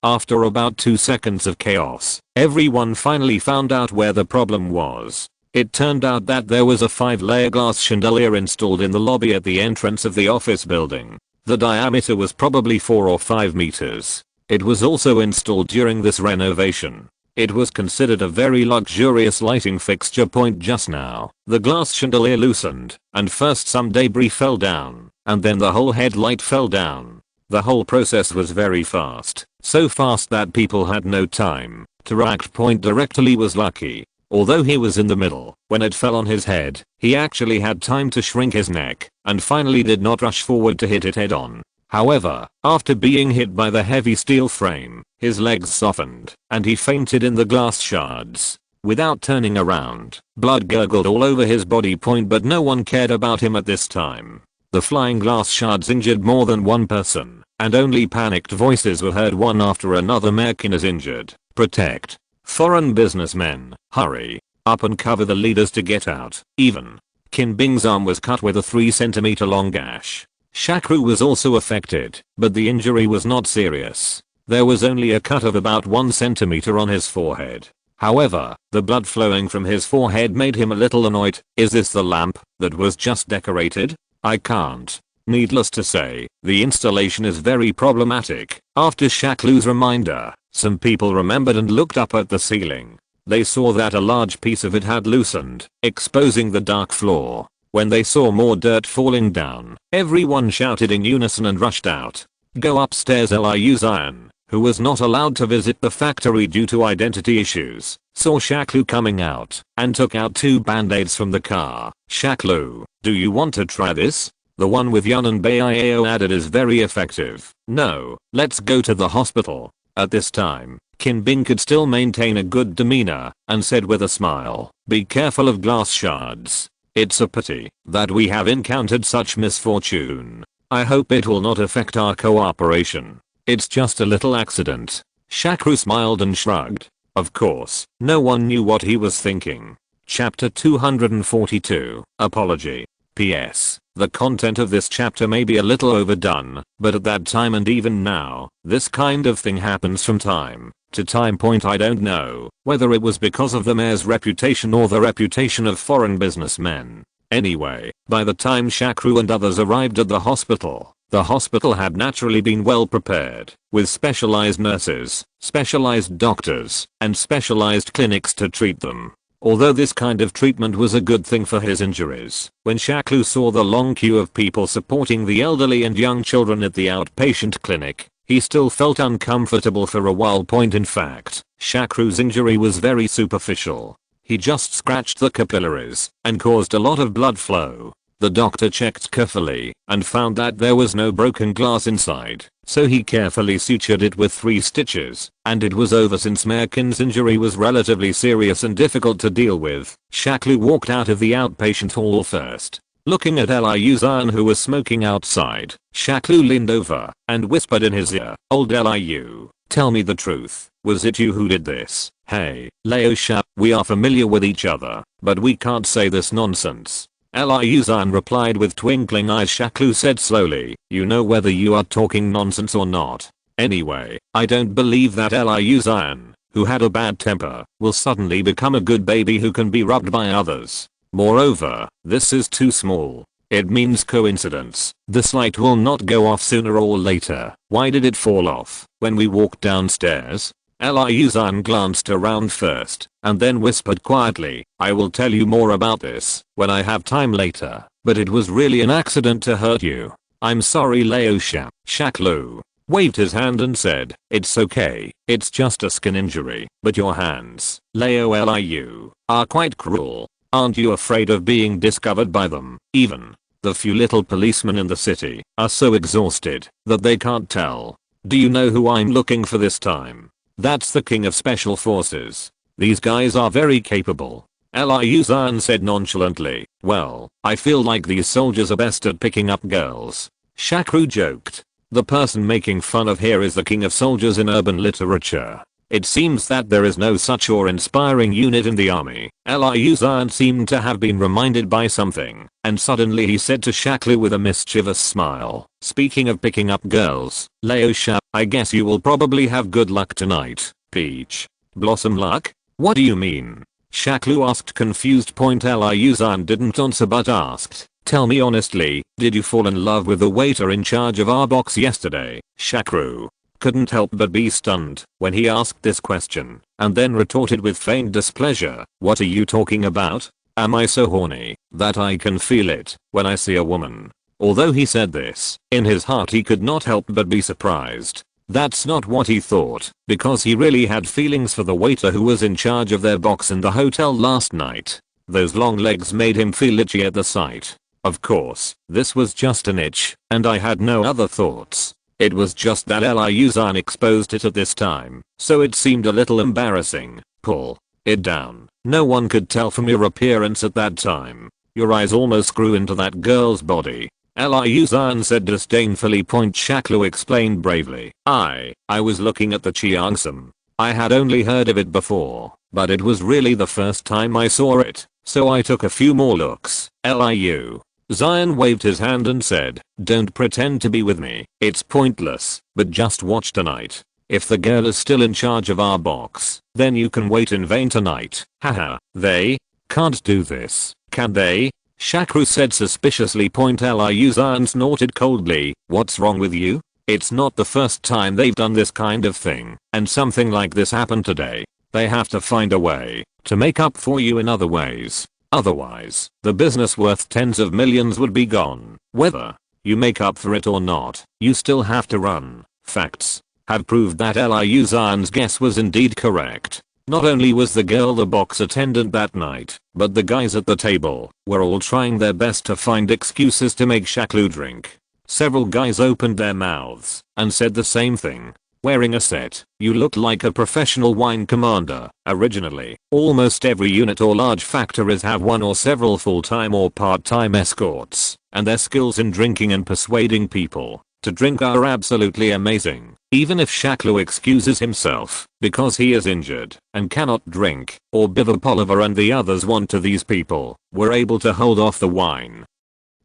After about 2 seconds of chaos, everyone finally found out where the problem was. It turned out that there was a 5-layer glass chandelier installed in the lobby at the entrance of the office building. The diameter was probably 4 or 5 meters. It was also installed during this renovation. It was considered a very luxurious lighting fixture. Just now, the glass chandelier loosened, and first some debris fell down, and then the whole headlight fell down. The whole process was very fast, so fast that people had no time to react. Directly was lucky. Although he was in the middle, when it fell on his head, he actually had time to shrink his neck, and finally did not rush forward to hit it head on. However, after being hit by the heavy steel frame, his legs softened, and he fainted in the glass shards. Without turning around, blood gurgled all over his body. But no one cared about him at this time. The flying glass shards injured more than one person, and only panicked voices were heard one after another. Merkin is injured. Protect. Foreign businessmen, hurry. Up and cover the leaders to get out. Even Qin Bing's arm was cut with a 3-centimeter long gash. Shakru was also affected, but the injury was not serious. There was only a cut of about 1 centimeter on his forehead. However, the blood flowing from his forehead made him a little annoyed. Is this the lamp that was just decorated? I can't. Needless to say, the installation is very problematic. After Shaklu's reminder, some people remembered and looked up at the ceiling. They saw that a large piece of it had loosened, exposing the dark floor. When they saw more dirt falling down, everyone shouted in unison and rushed out. Go upstairs. Liu Zion, who was not allowed to visit the factory due to identity issues, saw Shaklu coming out and took out 2 band-aids from the car. Shaklu, do you want to try this? The one with Yun and Baiao added is very effective. No, let's go to the hospital. At this time, Qin Bing could still maintain a good demeanor and said with a smile, be careful of glass shards. It's a pity that we have encountered such misfortune. I hope it will not affect our cooperation. It's just a little accident. Shakru smiled and shrugged. Of course, no one knew what he was thinking. Chapter 242, Apology. PS. The content of this chapter may be a little overdone, but at that time and even now, this kind of thing happens from time to time. I don't know whether it was because of the mayor's reputation or the reputation of foreign businessmen. Anyway, by the time Shakru and others arrived at the hospital had naturally been well prepared, with specialized nurses, specialized doctors, and specialized clinics to treat them. Although this kind of treatment was a good thing for his injuries, when Shaklu saw the long queue of people supporting the elderly and young children at the outpatient clinic, he still felt uncomfortable for a while. In fact, Shakru's injury was very superficial. He just scratched the capillaries and caused a lot of blood flow. The doctor checked carefully and found that there was no broken glass inside, so he carefully sutured it with 3 stitches, and it was over. Since Merkin's injury was relatively serious and difficult to deal with, Shaklu walked out of the outpatient hall first. Looking at Liu Zion, who was smoking outside, Shaklu leaned over and whispered in his ear, "Old Liu, tell me the truth, was it you who did this?" "Hey, Liu Sha, we are familiar with each other, but we can't say this nonsense." Liu Zion replied with twinkling eyes. Shaklu said slowly, "You know whether you are talking nonsense or not. Anyway, I don't believe that Liu Zion, who had a bad temper, will suddenly become a good baby who can be rubbed by others. Moreover, this is too small. It means coincidence. This light will not go off sooner or later. Why did it fall off when we walked downstairs?" Liu Zion glanced around first, and then whispered quietly, "I will tell you more about this when I have time later, but it was really an accident to hurt you. I'm sorry, Liu Sha." Shaklu waved his hand and said, "It's okay, it's just a skin injury, but your hands, Liu, are quite cruel. Aren't you afraid of being discovered by them?" Even the few little policemen in the city are so exhausted that they can't tell. "Do you know who I'm looking for this time? That's the king of special forces. These guys are very capable." Liu Zhan said nonchalantly. Well, I feel like these soldiers are best at picking up girls. Shakru joked. The person making fun of here is the king of soldiers in urban literature. It seems that there is no such awe-inspiring unit in the army. Liu Zhan seemed to have been reminded by something, and suddenly he said to Shakru with a mischievous smile, speaking of picking up girls, Leo Sha, I guess you will probably have good luck tonight, Peach. Blossom luck? What do you mean? Shakru asked confused. Liu Zhan didn't answer but asked, tell me honestly, did you fall in love with the waiter in charge of our box yesterday? Shakru couldn't help but be stunned when he asked this question, and then retorted with feigned displeasure, what are you talking about? Am I so horny that I can feel it when I see a woman? Although he said this, in his heart he could not help but be surprised. That's not what he thought, because he really had feelings for the waiter who was in charge of their box in the hotel last night. Those long legs made him feel itchy at the sight. Of course, this was just an itch, and I had no other thoughts. It was just that Liu Zhan exposed it at this time, so it seemed a little embarrassing. Pull it down. No one could tell from your appearance at that time. Your eyes almost grew into that girl's body. Liu Zhan said disdainfully. Shakru explained bravely. I was looking at the Cheongsam. I had only heard of it before, but it was really the first time I saw it, so I took a few more looks. Liu Zhan waved his hand and said, don't pretend to be with me, it's pointless, but just watch tonight. If the girl is still in charge of our box, then you can wait in vain tonight. Haha, they can't do this, can they? Shakru said suspiciously. Liu Zhan snorted coldly, what's wrong with you? It's not the first time they've done this kind of thing, and something like this happened today. They have to find a way to make up for you in other ways. Otherwise, the business worth tens of millions would be gone. Whether you make up for it or not, you still have to run. Facts have proved that Liu Zhan's guess was indeed correct. Not only was the girl the box attendant that night, but the guys at the table were all trying their best to find excuses to make Shakru drink. Several guys opened their mouths and said the same thing. Wearing a set, you look like a professional wine commander. Originally, almost every unit or large factories have one or several full-time or part-time escorts, and their skills in drinking and persuading people to drink are absolutely amazing. Even if Shakru excuses himself because he is injured and cannot drink, or Biver Poliver and the others want to, these people were able to hold off the wine.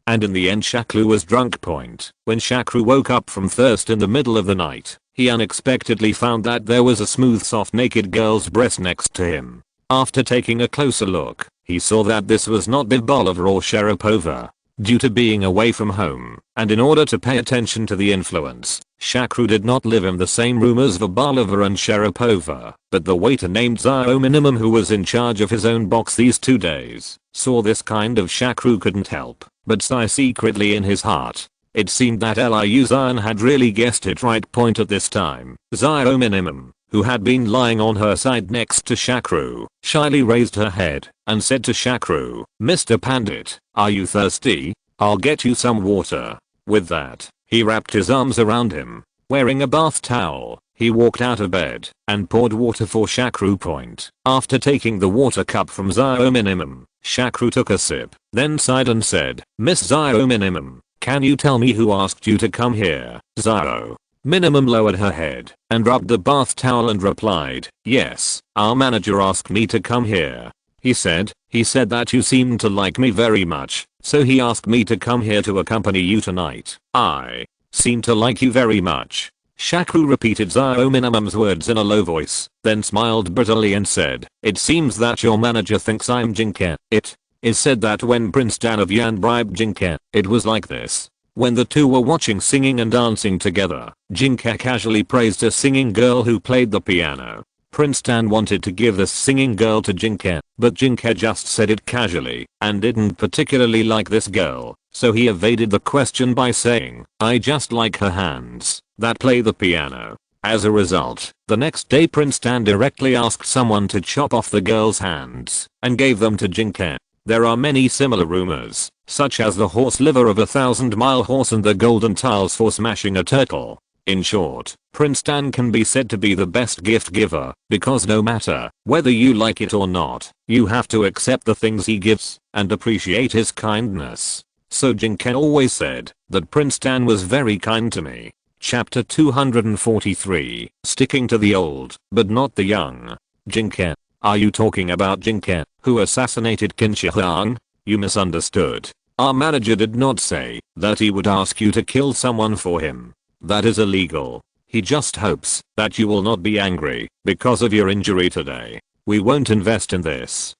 And in the end Shakru was drunk. When Shakru woke up from thirst in the middle of the night, he unexpectedly found that there was a smooth soft naked girl's breast next to him. After taking a closer look, he saw that this was not Bibolova or Sharapova. Due to being away from home, and in order to pay attention to the influence, Shakru did not live in the same room as Vabalova and Sharapova, but the waiter named Zio Minimum, who was in charge of his own box these 2 days, saw this kind of. Shakru couldn't help but sigh secretly in his heart. It seemed that Liu Zhan had really guessed it right. At this time, Zio Minimum, who had been lying on her side next to Shakru, shyly raised her head and said to Shakru, Mr. Pandit, are you thirsty? I'll get you some water. With that, he wrapped his arms around him. Wearing a bath towel, he walked out of bed and poured water for Shakru. After taking the water cup from Zio Minimum, Shakru took a sip, then sighed and said, Miss Zio Minimum, can you tell me who asked you to come here? Zio Minimum lowered her head and rubbed the bath towel and replied, yes, our manager asked me to come here. He said that you seem to like me very much, so he asked me to come here to accompany you tonight. I seem to like you very much. Shakru repeated Zio Minimum's words in a low voice, then smiled bitterly and said, it seems that your manager thinks I'm Jinke. It is said that when Prince Dan of Yan bribed Jinke, it was like this. When the two were watching singing and dancing together, Jinke casually praised a singing girl who played the piano. Prince Dan wanted to give this singing girl to Jinke, but Jinke just said it casually and didn't particularly like this girl, so he evaded the question by saying, I just like her hands that play the piano. As a result, the next day Prince Dan directly asked someone to chop off the girl's hands and gave them to Jinke. There are many similar rumors, such as the horse liver of 1,000-mile horse and the golden tiles for smashing a turtle. In short, Prince Tang can be said to be the best gift giver, because no matter whether you like it or not, you have to accept the things he gives and appreciate his kindness. So Jinke always said that Prince Tang was very kind to me. Chapter 243, Sticking to the old, but not the young. Jinke. Are you talking about Jinke, who assassinated Qin Shi Huang? You misunderstood. Our manager did not say that he would ask you to kill someone for him. That is illegal. He just hopes that you will not be angry because of your injury today. We won't invest in this.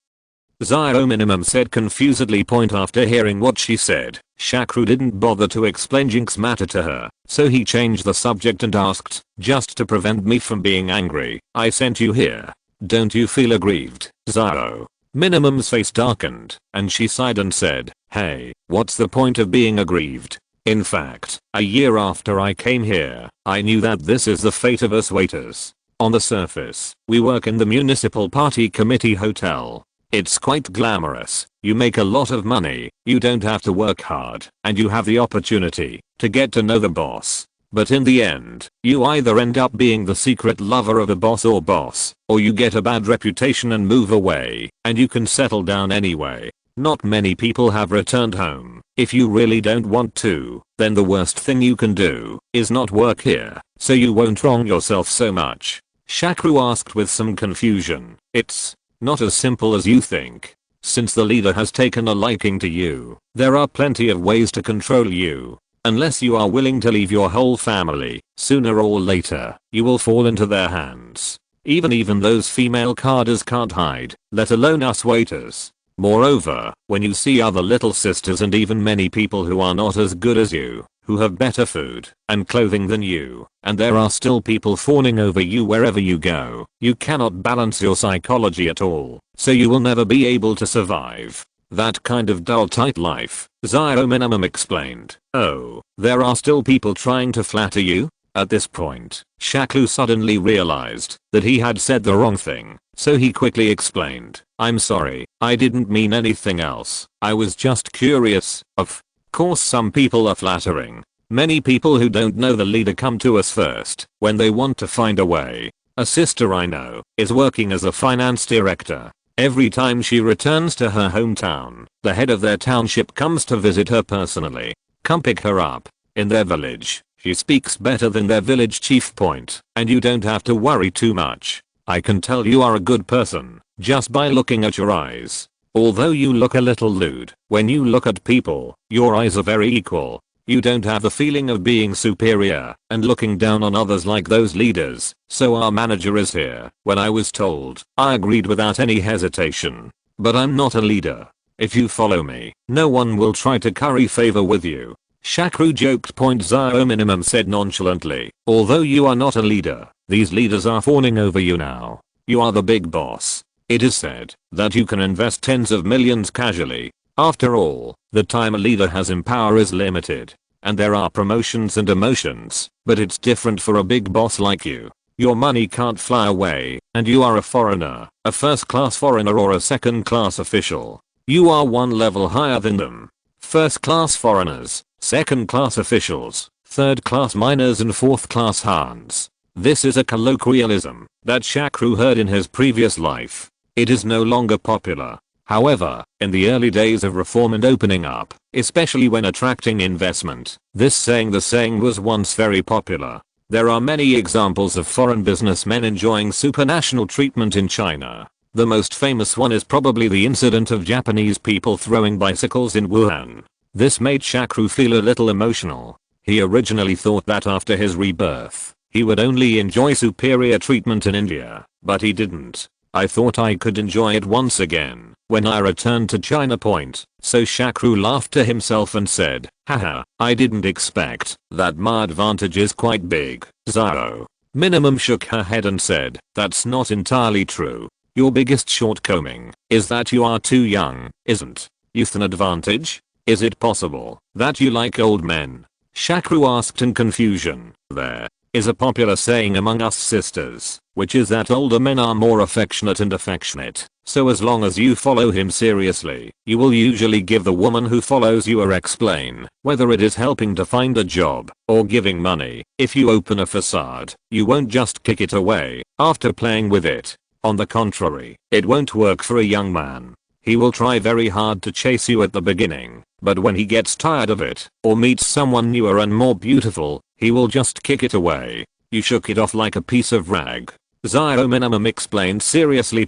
Zio Minimum said confusedly point after hearing what she said. Shakru didn't bother to explain Jinke's matter to her, so he changed the subject and asked, just to prevent me from being angry, I sent you here. Don't you feel aggrieved, Zio? Minimum's face darkened, and she sighed and said, hey, what's the point of being aggrieved? In fact, a year after I came here, I knew that this is the fate of us waiters. On the surface, we work in the municipal party committee hotel. It's quite glamorous, you make a lot of money, you don't have to work hard, and you have the opportunity to get to know the boss. But in the end, you either end up being the secret lover of a boss, or you get a bad reputation and move away, and you can settle down anyway. Not many people have returned home. If you really don't want to, then the worst thing you can do is not work here, so you won't wrong yourself so much. Shakru asked with some confusion. It's not as simple as you think. Since the leader has taken a liking to you, there are plenty of ways to control you. Unless you are willing to leave your whole family, sooner or later, you will fall into their hands. Even those female carders can't hide, let alone us waiters. Moreover, when you see other little sisters and even many people who are not as good as you, who have better food and clothing than you, and there are still people fawning over you wherever you go, you cannot balance your psychology at all, so you will never be able to survive that kind of dull tight life, Zio Minimum explained. Oh, there are still people trying to flatter you? At this point, Shakru suddenly realized that he had said the wrong thing, so he quickly explained, I'm sorry, I didn't mean anything else, I was just curious. Of course some people are flattering. Many people who don't know the leader come to us first when they want to find a way. A sister I know is working as a finance director. Every time she returns to her hometown, the head of their township comes to visit her personally. Come pick her up. In their village, she speaks better than their village chief point, and you don't have to worry too much. I can tell you are a good person just by looking at your eyes. Although you look a little lewd, when you look at people, your eyes are very equal. You don't have the feeling of being superior and looking down on others like those leaders, so our manager is here. When I was told, I agreed without any hesitation. But I'm not a leader. If you follow me, no one will try to curry favor with you. Shakru joked. Zio Minimum said nonchalantly, although you are not a leader, these leaders are fawning over you now. You are the big boss. It is said that you can invest tens of millions casually. After all, the time a leader has in power is limited. And there are promotions and demotions, but it's different for a big boss like you. Your money can't fly away, and you are a foreigner, a first-class foreigner or a second-class official. You are one level higher than them. First-class foreigners, second-class officials, third-class miners and fourth-class Hans. This is a colloquialism that Shakru heard in his previous life. It is no longer popular. However, in the early days of reform and opening up, especially when attracting investment, the saying was once very popular. There are many examples of foreign businessmen enjoying supranational treatment in China. The most famous one is probably the incident of Japanese people throwing bicycles in Wuhan. This made Shakru feel a little emotional. He originally thought that after his rebirth, he would only enjoy superior treatment in India, but he didn't. I thought I could enjoy it once again when I returned to China Point, so Shakru laughed to himself and said, haha, I didn't expect that. My advantage is quite big, Zio. Minimum shook her head and said, that's not entirely true. Your biggest shortcoming is that you are too young, isn't youth an advantage? Is it possible that you like old men? Shakru asked in confusion. There is a popular saying among us sisters, which is that older men are more affectionate and affectionate. So as long as you follow him seriously, you will usually give the woman who follows you a explain, whether it is helping to find a job or giving money. If you open a facade, you won't just kick it away after playing with it. On the contrary, it won't work for a young man. He will try very hard to chase you at the beginning, but when he gets tired of it, or meets someone newer and more beautiful, he will just kick it away. You shook it off like a piece of rag. Zio Minimum explained seriously.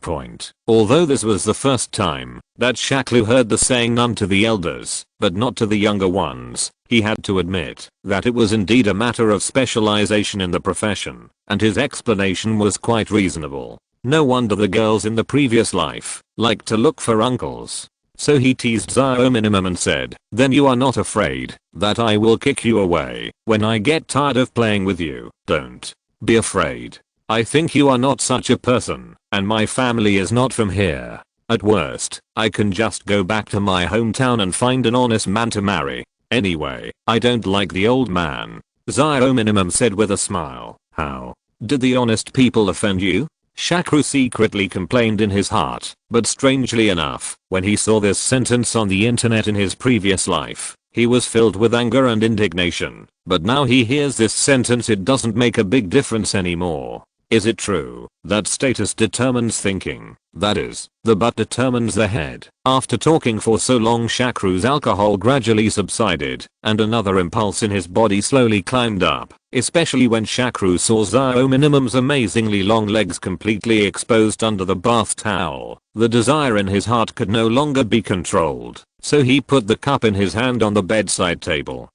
Although this was the first time that Shakru heard the saying none to the elders, but not to the younger ones, he had to admit that it was indeed a matter of specialization in the profession, and his explanation was quite reasonable. No wonder the girls in the previous life liked to look for uncles. So he teased Zio Minimum and said, "Then you are not afraid that I will kick you away when I get tired of playing with you? Don't be afraid. I think you are not such a person, and my family is not from here. At worst, I can just go back to my hometown and find an honest man to marry. Anyway, I don't like the old man," Zio Minimum said with a smile. "How did the honest people offend you?" Shakru secretly complained in his heart, but strangely enough, when he saw this sentence on the internet in his previous life, he was filled with anger and indignation. But now he hears this sentence, it doesn't make a big difference anymore. Is it true that status determines thinking? That is, the butt determines the head. After talking for so long, Shakru's alcohol gradually subsided, and another impulse in his body slowly climbed up, especially when Shakru saw Zio Minimum's amazingly long legs completely exposed under the bath towel. The desire in his heart could no longer be controlled, so he put the cup in his hand on the bedside table,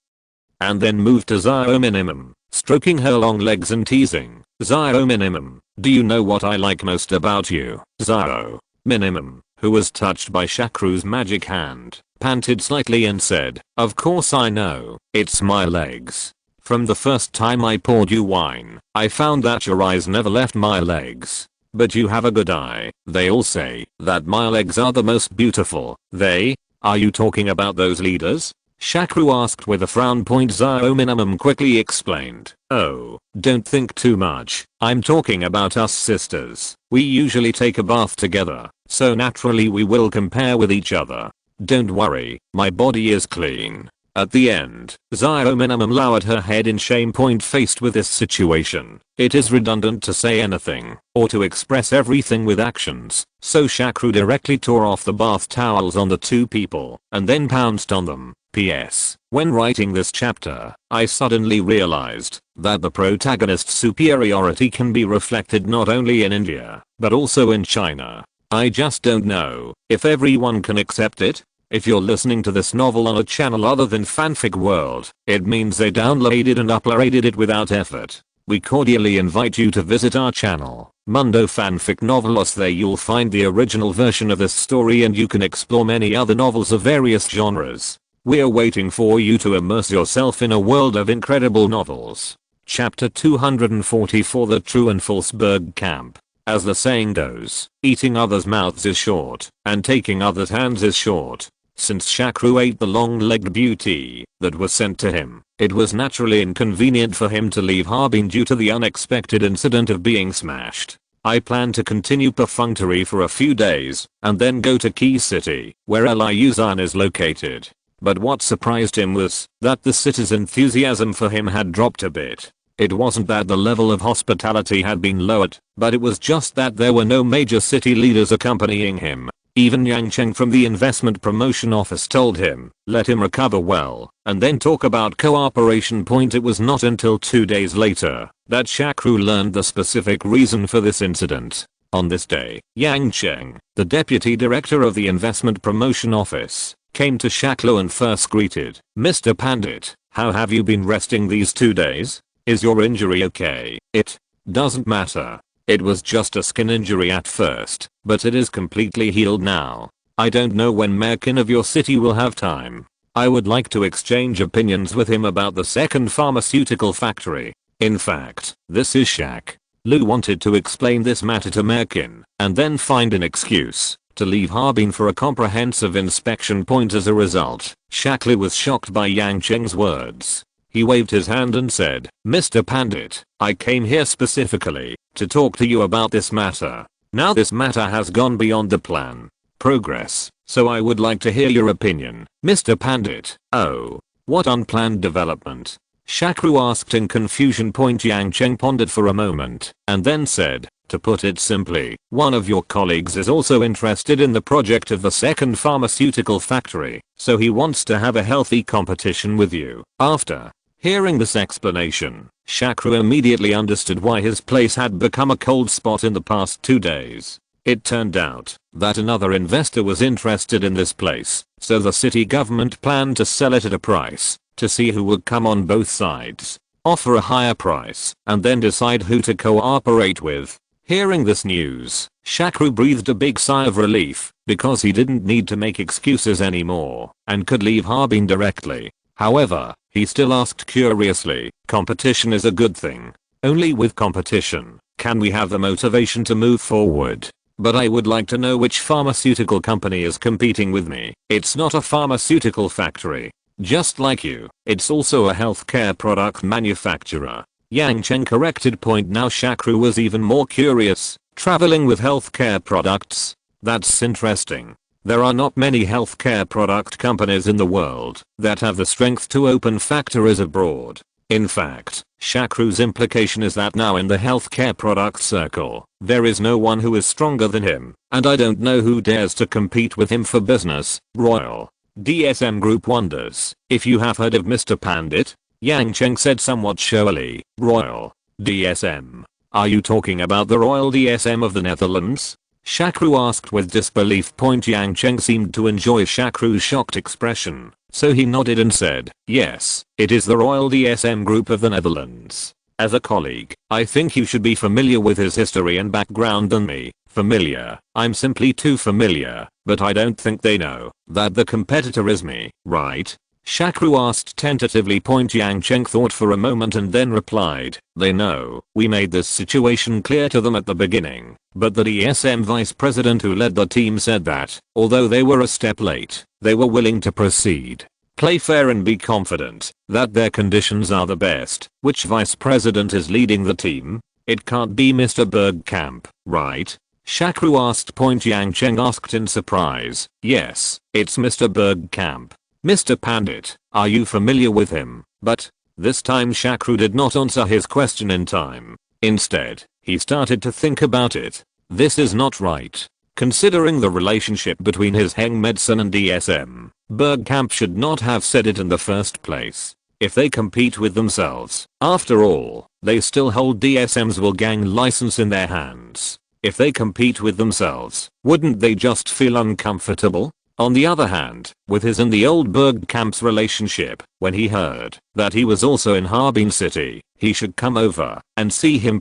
and then moved to Zio Minimum, stroking her long legs and teasing, "Zio Minimum, do you know what I like most about you?" Zio Minimum, who was touched by Shakru's magic hand, panted slightly and said, "Of course I know, it's my legs. From the first time I poured you wine, I found that your eyes never left my legs. But you have a good eye. They all say that my legs are the most beautiful." "They? Are you talking about those leaders?" Shakru asked with a frown. Zio Minimum quickly explained, "Oh, don't think too much. I'm talking about us sisters. We usually take a bath together, so naturally we will compare with each other. Don't worry, my body is clean." At the end, Zio Minimum lowered her head in shame. Faced with this situation, it is redundant to say anything or to express everything with actions, so Shakru directly tore off the bath towels on the two people and then pounced on them. P.S. When writing this chapter, I suddenly realized that the protagonist's superiority can be reflected not only in India, but also in China. I just don't know if everyone can accept it. If you're listening to this novel on a channel other than Fanfic World, it means they downloaded and uploaded it without effort. We cordially invite you to visit our channel, Mundo Fanfic Novelos. There you'll find the original version of this story and you can explore many other novels of various genres. We're waiting for you to immerse yourself in a world of incredible novels. Chapter 244, The True and False Berg Camp. As the saying goes, eating others' mouths is short, and taking others' hands is short. Since Shakru ate the long-legged beauty that was sent to him, it was naturally inconvenient for him to leave Harbin due to the unexpected incident of being smashed. I plan to continue perfunctory for a few days, and then go to Key City, where Liuzan is located. But what surprised him was that the city's enthusiasm for him had dropped a bit. It wasn't that the level of hospitality had been lowered, but it was just that there were no major city leaders accompanying him. Even Yang Cheng from the investment promotion office told him, let him recover well, and then talk about cooperation. It was not until 2 days later that Shakru learned the specific reason for this incident. On this day, Yang Cheng, the deputy director of the investment promotion office, came to Shakru and first greeted, "Mr. Pandit, how have you been resting these 2 days? Is your injury okay?" "It doesn't matter. It was just a skin injury at first, but it is completely healed now. I don't know when Merkin of your city will have time. I would like to exchange opinions with him about the second pharmaceutical factory. In fact, this is Shak." Lu wanted to explain this matter to Merkin, and then find an excuse to leave Harbin for a comprehensive inspection. As a result, Shaklu was shocked by Yang Cheng's words. He waved his hand and said, "Mr. Pandit, I came here specifically to talk to you about this matter. Now this matter has gone beyond the plan progress, so I would like to hear your opinion, Mr. Pandit." "Oh, what unplanned development?" Shakru asked in confusion. Yang Cheng pondered for a moment and then said, "To put it simply, one of your colleagues is also interested in the project of the second pharmaceutical factory, so he wants to have a healthy competition with you." After hearing this explanation, Shakru immediately understood why his place had become a cold spot in the past 2 days. It turned out that another investor was interested in this place, so the city government planned to sell it at a price to see who would come on both sides, offer a higher price, and then decide who to cooperate with. Hearing this news, Shakru breathed a big sigh of relief because he didn't need to make excuses anymore and could leave Harbin directly. However, he still asked curiously, "Competition is a good thing. Only with competition can we have the motivation to move forward. But I would like to know which pharmaceutical company is competing with me. It's not a pharmaceutical factory. Just like you, it's also a healthcare product manufacturer." Yang Cheng corrected. Now Shakru was even more curious. Traveling with healthcare products? That's interesting. There are not many healthcare product companies in the world that have the strength to open factories abroad. In fact, Shakru's implication is that now in the healthcare product circle, there is no one who is stronger than him, and I don't know who dares to compete with him for business. Royal DSM Group wonders if you have heard of Mr. Pandit, Yang Cheng said somewhat showily. "Royal DSM? Are you talking about the Royal DSM of the Netherlands?" Shakru asked with disbelief. Yang Cheng seemed to enjoy Shakru's shocked expression, so he nodded and said, "Yes, it is the Royal DSM Group of the Netherlands. As a colleague, I think you should be familiar with his history and background than me." "Familiar? I'm simply too familiar, but I don't think they know that the competitor is me, right?" Shakru asked tentatively. Yang Cheng thought for a moment and then replied, "They know. We made this situation clear to them at the beginning, but the DSM vice president who led the team said that, although they were a step late, they were willing to proceed, play fair and be confident that their conditions are the best." "Which vice president is leading the team? It can't be Mr. Bergkamp, right?" Shakru asked. Yang Cheng asked in surprise, "Yes, it's Mr. Bergkamp." "Mr. Pandit, are you familiar with him?" But this time Shakru did not answer his question in time. Instead, he started to think about it. This is not right. Considering the relationship between his Heng medicine and DSM, Bergkamp should not have said it in the first place. If they compete with themselves, after all, they still hold DSM's Wolfgang license in their hands. If they compete with themselves, wouldn't they just feel uncomfortable? On the other hand, with his and the old Bergkamp's relationship, when he heard that he was also in Harbin City, he should come over and see him.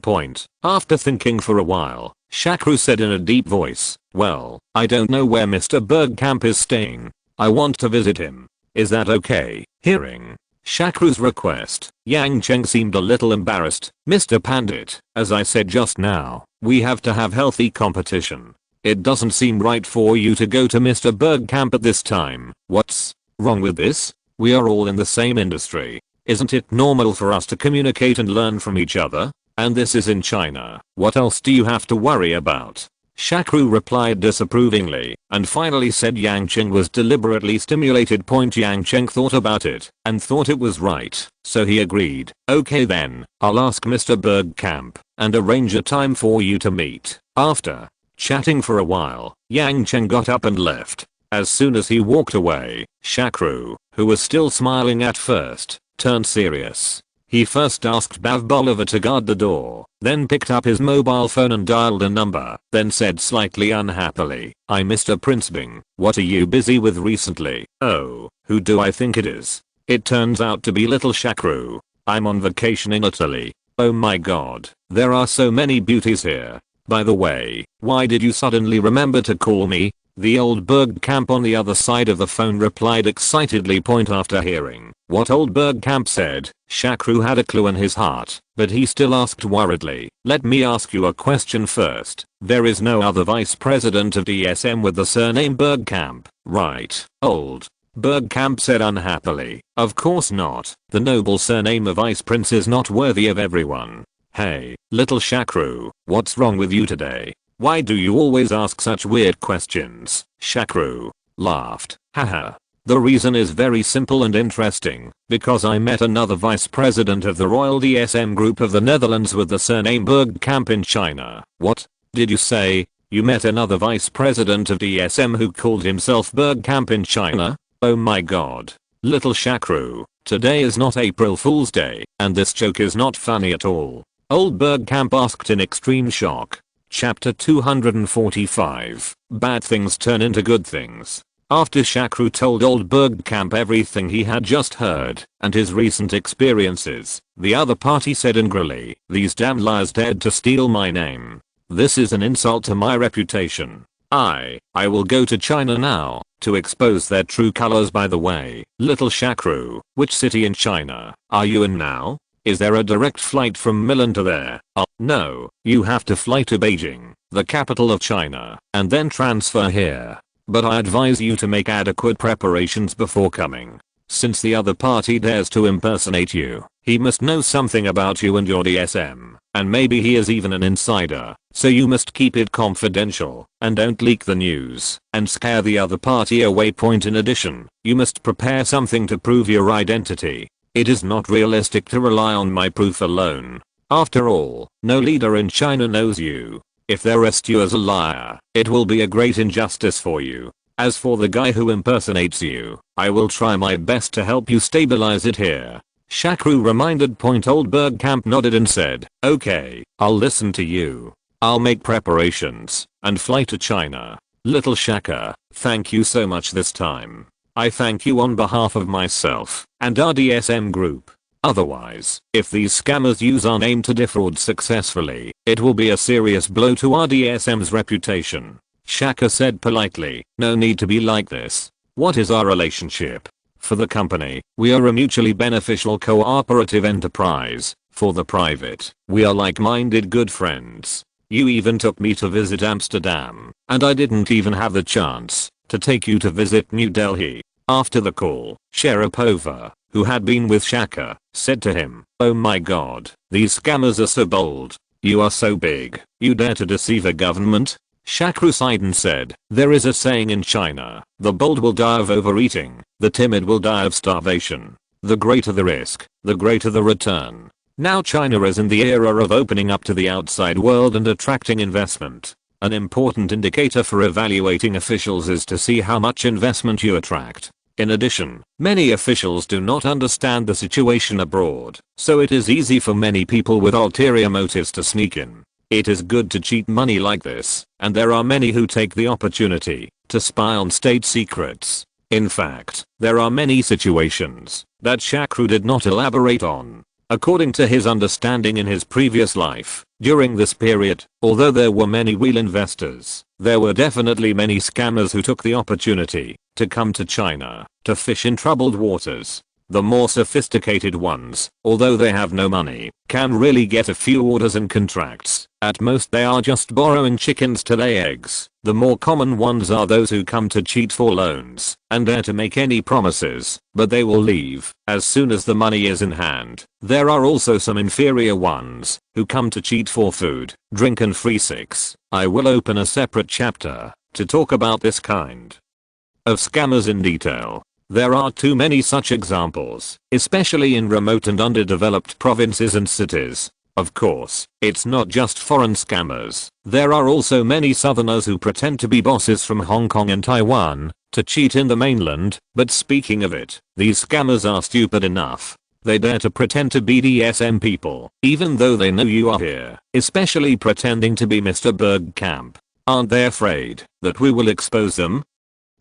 After thinking for a while, Shakru said in a deep voice, "Well, I don't know where Mr. Bergkamp is staying. I want to visit him. Is that okay?" Hearing Shakru's request, Yang Cheng seemed a little embarrassed. "Mr. Pandit, as I said just now, we have to have healthy competition. It doesn't seem right for you to go to Mr. Bergkamp at this time." "What's wrong with this? We are all in the same industry. Isn't it normal for us to communicate and learn from each other? And this is in China. What else do you have to worry about?" Shakru replied disapprovingly and finally said Yang Cheng was deliberately stimulated. Yang Cheng thought about it and thought it was right, so he agreed. "Okay then, I'll ask Mr. Bergkamp and arrange a time for you to meet." After chatting for a while, Yang Cheng got up and left. As soon as he walked away, Shakru, who was still smiling at first, turned serious. He first asked Bav Bolivar to guard the door, then picked up his mobile phone and dialed a number, then said slightly unhappily, "Hi Mr. Prince Bing, what are you busy with recently?" "Oh, who do I think it is? It turns out to be little Shakru. I'm on vacation in Italy. Oh my god, there are so many beauties here. By the way, why did you suddenly remember to call me?" The old Bergkamp on the other side of the phone replied excitedly. After hearing what old Bergkamp said, Shakru had a clue in his heart, but he still asked worriedly, "Let me ask you a question first. There is no other vice president of DSM with the surname Bergkamp, right, old Bergkamp said unhappily. Of course not. The noble surname of Ice Prince is not worthy of everyone. Hey, little Shakru, what's wrong with you today? Why do you always ask such weird questions? Shakru laughed. Haha. The reason is very simple and interesting, because I met another vice president of the Royal DSM Group of the Netherlands with the surname Bergkamp in China. What? Did you say? You met another vice president of DSM who called himself Bergkamp in China? Oh my god. Little Shakru, today is not April Fool's Day, and this joke is not funny at all. Old Bergkamp asked in extreme shock. Chapter 245. Bad things turn into good things. After Shakru told old Bergkamp everything he had just heard, and his recent experiences, the other party said angrily, "These damn liars dared to steal my name. This is an insult to my reputation. I will go to China now, to expose their true colors." By the way, little Shakru, which city in China are you in now? Is there a direct flight from Milan to there? No, you have to fly to Beijing, the capital of China, and then transfer here. But I advise you to make adequate preparations before coming. Since the other party dares to impersonate you, he must know something about you and your DSM, and maybe he is even an insider, so you must keep it confidential, and don't leak the news, and scare the other party away. In addition, you must prepare something to prove your identity. It is not realistic to rely on my proof alone. After all, no leader in China knows you. If they arrest you as a liar, it will be a great injustice for you. As for the guy who impersonates you, I will try my best to help you stabilize it here. Shakru reminded. Old Bergkamp nodded and said, okay, I'll listen to you. I'll make preparations and fly to China. Little Shaka, thank you so much this time. I thank you on behalf of myself and our DSM group. Otherwise, if these scammers use our name to defraud successfully, it will be a serious blow to our DSM's reputation. Shaka said politely, no need to be like this. What is our relationship? For the company, we are a mutually beneficial cooperative enterprise. For the private, we are like-minded good friends. You even took me to visit Amsterdam, and I didn't even have the chance to take you to visit New Delhi. After the call, Sharapova, who had been with Shaka, said to him, oh my god, these scammers are so bold. You are so big, you dare to deceive a government? Shakru sighed and said, there is a saying in China, the bold will die of overeating, the timid will die of starvation. The greater the risk, the greater the return. Now China is in the era of opening up to the outside world and attracting investment. An important indicator for evaluating officials is to see how much investment you attract. In addition, many officials do not understand the situation abroad, so it is easy for many people with ulterior motives to sneak in. It is good to cheat money like this, and there are many who take the opportunity to spy on state secrets. In fact, there are many situations that Shakru did not elaborate on. According to his understanding in his previous life, during this period, although there were many real investors, there were definitely many scammers who took the opportunity to come to China to fish in troubled waters. The more sophisticated ones, although they have no money, can really get a few orders and contracts. At most they are just borrowing chickens to lay eggs. The more common ones are those who come to cheat for loans and dare to make any promises, but they will leave as soon as the money is in hand. There are also some inferior ones who come to cheat for food, drink and free sex. I will open a separate chapter to talk about this kind of scammers in detail. There are too many such examples, especially in remote and underdeveloped provinces and cities. Of course, it's not just foreign scammers. There are also many southerners who pretend to be bosses from Hong Kong and Taiwan to cheat in the mainland. But speaking of it, these scammers are stupid enough. They dare to pretend to be DSM people, even though they know you are here, especially pretending to be Mr. Bergkamp. Aren't they afraid that we will expose them?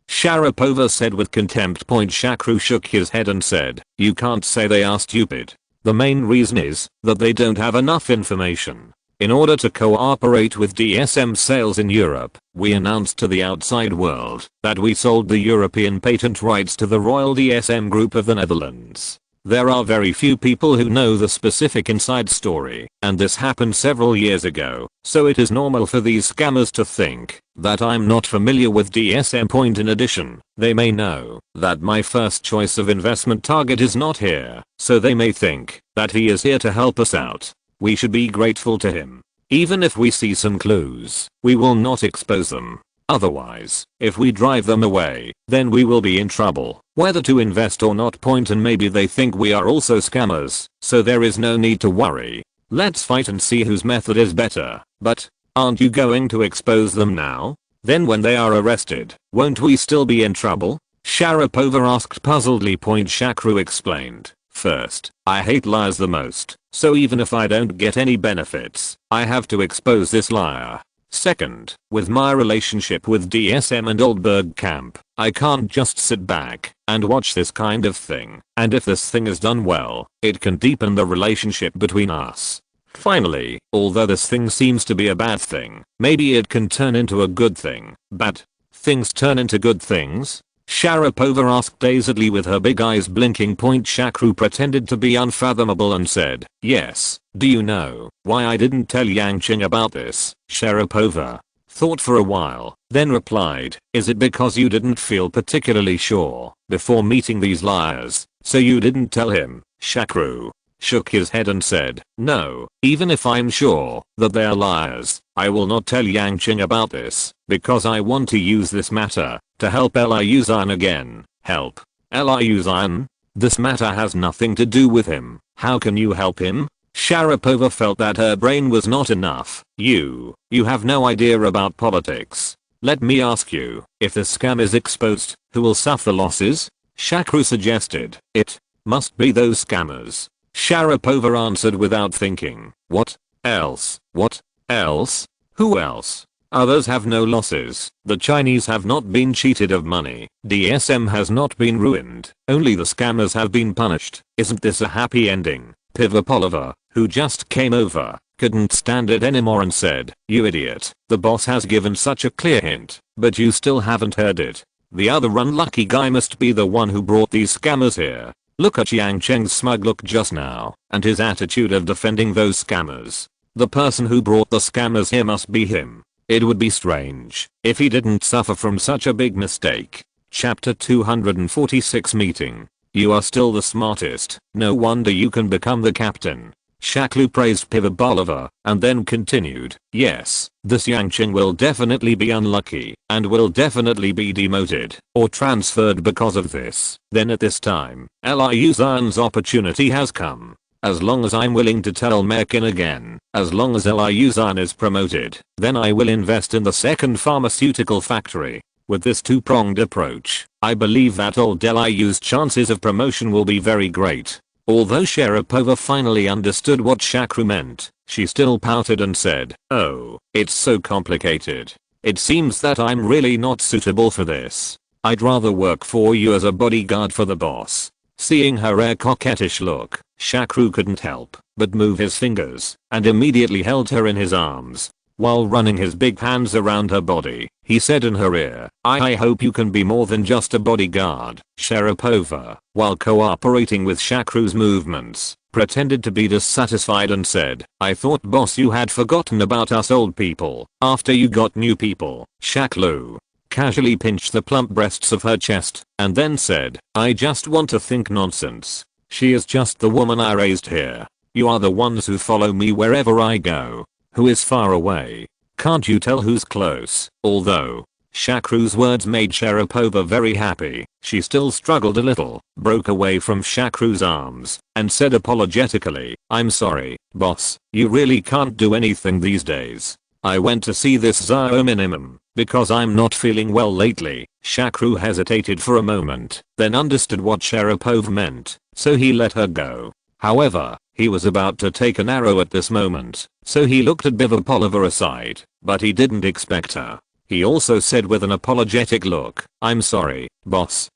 Sharapova said with contempt. Shakru shook his head and said, you can't say they are stupid. The main reason is that they don't have enough information. In order to cooperate with DSM sales in Europe, we announced to the outside world that we sold the European patent rights to the Royal DSM Group of the Netherlands. There are very few people who know the specific inside story, and this happened several years ago, so it is normal for these scammers to think that I'm not familiar with DSM. In addition, they may know that my first choice of investment target is not here, so they may think that he is here to help us out. We should be grateful to him. Even if we see some clues, we will not expose them. Otherwise, if we drive them away, then we will be in trouble. Whether to invest or not, and maybe they think we are also scammers, so there is no need to worry. Let's fight and see whose method is better. But, aren't you going to expose them now? Then when they are arrested, won't we still be in trouble? Sharapova asked puzzledly. Shakru explained. First, I hate liars the most, so even if I don't get any benefits, I have to expose this liar. Second, with my relationship with DSM and Oldberg camp, I can't just sit back and watch this kind of thing, and if this thing is done well, it can deepen the relationship between us. Finally, although this thing seems to be a bad thing, maybe it can turn into a good thing. Bad things turn into good things? Sharapova asked dazedly with her big eyes blinking. Shakru pretended to be unfathomable and said, yes, do you know why I didn't tell Yang Qing about this? Sharapova thought for a while, then replied, is it because you didn't feel particularly sure before meeting these liars, so you didn't tell him? Shakru shook his head and said, no, even if I'm sure that they are liars, I will not tell Yang Qing about this, because I want to use this matter to help Liu Zhan again. Help? Liu Zhan? This matter has nothing to do with him. How can you help him? Sharapova felt that her brain was not enough. You have no idea about politics. Let me ask you, if the scam is exposed, who will suffer losses? Shakru suggested. It must be those scammers. Sharapova answered without thinking. What else? What else? Who else? Others have no losses. The Chinese have not been cheated of money. DSM has not been ruined. Only the scammers have been punished. Isn't this a happy ending? Pivopolova, who just came over, couldn't stand it anymore and said, you idiot. The boss has given such a clear hint, but you still haven't heard it. The other unlucky guy must be the one who brought these scammers here. Look at Yang Cheng's smug look just now, and his attitude of defending those scammers. The person who brought the scammers here must be him. It would be strange if he didn't suffer from such a big mistake. Chapter 246 Meeting. You are still the smartest. No wonder you can become the captain. Shaklu praised Pivopolova, and then continued, yes, this Yang Qing will definitely be unlucky, and will definitely be demoted, or transferred because of this. Then at this time, Liu Zhan's opportunity has come. As long as I'm willing to tell Mekin again, as long as Liu Zhan is promoted, then I will invest in the second pharmaceutical factory. With this two-pronged approach, I believe that old Liu's chances of promotion will be very great. Although Sharapova finally understood what Shakru meant, she still pouted and said, oh, it's so complicated. It seems that I'm really not suitable for this. I'd rather work for you as a bodyguard for the boss. Seeing her rare coquettish look, Shakru couldn't help but move his fingers and immediately held her in his arms. While running his big hands around her body, he said in her ear, I hope you can be more than just a bodyguard. Sharapova, while cooperating with Shakru's movements, pretended to be dissatisfied and said, I thought boss you had forgotten about us old people after you got new people. Shaklu casually pinched the plump breasts of her chest and then said, I just want to think nonsense. She is just the woman I raised here. You are the ones who follow me wherever I go. Who is far away? Can't you tell who's close? Although Shakru's words made Sharapova very happy, she still struggled a little, broke away from Shakru's arms, and said apologetically, I'm sorry, boss, you really can't do anything these days. I went to see this Zhao minimum, because I'm not feeling well lately. Shakru hesitated for a moment, then understood what Sharapova meant, so he let her go. However, he was about to take an arrow at this moment, so he looked at Pivopolova aside, but he didn't expect her. He also said with an apologetic look, I'm sorry, boss,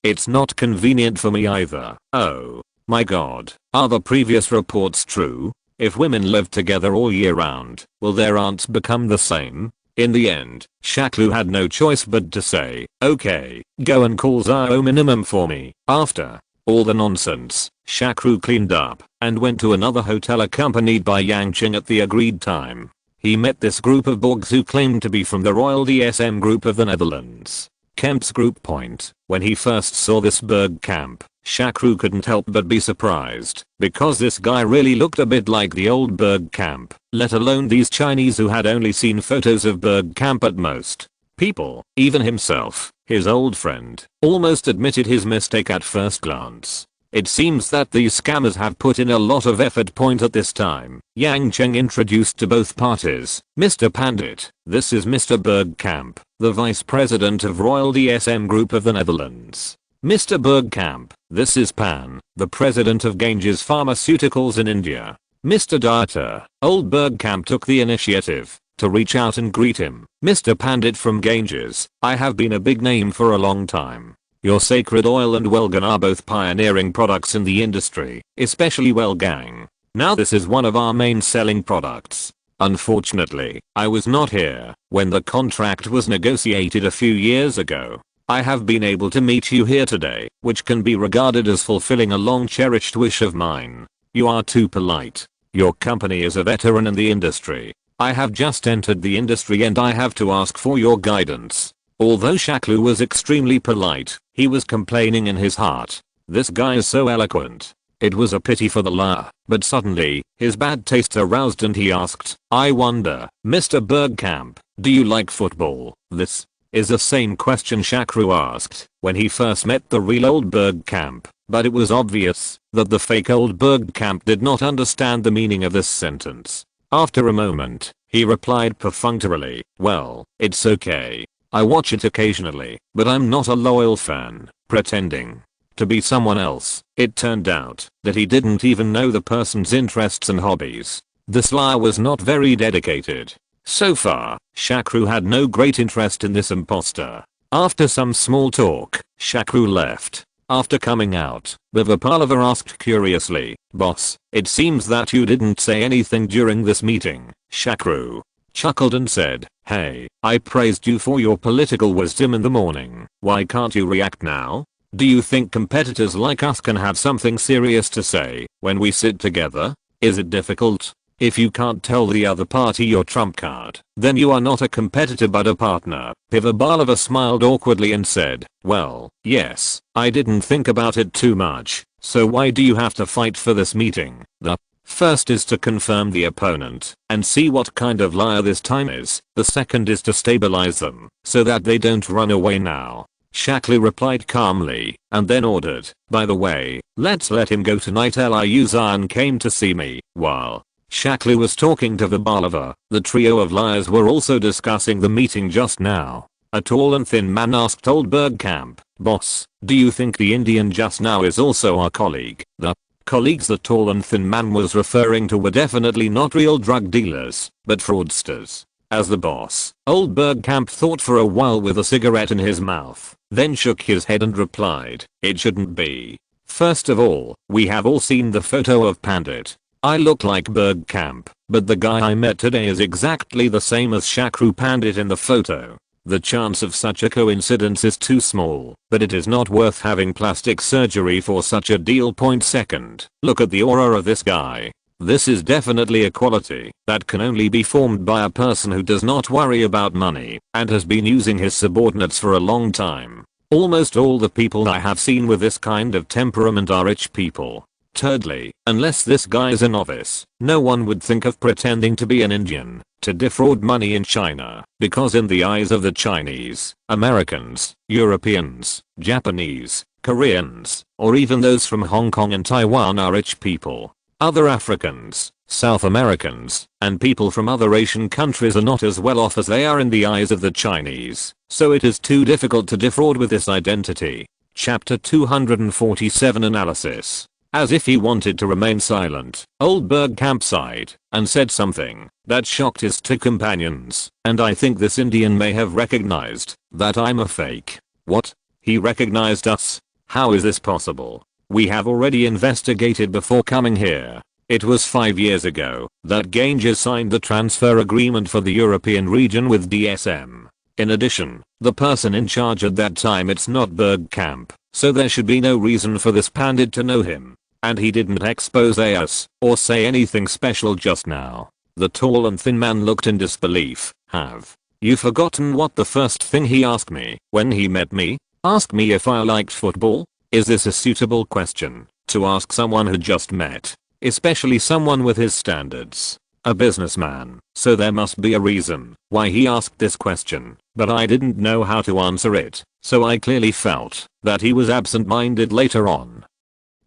it's not convenient for me either. Oh my god, are the previous reports true? If women live together all year round, will their aunts become the same? In the end, Shaklu had no choice but to say, okay, go and call Zhao minimum for me. After All the nonsense, Shakru cleaned up and went to another hotel accompanied by Yang Cheng at the agreed time. He met this group of Borgs who claimed to be from the Royal DSM group of the Netherlands. Kemp's group point. When he first saw this Berg camp, Shakru couldn't help but be surprised, because this guy really looked a bit like the old Berg camp, let alone these Chinese who had only seen photos of Berg camp at most. People, even himself, his old friend, almost admitted his mistake at first glance. It seems that these scammers have put in a lot of effort. Point at this time, Yang Cheng introduced to both parties, Mr. Pandit, this is Mr. Bergkamp, the vice president of Royal DSM Group of the Netherlands. Mr. Bergkamp, this is Pan, the president of Ganges Pharmaceuticals in India. Mr. Dieter, old Bergkamp took the initiative to reach out and greet him. Mr. Pandit from Ganges, I have been a big name for a long time. Your sacred oil and Welgang are both pioneering products in the industry, especially Welgang. Now this is one of our main selling products. Unfortunately, I was not here when the contract was negotiated a few years ago. I have been able to meet you here today, which can be regarded as fulfilling a long cherished wish of mine. You are too polite. Your company is a veteran in the industry. I have just entered the industry and I have to ask for your guidance. Although Shakru was extremely polite, he was complaining in his heart. This guy is so eloquent. It was a pity for the liar, but suddenly, his bad taste aroused and he asked, I wonder, Mr. Bergkamp, do you like football? This is the same question Shakru asked when he first met the real old Bergkamp, but it was obvious that the fake old Bergkamp did not understand the meaning of this sentence. After a moment, he replied perfunctorily, well, it's okay. I watch it occasionally, but I'm not a loyal fan, pretending to be someone else. It turned out that he didn't even know the person's interests and hobbies. This liar was not very dedicated. So far, Shakru had no great interest in this imposter. After some small talk, Shakru left. After coming out, Vivapalava asked curiously, boss, it seems that you didn't say anything during this meeting. Shakru chuckled and said, hey, I praised you for your political wisdom in the morning. Why can't you react now? Do you think competitors like us can have something serious to say when we sit together? Is it difficult? If you can't tell the other party your trump card, then you are not a competitor but a partner. Pivabalava smiled awkwardly and said, well, yes, I didn't think about it too much. So why do you have to fight for this meeting? The first is to confirm the opponent and see what kind of liar this time is. The second is to stabilize them so that they don't run away now. Shaklu replied calmly and then ordered, by the way, let's let him go tonight. Liu Zion came to see me. While Shaklu was talking to Vibalava, the trio of liars were also discussing the meeting just now. A tall and thin man asked old Bergkamp, boss, do you think the Indian just now is also our colleague? The colleagues the tall and thin man was referring to were definitely not real drug dealers, but fraudsters. As the boss, old Bergkamp thought for a while with a cigarette in his mouth, then shook his head and replied, it shouldn't be. First of all, we have all seen the photo of Pandit. I look like Bergkamp, but the guy I met today is exactly the same as Shakru Pandit in the photo. The chance of such a coincidence is too small, but it is not worth having plastic surgery for such a deal. Second, look at the aura of this guy. This is definitely a quality that can only be formed by a person who does not worry about money and has been using his subordinates for a long time. Almost all the people I have seen with this kind of temperament are rich people. Thirdly, unless this guy is a novice, no one would think of pretending to be an Indian to defraud money in China, because in the eyes of the Chinese, Americans, Europeans, Japanese, Koreans, or even those from Hong Kong and Taiwan are rich people. Other Africans, South Americans, and people from other Asian countries are not as well off as they are in the eyes of the Chinese, so it is too difficult to defraud with this identity. Chapter 247 Analysis. As if he wanted to remain silent, old Bergkamp sighed and said something that shocked his two companions, and I think this Indian may have recognized that I'm a fake. What? He recognized us? How is this possible? We have already investigated before coming here. It was 5 years ago that Ganges signed the transfer agreement for the European region with DSM. In addition, the person in charge at that time, it's not Berg Camp, so there should be no reason for this pandit to know him. And he didn't expose us or say anything special just now. The tall and thin man looked in disbelief. Have you forgotten what the first thing he asked me when he met me? Asked me if I liked football? Is this a suitable question to ask someone who just met? Especially someone with his standards. A businessman. So there must be a reason why he asked this question, but I didn't know how to answer it, so I clearly felt that he was absent-minded later on.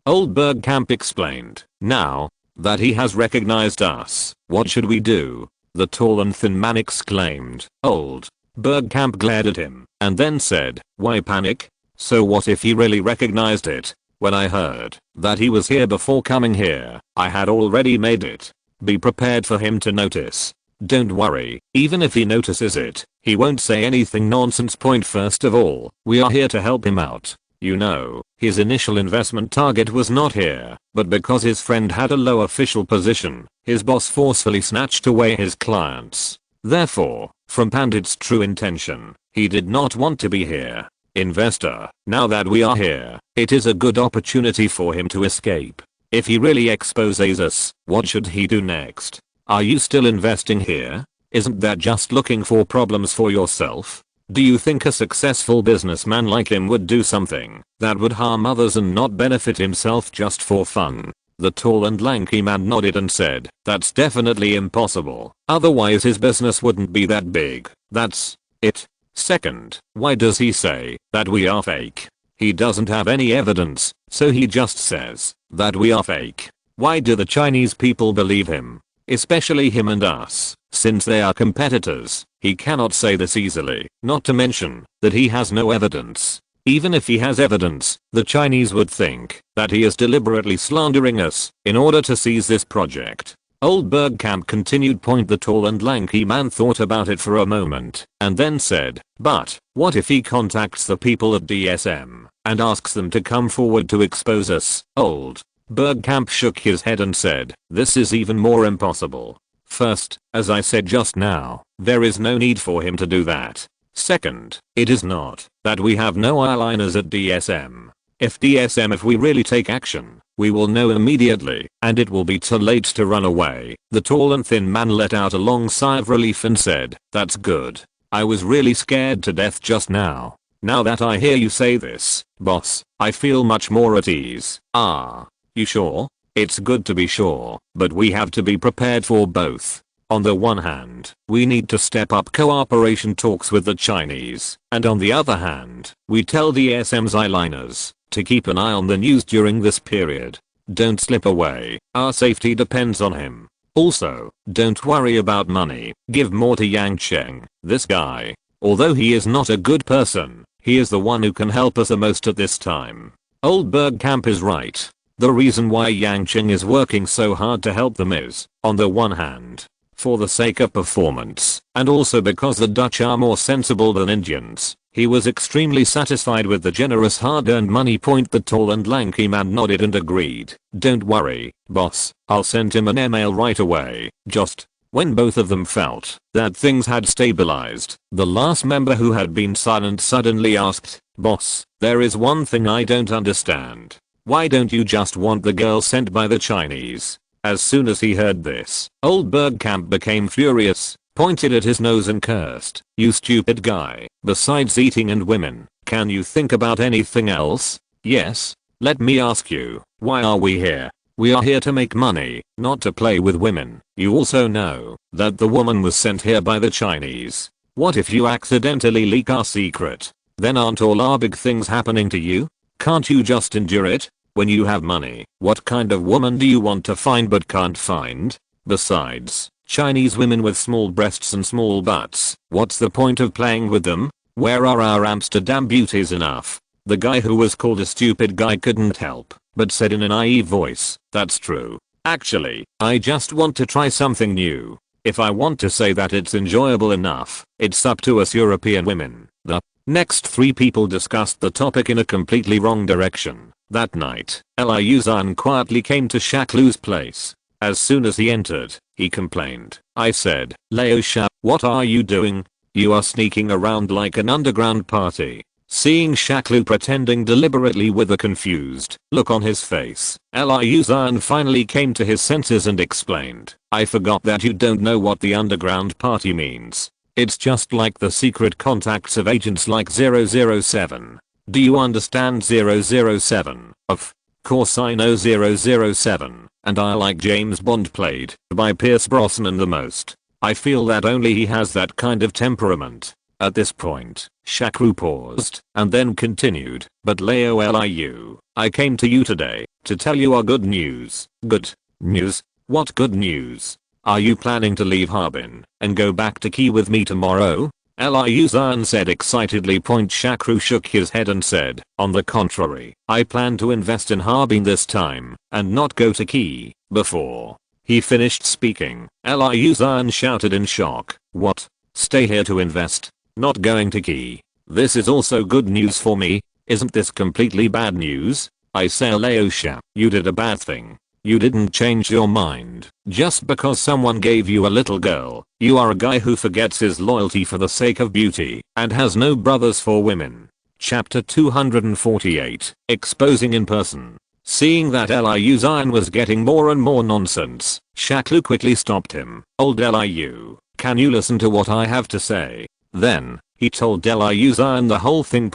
Old Bergkamp explained, now that he has recognized us, what should we do? The tall and thin man exclaimed. Old Bergkamp glared at him and then said, why panic? So what if he really recognized it? When I heard that he was here before coming here, I had already made it. Be prepared for him to notice. Don't worry, even if he notices it, he won't say anything nonsense. Point first of all, we are here to help him out. You know, his initial investment target was not here, but because his friend had a low official position, his boss forcefully snatched away his clients. Therefore, from Pandit's true intention, he did not want to be here. Investor, now that we are here, it is a good opportunity for him to escape. If he really exposes us, what should he do next? Are you still investing here? Isn't that just looking for problems for yourself? Do you think a successful businessman like him would do something that would harm others and not benefit himself just for fun? The tall and lanky man nodded and said, that's definitely impossible. Otherwise his business wouldn't be that big. That's it. Second, why does he say that we are fake? He doesn't have any evidence, so he just says that we are fake. Why do the Chinese people believe him? Especially him and us, since they are competitors. He cannot say this easily, not to mention that he has no evidence. Even if he has evidence, the Chinese would think that he is deliberately slandering us in order to seize this project. Old Bergkamp continued. The tall and lanky man thought about it for a moment and then said, but what if he contacts the people at DSM and asks them to come forward to expose us? Old Bergkamp shook his head and said, this is even more impossible. First, as I said just now, there is no need for him to do that. Second, it is not that we have no eyeliners at DSM. If we really take action, we will know immediately, and it will be too late to run away. The tall and thin man let out a long sigh of relief and said, that's good. I was really scared to death just now. Now that I hear you say this, boss, I feel much more at ease. Ah, you sure? It's good to be sure, but we have to be prepared for both. On the one hand, we need to step up cooperation talks with the Chinese, and on the other hand, we tell DSM's eyeliners to keep an eye on the news during this period. Don't slip away, our safety depends on him. Also, don't worry about money, give more to Yang Cheng. This guy, although he is not a good person, he is the one who can help us the most at this time. Old Bergkamp is right. The reason why Yang Cheng is working so hard to help them is, on the one hand, for the sake of performance, and also because the Dutch are more sensible than Indians. He was extremely satisfied with the generous hard-earned money. The tall and lanky man nodded and agreed. Don't worry, boss, I'll send him an email right away. Just when both of them felt that things had stabilized, the last member who had been silent suddenly asked, boss, there is one thing I don't understand. Why don't you just want the girl sent by the Chinese? As soon as he heard this, old Bergkamp became furious, pointed at his nose and cursed, you stupid guy. Besides eating and women, can you think about anything else? Yes? Let me ask you, why are we here? We are here to make money, not to play with women. You also know that the woman was sent here by the Chinese. What if you accidentally leak our secret? Then aren't all our big things happening to you? Can't you just endure it? When you have money, what kind of woman do you want to find but can't find? Besides, Chinese women with small breasts and small butts, what's the point of playing with them? Where are our Amsterdam beauties enough? The guy who was called a stupid guy couldn't help, but said in a naive voice, that's true. Actually, I just want to try something new. If I want to say that it's enjoyable enough, it's up to us European women. The next three people discussed the topic in a completely wrong direction. That night, Liu Zhan quietly came to Shakru's place. As soon as he entered, he complained. I said, Liu Sha, what are you doing? You are sneaking around like an underground party. Seeing Shakru pretending deliberately with a confused look on his face, Liu Zhan finally came to his senses and explained, I forgot that you don't know what the underground party means. It's just like the secret contacts of agents like 007. Do you understand 007? Of course I know 007, and I like James Bond played by Pierce Brosnan the most. I feel that only he has that kind of temperament. At this point, Shakru paused and then continued, but Liu, I came to you today to tell you our good news. Good news? What good news? Are you planning to leave Harbin and go back to Key with me tomorrow? Liu Zhan said excitedly. Shakru shook his head and said, on the contrary, I plan to invest in Harbin this time and not go to Key. Before he finished speaking, Liu Zhan shouted in shock, what? Stay here to invest? Not going to Key? This is also good news for me. Isn't this completely bad news? I say Alyosha, you did a bad thing. You didn't change your mind just because someone gave you a little girl. You are a guy who forgets his loyalty for the sake of beauty and has no brothers for women. Chapter 248, Exposing in Person. Seeing that Liu Zhan was getting more and more nonsense, Shakru quickly stopped him. Old Liu, can you listen to what I have to say? Then, he told Liu Zhan the whole thing.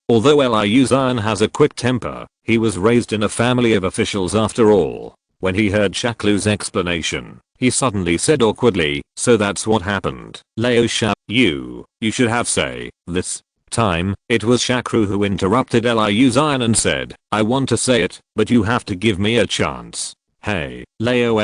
Although Liu Zhan has a quick temper, he was raised in a family of officials after all. When he heard Shakru's explanation, he suddenly said awkwardly, so that's what happened. Alyosha, you should have say. This time, it was Shakru who interrupted Liu Zhan and said, I want to say it, but you have to give me a chance. Hey, Liu,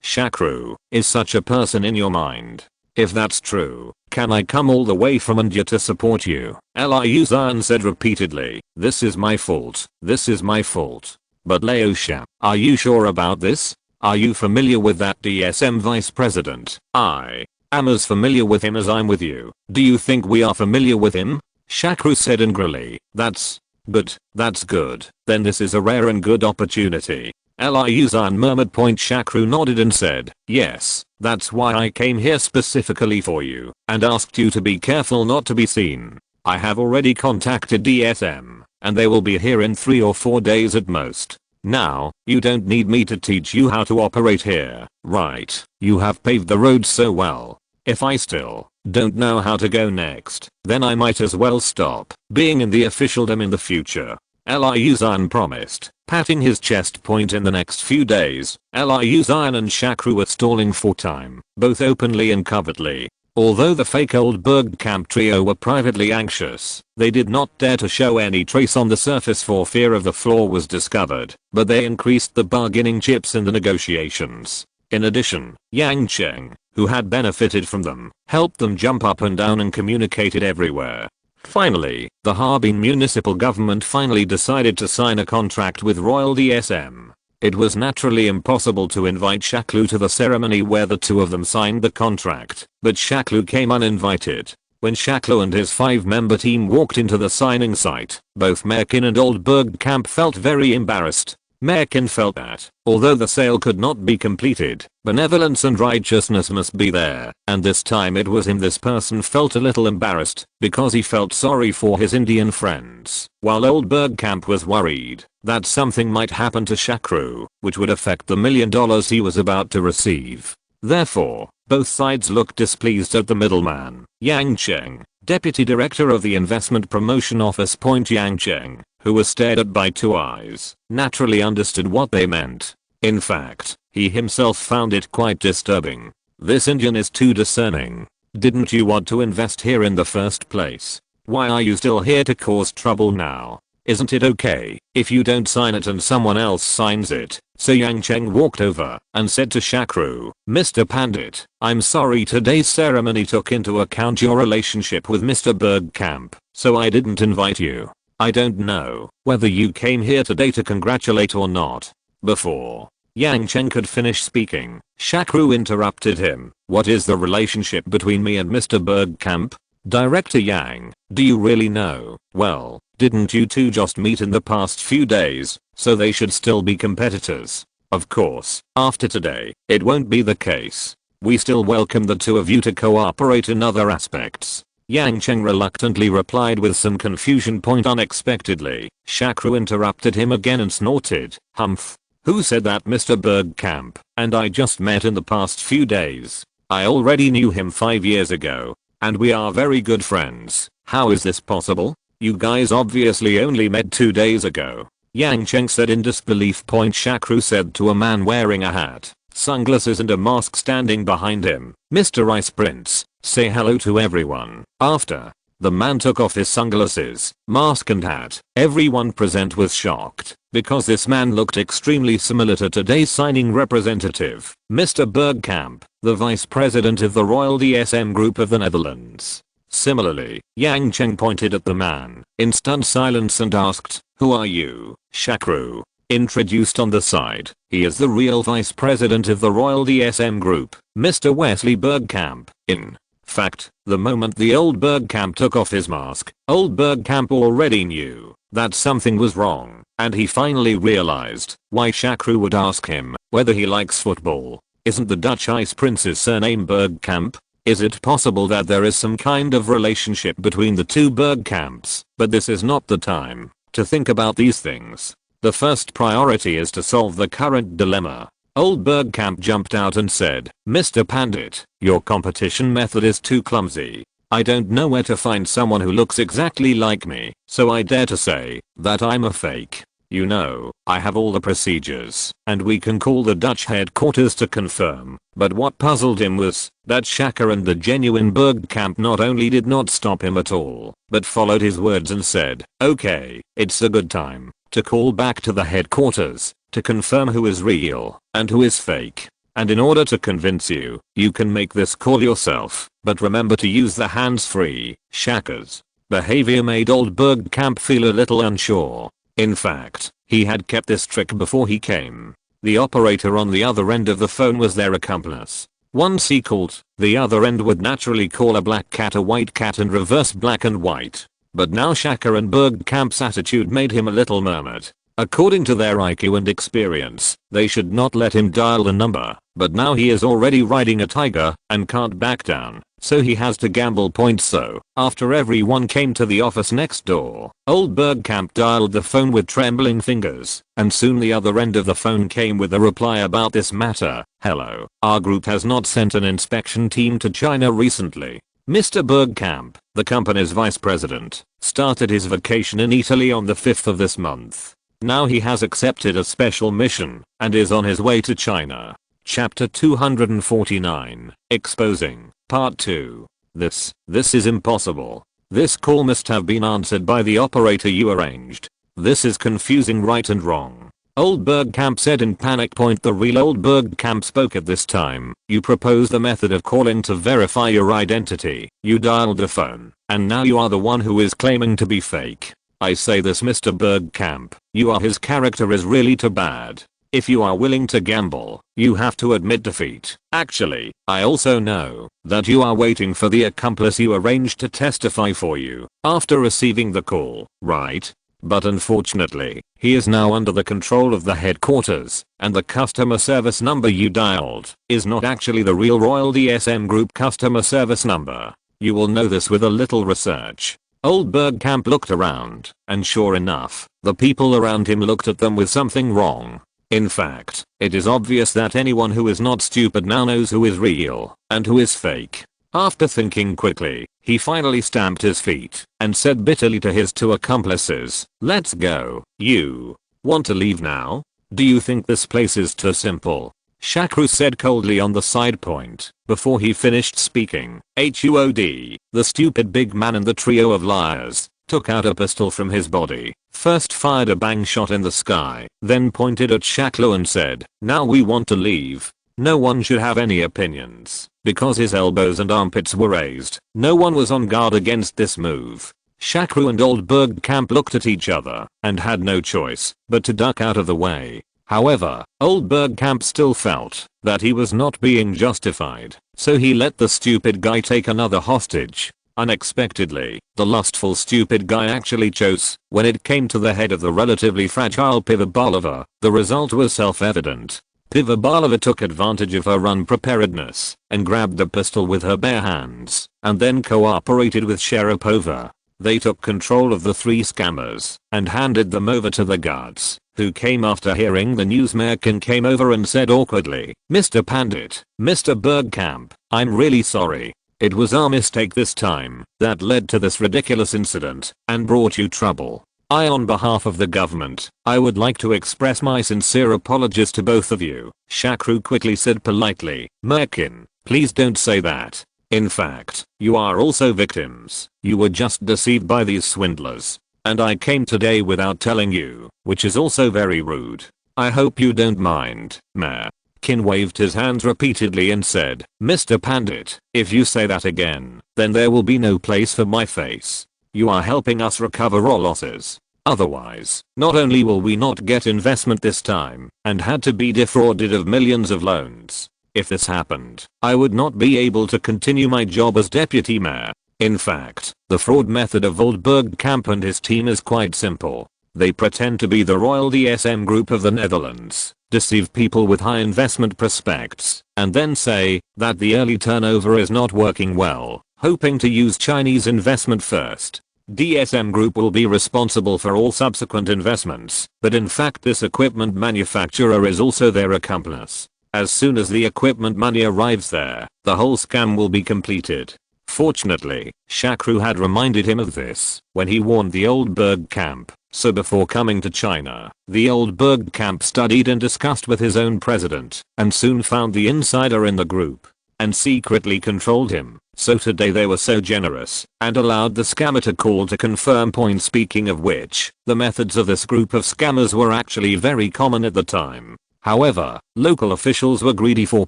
Shakru, is such a person in your mind? If that's true, can I come all the way from India to support you? Liu Zhan said repeatedly, this is my fault, this is my fault. But Alyosha, are you sure about this? Are you familiar with that DSM vice president? I am as familiar with him as I'm with you. Do you think we are familiar with him? Shakru said angrily, that's good, that's good. Then this is a rare and good opportunity. Liu Zhan murmured. Shakru nodded and said, yes, that's why I came here specifically for you and asked you to be careful not to be seen. I have already contacted DSM and they will be here in 3 or 4 days at most. Now, you don't need me to teach you how to operate here, right? You have paved the road so well. If I still don't know how to go next, then I might as well stop being in the officialdom in the future. Liu Zhan promised, patting his chest. In the next few days, Liu Zhan and Shakru were stalling for time, both openly and covertly. Although the fake old Berg camp trio were privately anxious, they did not dare to show any trace on the surface for fear of the flaw was discovered, but they increased the bargaining chips in the negotiations. In addition, Yang Cheng, who had benefited from them, helped them jump up and down and communicated everywhere. Finally, the Harbin municipal government finally decided to sign a contract with Royal DSM. It was naturally impossible to invite Shakru to the ceremony where the two of them signed the contract, but Shakru came uninvited. When Shakru and his 5-member team walked into the signing site, both Merkin and Old Bergkamp felt very embarrassed. Merkin felt that, although the sale could not be completed, benevolence and righteousness must be there, and this time it was him. This person felt a little embarrassed, because he felt sorry for his Indian friends, while Old Bergkamp was worried that something might happen to Shakru, which would affect the $1 million he was about to receive. Therefore, both sides looked displeased at the middleman, Yang Cheng, Deputy Director of the Investment Promotion Office. Yang Cheng, who was stared at by 2 eyes, naturally understood what they meant. In fact, he himself found it quite disturbing. This Indian is too discerning. Didn't you want to invest here in the first place? Why are you still here to cause trouble now? Isn't it okay if you don't sign it and someone else signs it? So Yang Cheng walked over and said to Shakru, Mr. Pandit, I'm sorry today's ceremony took into account your relationship with Mr. Bergkamp, so I didn't invite you. I don't know whether you came here today to congratulate or not. Before Yang Cheng could finish speaking, Shakru interrupted him. What is the relationship between me and Mr. Bergkamp? Director Yang, do you really know? Well, didn't you two just meet in the past few days, so they should still be competitors? Of course, after today, it won't be the case. We still welcome the two of you to cooperate in other aspects. Yang Cheng reluctantly replied with some confusion. Unexpectedly, Shakru interrupted him again and snorted, "Humph. Who said that, Mr. Bergkamp? And I just met in the past few days. I already knew him 5 years ago. And we are very good friends. How is this possible? You guys obviously only met 2 days ago." Yang Cheng said in disbelief. Shakru said to a man wearing a hat, sunglasses and a mask standing behind him, "Mr. Ice Prince, say hello to everyone." After the man took off his sunglasses, mask and hat, everyone present was shocked because this man looked extremely similar to today's signing representative, Mr. Bergkamp, the vice president of the Royal DSM Group of the Netherlands. Similarly, Yang Cheng pointed at the man in stunned silence and asked, "Who are you?" Shakru introduced on the side, "He is the real vice president of the Royal DSM Group, Mr. Wesley Bergkamp." In fact, the moment the old Bergkamp took off his mask, old Bergkamp already knew that something was wrong, and he finally realized why Shakru would ask him whether he likes football. Isn't the Dutch Ice Prince's surname Bergkamp? Is it possible that there is some kind of relationship between the two Bergkamps? But this is not the time to think about these things. The first priority is to solve the current dilemma. Old Bergkamp jumped out and said, "Mr. Pandit, your competition method is too clumsy. I don't know where to find someone who looks exactly like me, so I dare to say that I'm a fake. You know, I have all the procedures, and we can call the Dutch headquarters to confirm." But what puzzled him was that Shakru and the genuine Bergkamp not only did not stop him at all, but followed his words and said, "Okay, it's a good time to call back to the headquarters to confirm who is real and who is fake. And in order to convince you, you can make this call yourself, but remember to use the hands-free." Shakru's behavior made old Bergkamp feel a little unsure. In fact, he had kept this trick before he came. The operator on the other end of the phone was their accomplice. Once he called, the other end would naturally call a black cat a white cat and reverse black and white. But now Shakru and Bergkamp's attitude made him a little murmured. According to their IQ and experience, they should not let him dial the number, but now he is already riding a tiger and can't back down, so he has to gamble. So, after everyone came to the office next door, old Bergkamp dialed the phone with trembling fingers, and soon the other end of the phone came with a reply about this matter. "Hello, our group has not sent an inspection team to China recently. Mr. Bergkamp, the company's vice president, started his vacation in Italy on the 5th of this month. Now he has accepted a special mission and is on his way to China." Chapter 249, Exposing, Part 2. This is impossible. This call must have been answered by the operator you arranged. This is confusing right and wrong. Old Bergkamp said in panic. The real old Bergkamp spoke at this time. "You proposed a method of calling to verify your identity. You dialed the phone, and now you are the one who is claiming to be fake. I say this, Mr. Bergkamp, his character is really too bad. If you are willing to gamble, you have to admit defeat. Actually, I also know that you are waiting for the accomplice you arranged to testify for you after receiving the call, right? But unfortunately, he is now under the control of the headquarters, and the customer service number you dialed is not actually the real Royal DSM Group customer service number. You will know this with a little research." Old Bergkamp looked around, and sure enough, the people around him looked at them with something wrong. In fact, it is obvious that anyone who is not stupid now knows who is real and who is fake. After thinking quickly, he finally stamped his feet and said bitterly to his two accomplices, "Let's go. You want to leave now? Do you think this place is too simple?" Shakru said coldly on the side point before he finished speaking. HUOD, the stupid big man in the trio of liars, took out a pistol from his body, first fired a bang shot in the sky, then pointed at Shakru and said, "Now we want to leave. No one should have any opinions." Because his elbows and armpits were raised, no one was on guard against this move. Shakru and old Bergkamp looked at each other and had no choice but to duck out of the way. However, old Bergkamp still felt that he was not being justified, so he let the stupid guy take another hostage. Unexpectedly, the lustful stupid guy actually chose. When it came to the head of the relatively fragile Piva Bolivar, the result was self-evident. Pivabalova took advantage of her unpreparedness and grabbed the pistol with her bare hands and then cooperated with Sharapova. They took control of the 3 scammers and handed them over to the guards, who came after hearing the news. Merkin came over and said awkwardly, "Mr. Pandit, Mr. Bergkamp, I'm really sorry. It was our mistake this time that led to this ridiculous incident and brought you trouble. On behalf of the government, I would like to express my sincere apologies to both of you," Shakru quickly said politely. "Merkin, please don't say that. In fact, you are also victims. You were just deceived by these swindlers. And I came today without telling you, which is also very rude. I hope you don't mind, Merkin waved his hands repeatedly and said, "Mr. Pandit, if you say that again, then there will be no place for my face. You are helping us recover our losses. Otherwise, not only will we not get investment this time and had to be defrauded of millions of loans. If this happened, I would not be able to continue my job as deputy mayor. In fact, the fraud method of old Bergkamp and his team is quite simple. They pretend to be the Royal DSM Group of the Netherlands, deceive people with high investment prospects, and then say that the early turnover is not working well, hoping to use Chinese investment first. DSM Group will be responsible for all subsequent investments, but in fact this equipment manufacturer is also their accomplice. As soon as the equipment money arrives there, the whole scam will be completed." Fortunately, Shakru had reminded him of this when he warned the old Bergkamp, so before coming to China, the old Bergkamp studied and discussed with his own president, and soon found the insider in the group, and secretly controlled him. So today they were so generous and allowed the scammer to call to confirm points. Speaking of which, the methods of this group of scammers were actually very common at the time. However, local officials were greedy for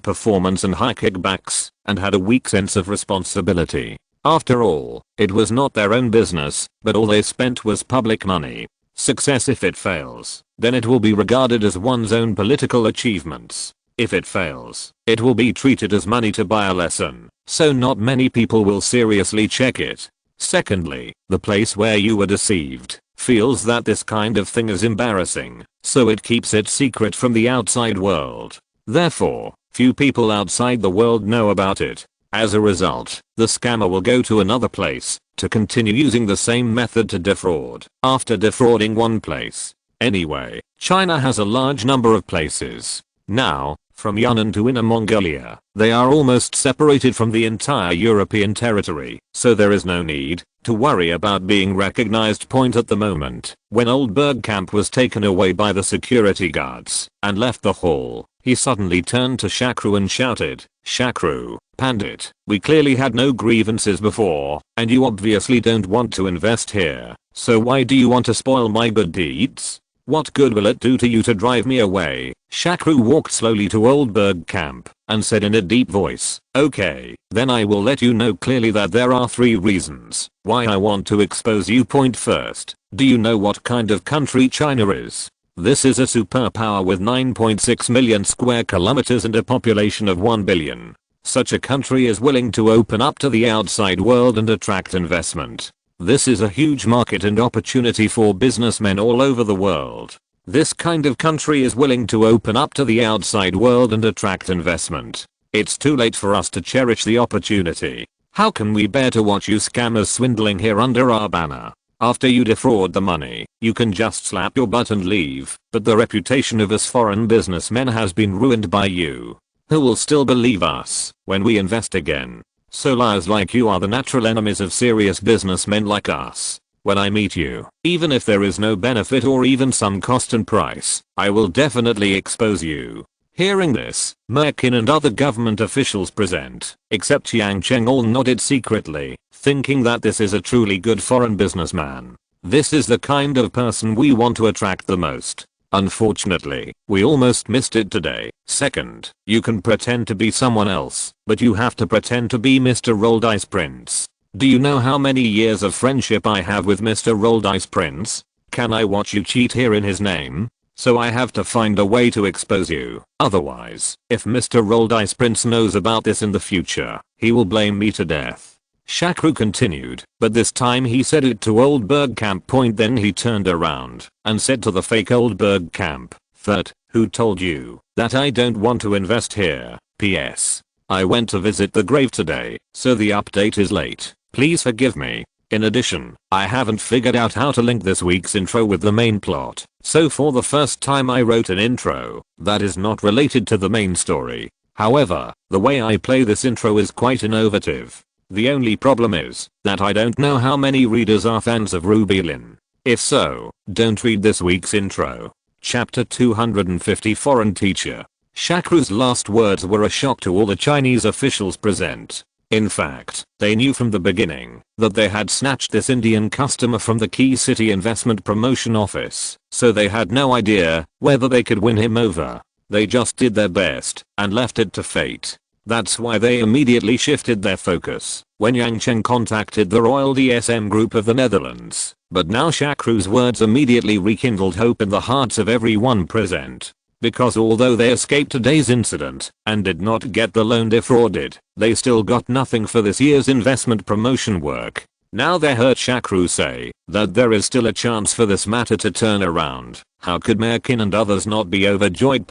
performance and high kickbacks and had a weak sense of responsibility. After all, it was not their own business, but all they spent was public money. Success, if it fails, then it will be regarded as one's own political achievements. If it fails, it will be treated as money to buy a lesson, so not many people will seriously check it. Secondly, the place where you were deceived feels that this kind of thing is embarrassing, so it keeps it secret from the outside world. Therefore, few people outside the world know about it. As a result, the scammer will go to another place to continue using the same method to defraud after defrauding one place. Anyway, China has a large number of places. Now, from Yunnan to Inner Mongolia, they are almost separated from the entire European territory, so there is no need to worry about being recognized. At the moment, when old Bergkamp was taken away by the security guards and left the hall, he suddenly turned to Shakru and shouted, "Shakru, Pandit, we clearly had no grievances before, and you obviously don't want to invest here, so why do you want to spoil my good deeds? What good will it do to you to drive me away?" Shakru walked slowly to old Bergkamp and said in a deep voice, "Okay, then I will let you know clearly that there are 3 reasons why I want to expose you. First, do you know what kind of country China is? This is a superpower with 9.6 million square kilometers and a population of 1 billion. Such a country is willing to open up to the outside world and attract investment. This is a huge market and opportunity for businessmen all over the world. This kind of country is willing to open up to the outside world and attract investment. It's too late for us to cherish the opportunity. How can we bear to watch you scammers swindling here under our banner? After you defraud the money, you can just slap your butt and leave, but the reputation of us foreign businessmen has been ruined by you. Who will still believe us when we invest again? So liars like you are the natural enemies of serious businessmen like us. When I meet you, even if there is no benefit or even some cost and price, I will definitely expose you." Hearing this, Merkin and other government officials present, except Yang Cheng, all nodded secretly, thinking that this is a truly good foreign businessman. This is the kind of person we want to attract the most. Unfortunately, we almost missed it today. Second, you can pretend to be someone else, but you have to pretend to be Mr. Roll Dice Prince. Do you know how many years of friendship I have with Mr. Roll Dice Prince? Can I watch you cheat here in his name? So I have to find a way to expose you. Otherwise, if Mr. Roll Dice Prince knows about this in the future, he will blame me to death. Shakru continued, but this time he said it to old Bergkamp. Then he turned around and said to the fake old Bergkamp, Third, who told you that I don't want to invest here? PS. I went to visit the grave today, so the update is late. Please forgive me. In addition, I haven't figured out how to link this week's intro with the main plot, so for the first time I wrote an intro that is not related to the main story. However, the way I play this intro is quite innovative. The only problem is that I don't know how many readers are fans of Rubelin. If so, don't read this week's intro. Chapter 250 Foreign Teacher. Shakru's last words were a shock to all the Chinese officials present. In fact, they knew from the beginning that they had snatched this Indian customer from the key city investment promotion office, so they had no idea whether they could win him over. They just did their best and left it to fate. That's why they immediately shifted their focus when Yang Cheng contacted the Royal DSM Group of the Netherlands. But now Shakru's words immediately rekindled hope in the hearts of everyone present. Because although they escaped today's incident and did not get the loan defrauded, they still got nothing for this year's investment promotion work. Now they heard Shakru say that there is still a chance for this matter to turn around. How could Merkin and others not be overjoyed?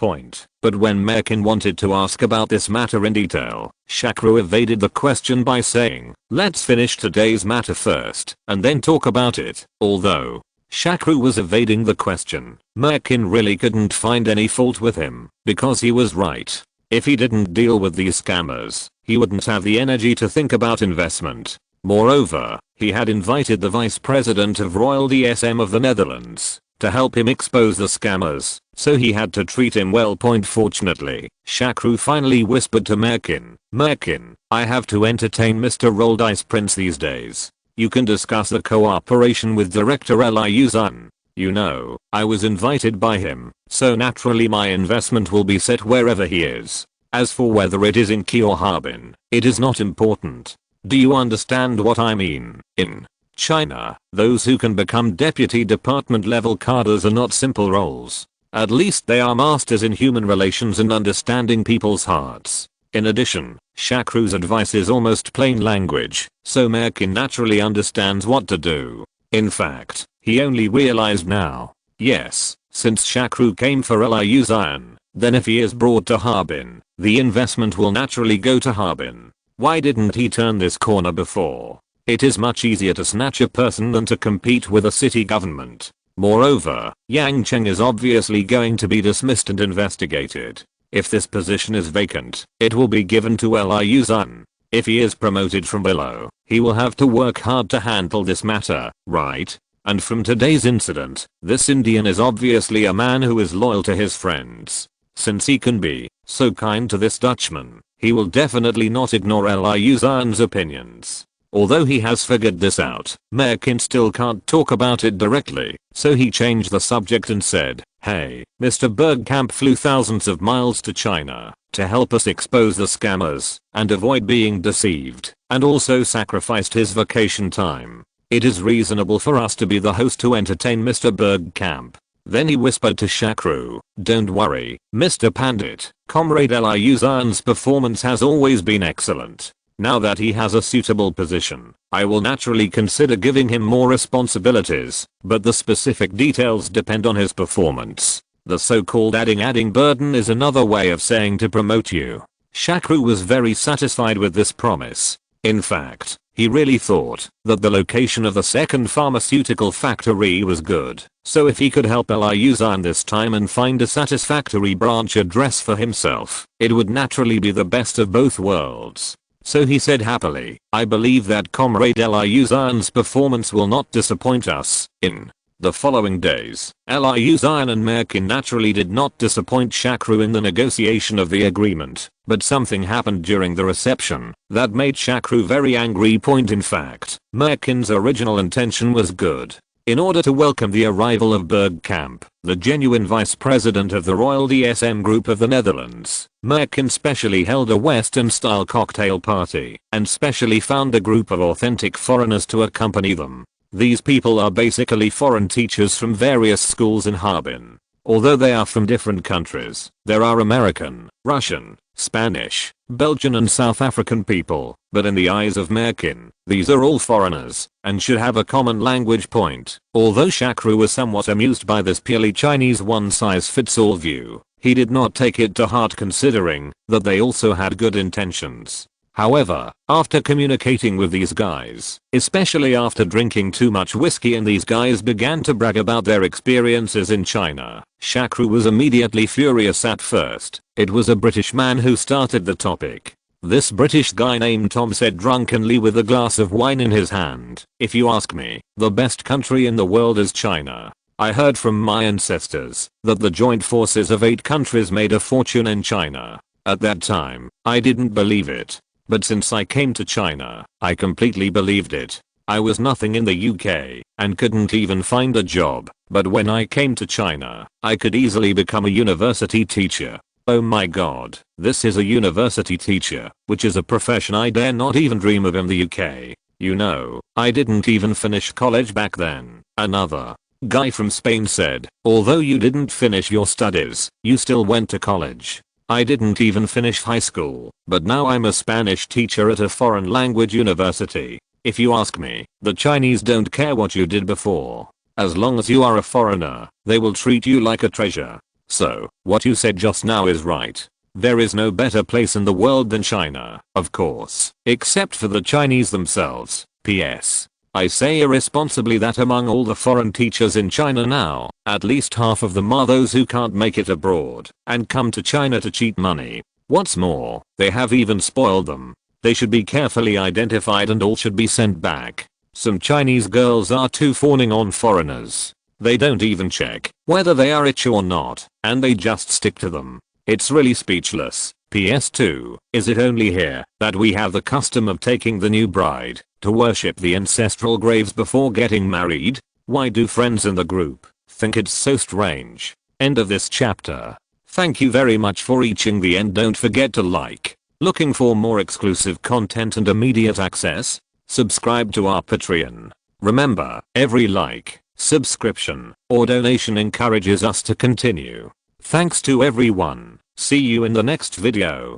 But when Merkin wanted to ask about this matter in detail, Shakru evaded the question by saying, "Let's finish today's matter first and then talk about it." Although Shakru was evading the question, Merkin really couldn't find any fault with him, because he was right. If he didn't deal with these scammers, he wouldn't have the energy to think about investment. Moreover, he had invited the vice president of Royal DSM of the Netherlands to help him expose the scammers, so he had to treat him well. Fortunately, Shakru finally whispered to Merkin, "Merkin, I have to entertain Mr. Roll Dice Prince these days. You can discuss the cooperation with Director Liu Zun. You know, I was invited by him, so naturally my investment will be set wherever he is. As for whether it is in Key or Harbin, it is not important. Do you understand what I mean? In China, those who can become deputy department level cadres are not simple roles. At least they are masters in human relations and understanding people's hearts." In addition, Shakru's advice is almost plain language, so Merkin naturally understands what to do. In fact, he only realized now. Yes, since Shakru came for Liu Zun, then if he is brought to Harbin, the investment will naturally go to Harbin. Why didn't he turn this corner before? It is much easier to snatch a person than to compete with a city government. Moreover, Yang Cheng is obviously going to be dismissed and investigated. If this position is vacant, it will be given to Liu Zun. If he is promoted from below, he will have to work hard to handle this matter, right? And from today's incident, this Indian is obviously a man who is loyal to his friends. Since he can be so kind to this Dutchman, he will definitely not ignore Liu Zun's opinions. Although he has figured this out, Merkin still can't talk about it directly, so he changed the subject and said, "Hey, Mr. Bergkamp flew thousands of miles to China to help us expose the scammers and avoid being deceived, and also sacrificed his vacation time. It is reasonable for us to be the host to entertain Mr. Bergkamp." Then he whispered to Shakru, "Don't worry, Mr. Pandit, Comrade Liu Zun's performance has always been excellent. Now that he has a suitable position, I will naturally consider giving him more responsibilities, but the specific details depend on his performance. The so-called adding burden is another way of saying to promote you." Shakru was very satisfied with this promise. In fact, he really thought that the location of the second pharmaceutical factory was good, so if he could help Liu Zun this time and find a satisfactory branch address for himself, it would naturally be the best of both worlds. So he said happily, "I believe that Comrade Liu Zun's performance will not disappoint us." In the following days, Liu Zun and Merkin naturally did not disappoint Shakru in the negotiation of the agreement, but something happened during the reception that made Shakru very angry. In fact, Merkin's original intention was good. In order to welcome the arrival of Bergkamp, the genuine vice president of the Royal DSM Group of the Netherlands, Merkin specially held a Western-style cocktail party and specially found a group of authentic foreigners to accompany them. These people are basically foreign teachers from various schools in Harbin. Although they are from different countries, there are American, Russian, Spanish, Belgian and South African people, but in the eyes of Merkin, these are all foreigners, and should have a common language point. Although Shakru was somewhat amused by this purely Chinese one-size-fits-all view, he did not take it to heart considering that they also had good intentions. However, after communicating with these guys, especially after drinking too much whiskey and these guys began to brag about their experiences in China, Shakru was immediately furious at first. It was a British man who started the topic. This British guy named Tom said drunkenly with a glass of wine in his hand, "If you ask me, the best country in the world is China. I heard from my ancestors that the joint forces of 8 countries made a fortune in China. At that time, I didn't believe it. But since I came to China, I completely believed it. I was nothing in the UK and couldn't even find a job, but when I came to China, I could easily become a university teacher. Oh my god, this is a university teacher, which is a profession I dare not even dream of in the UK. You know, I didn't even finish college back then." Another guy from Spain said, "Although you didn't finish your studies, you still went to college. I didn't even finish high school, but now I'm a Spanish teacher at a foreign language university. If you ask me, the Chinese don't care what you did before. As long as you are a foreigner, they will treat you like a treasure. So, what you said just now is right. There is no better place in the world than China, of course, except for the Chinese themselves. PS. I say irresponsibly that among all the foreign teachers in China now, at least half of them are those who can't make it abroad and come to China to cheat money. What's more, they have even spoiled them. They should be carefully identified and all should be sent back. Some Chinese girls are too fawning on foreigners. They don't even check whether they are rich or not, and they just stick to them. It's really speechless. PS2, is it only here that we have the custom of taking the new bride to worship the ancestral graves before getting married? Why do friends in the group think it's so strange? End of this chapter. Thank you very much for reaching the end. Don't forget to like. Looking for more exclusive content and immediate access? Subscribe to our Patreon. Remember, every like, subscription, or donation encourages us to continue. Thanks to everyone. See you in the next video.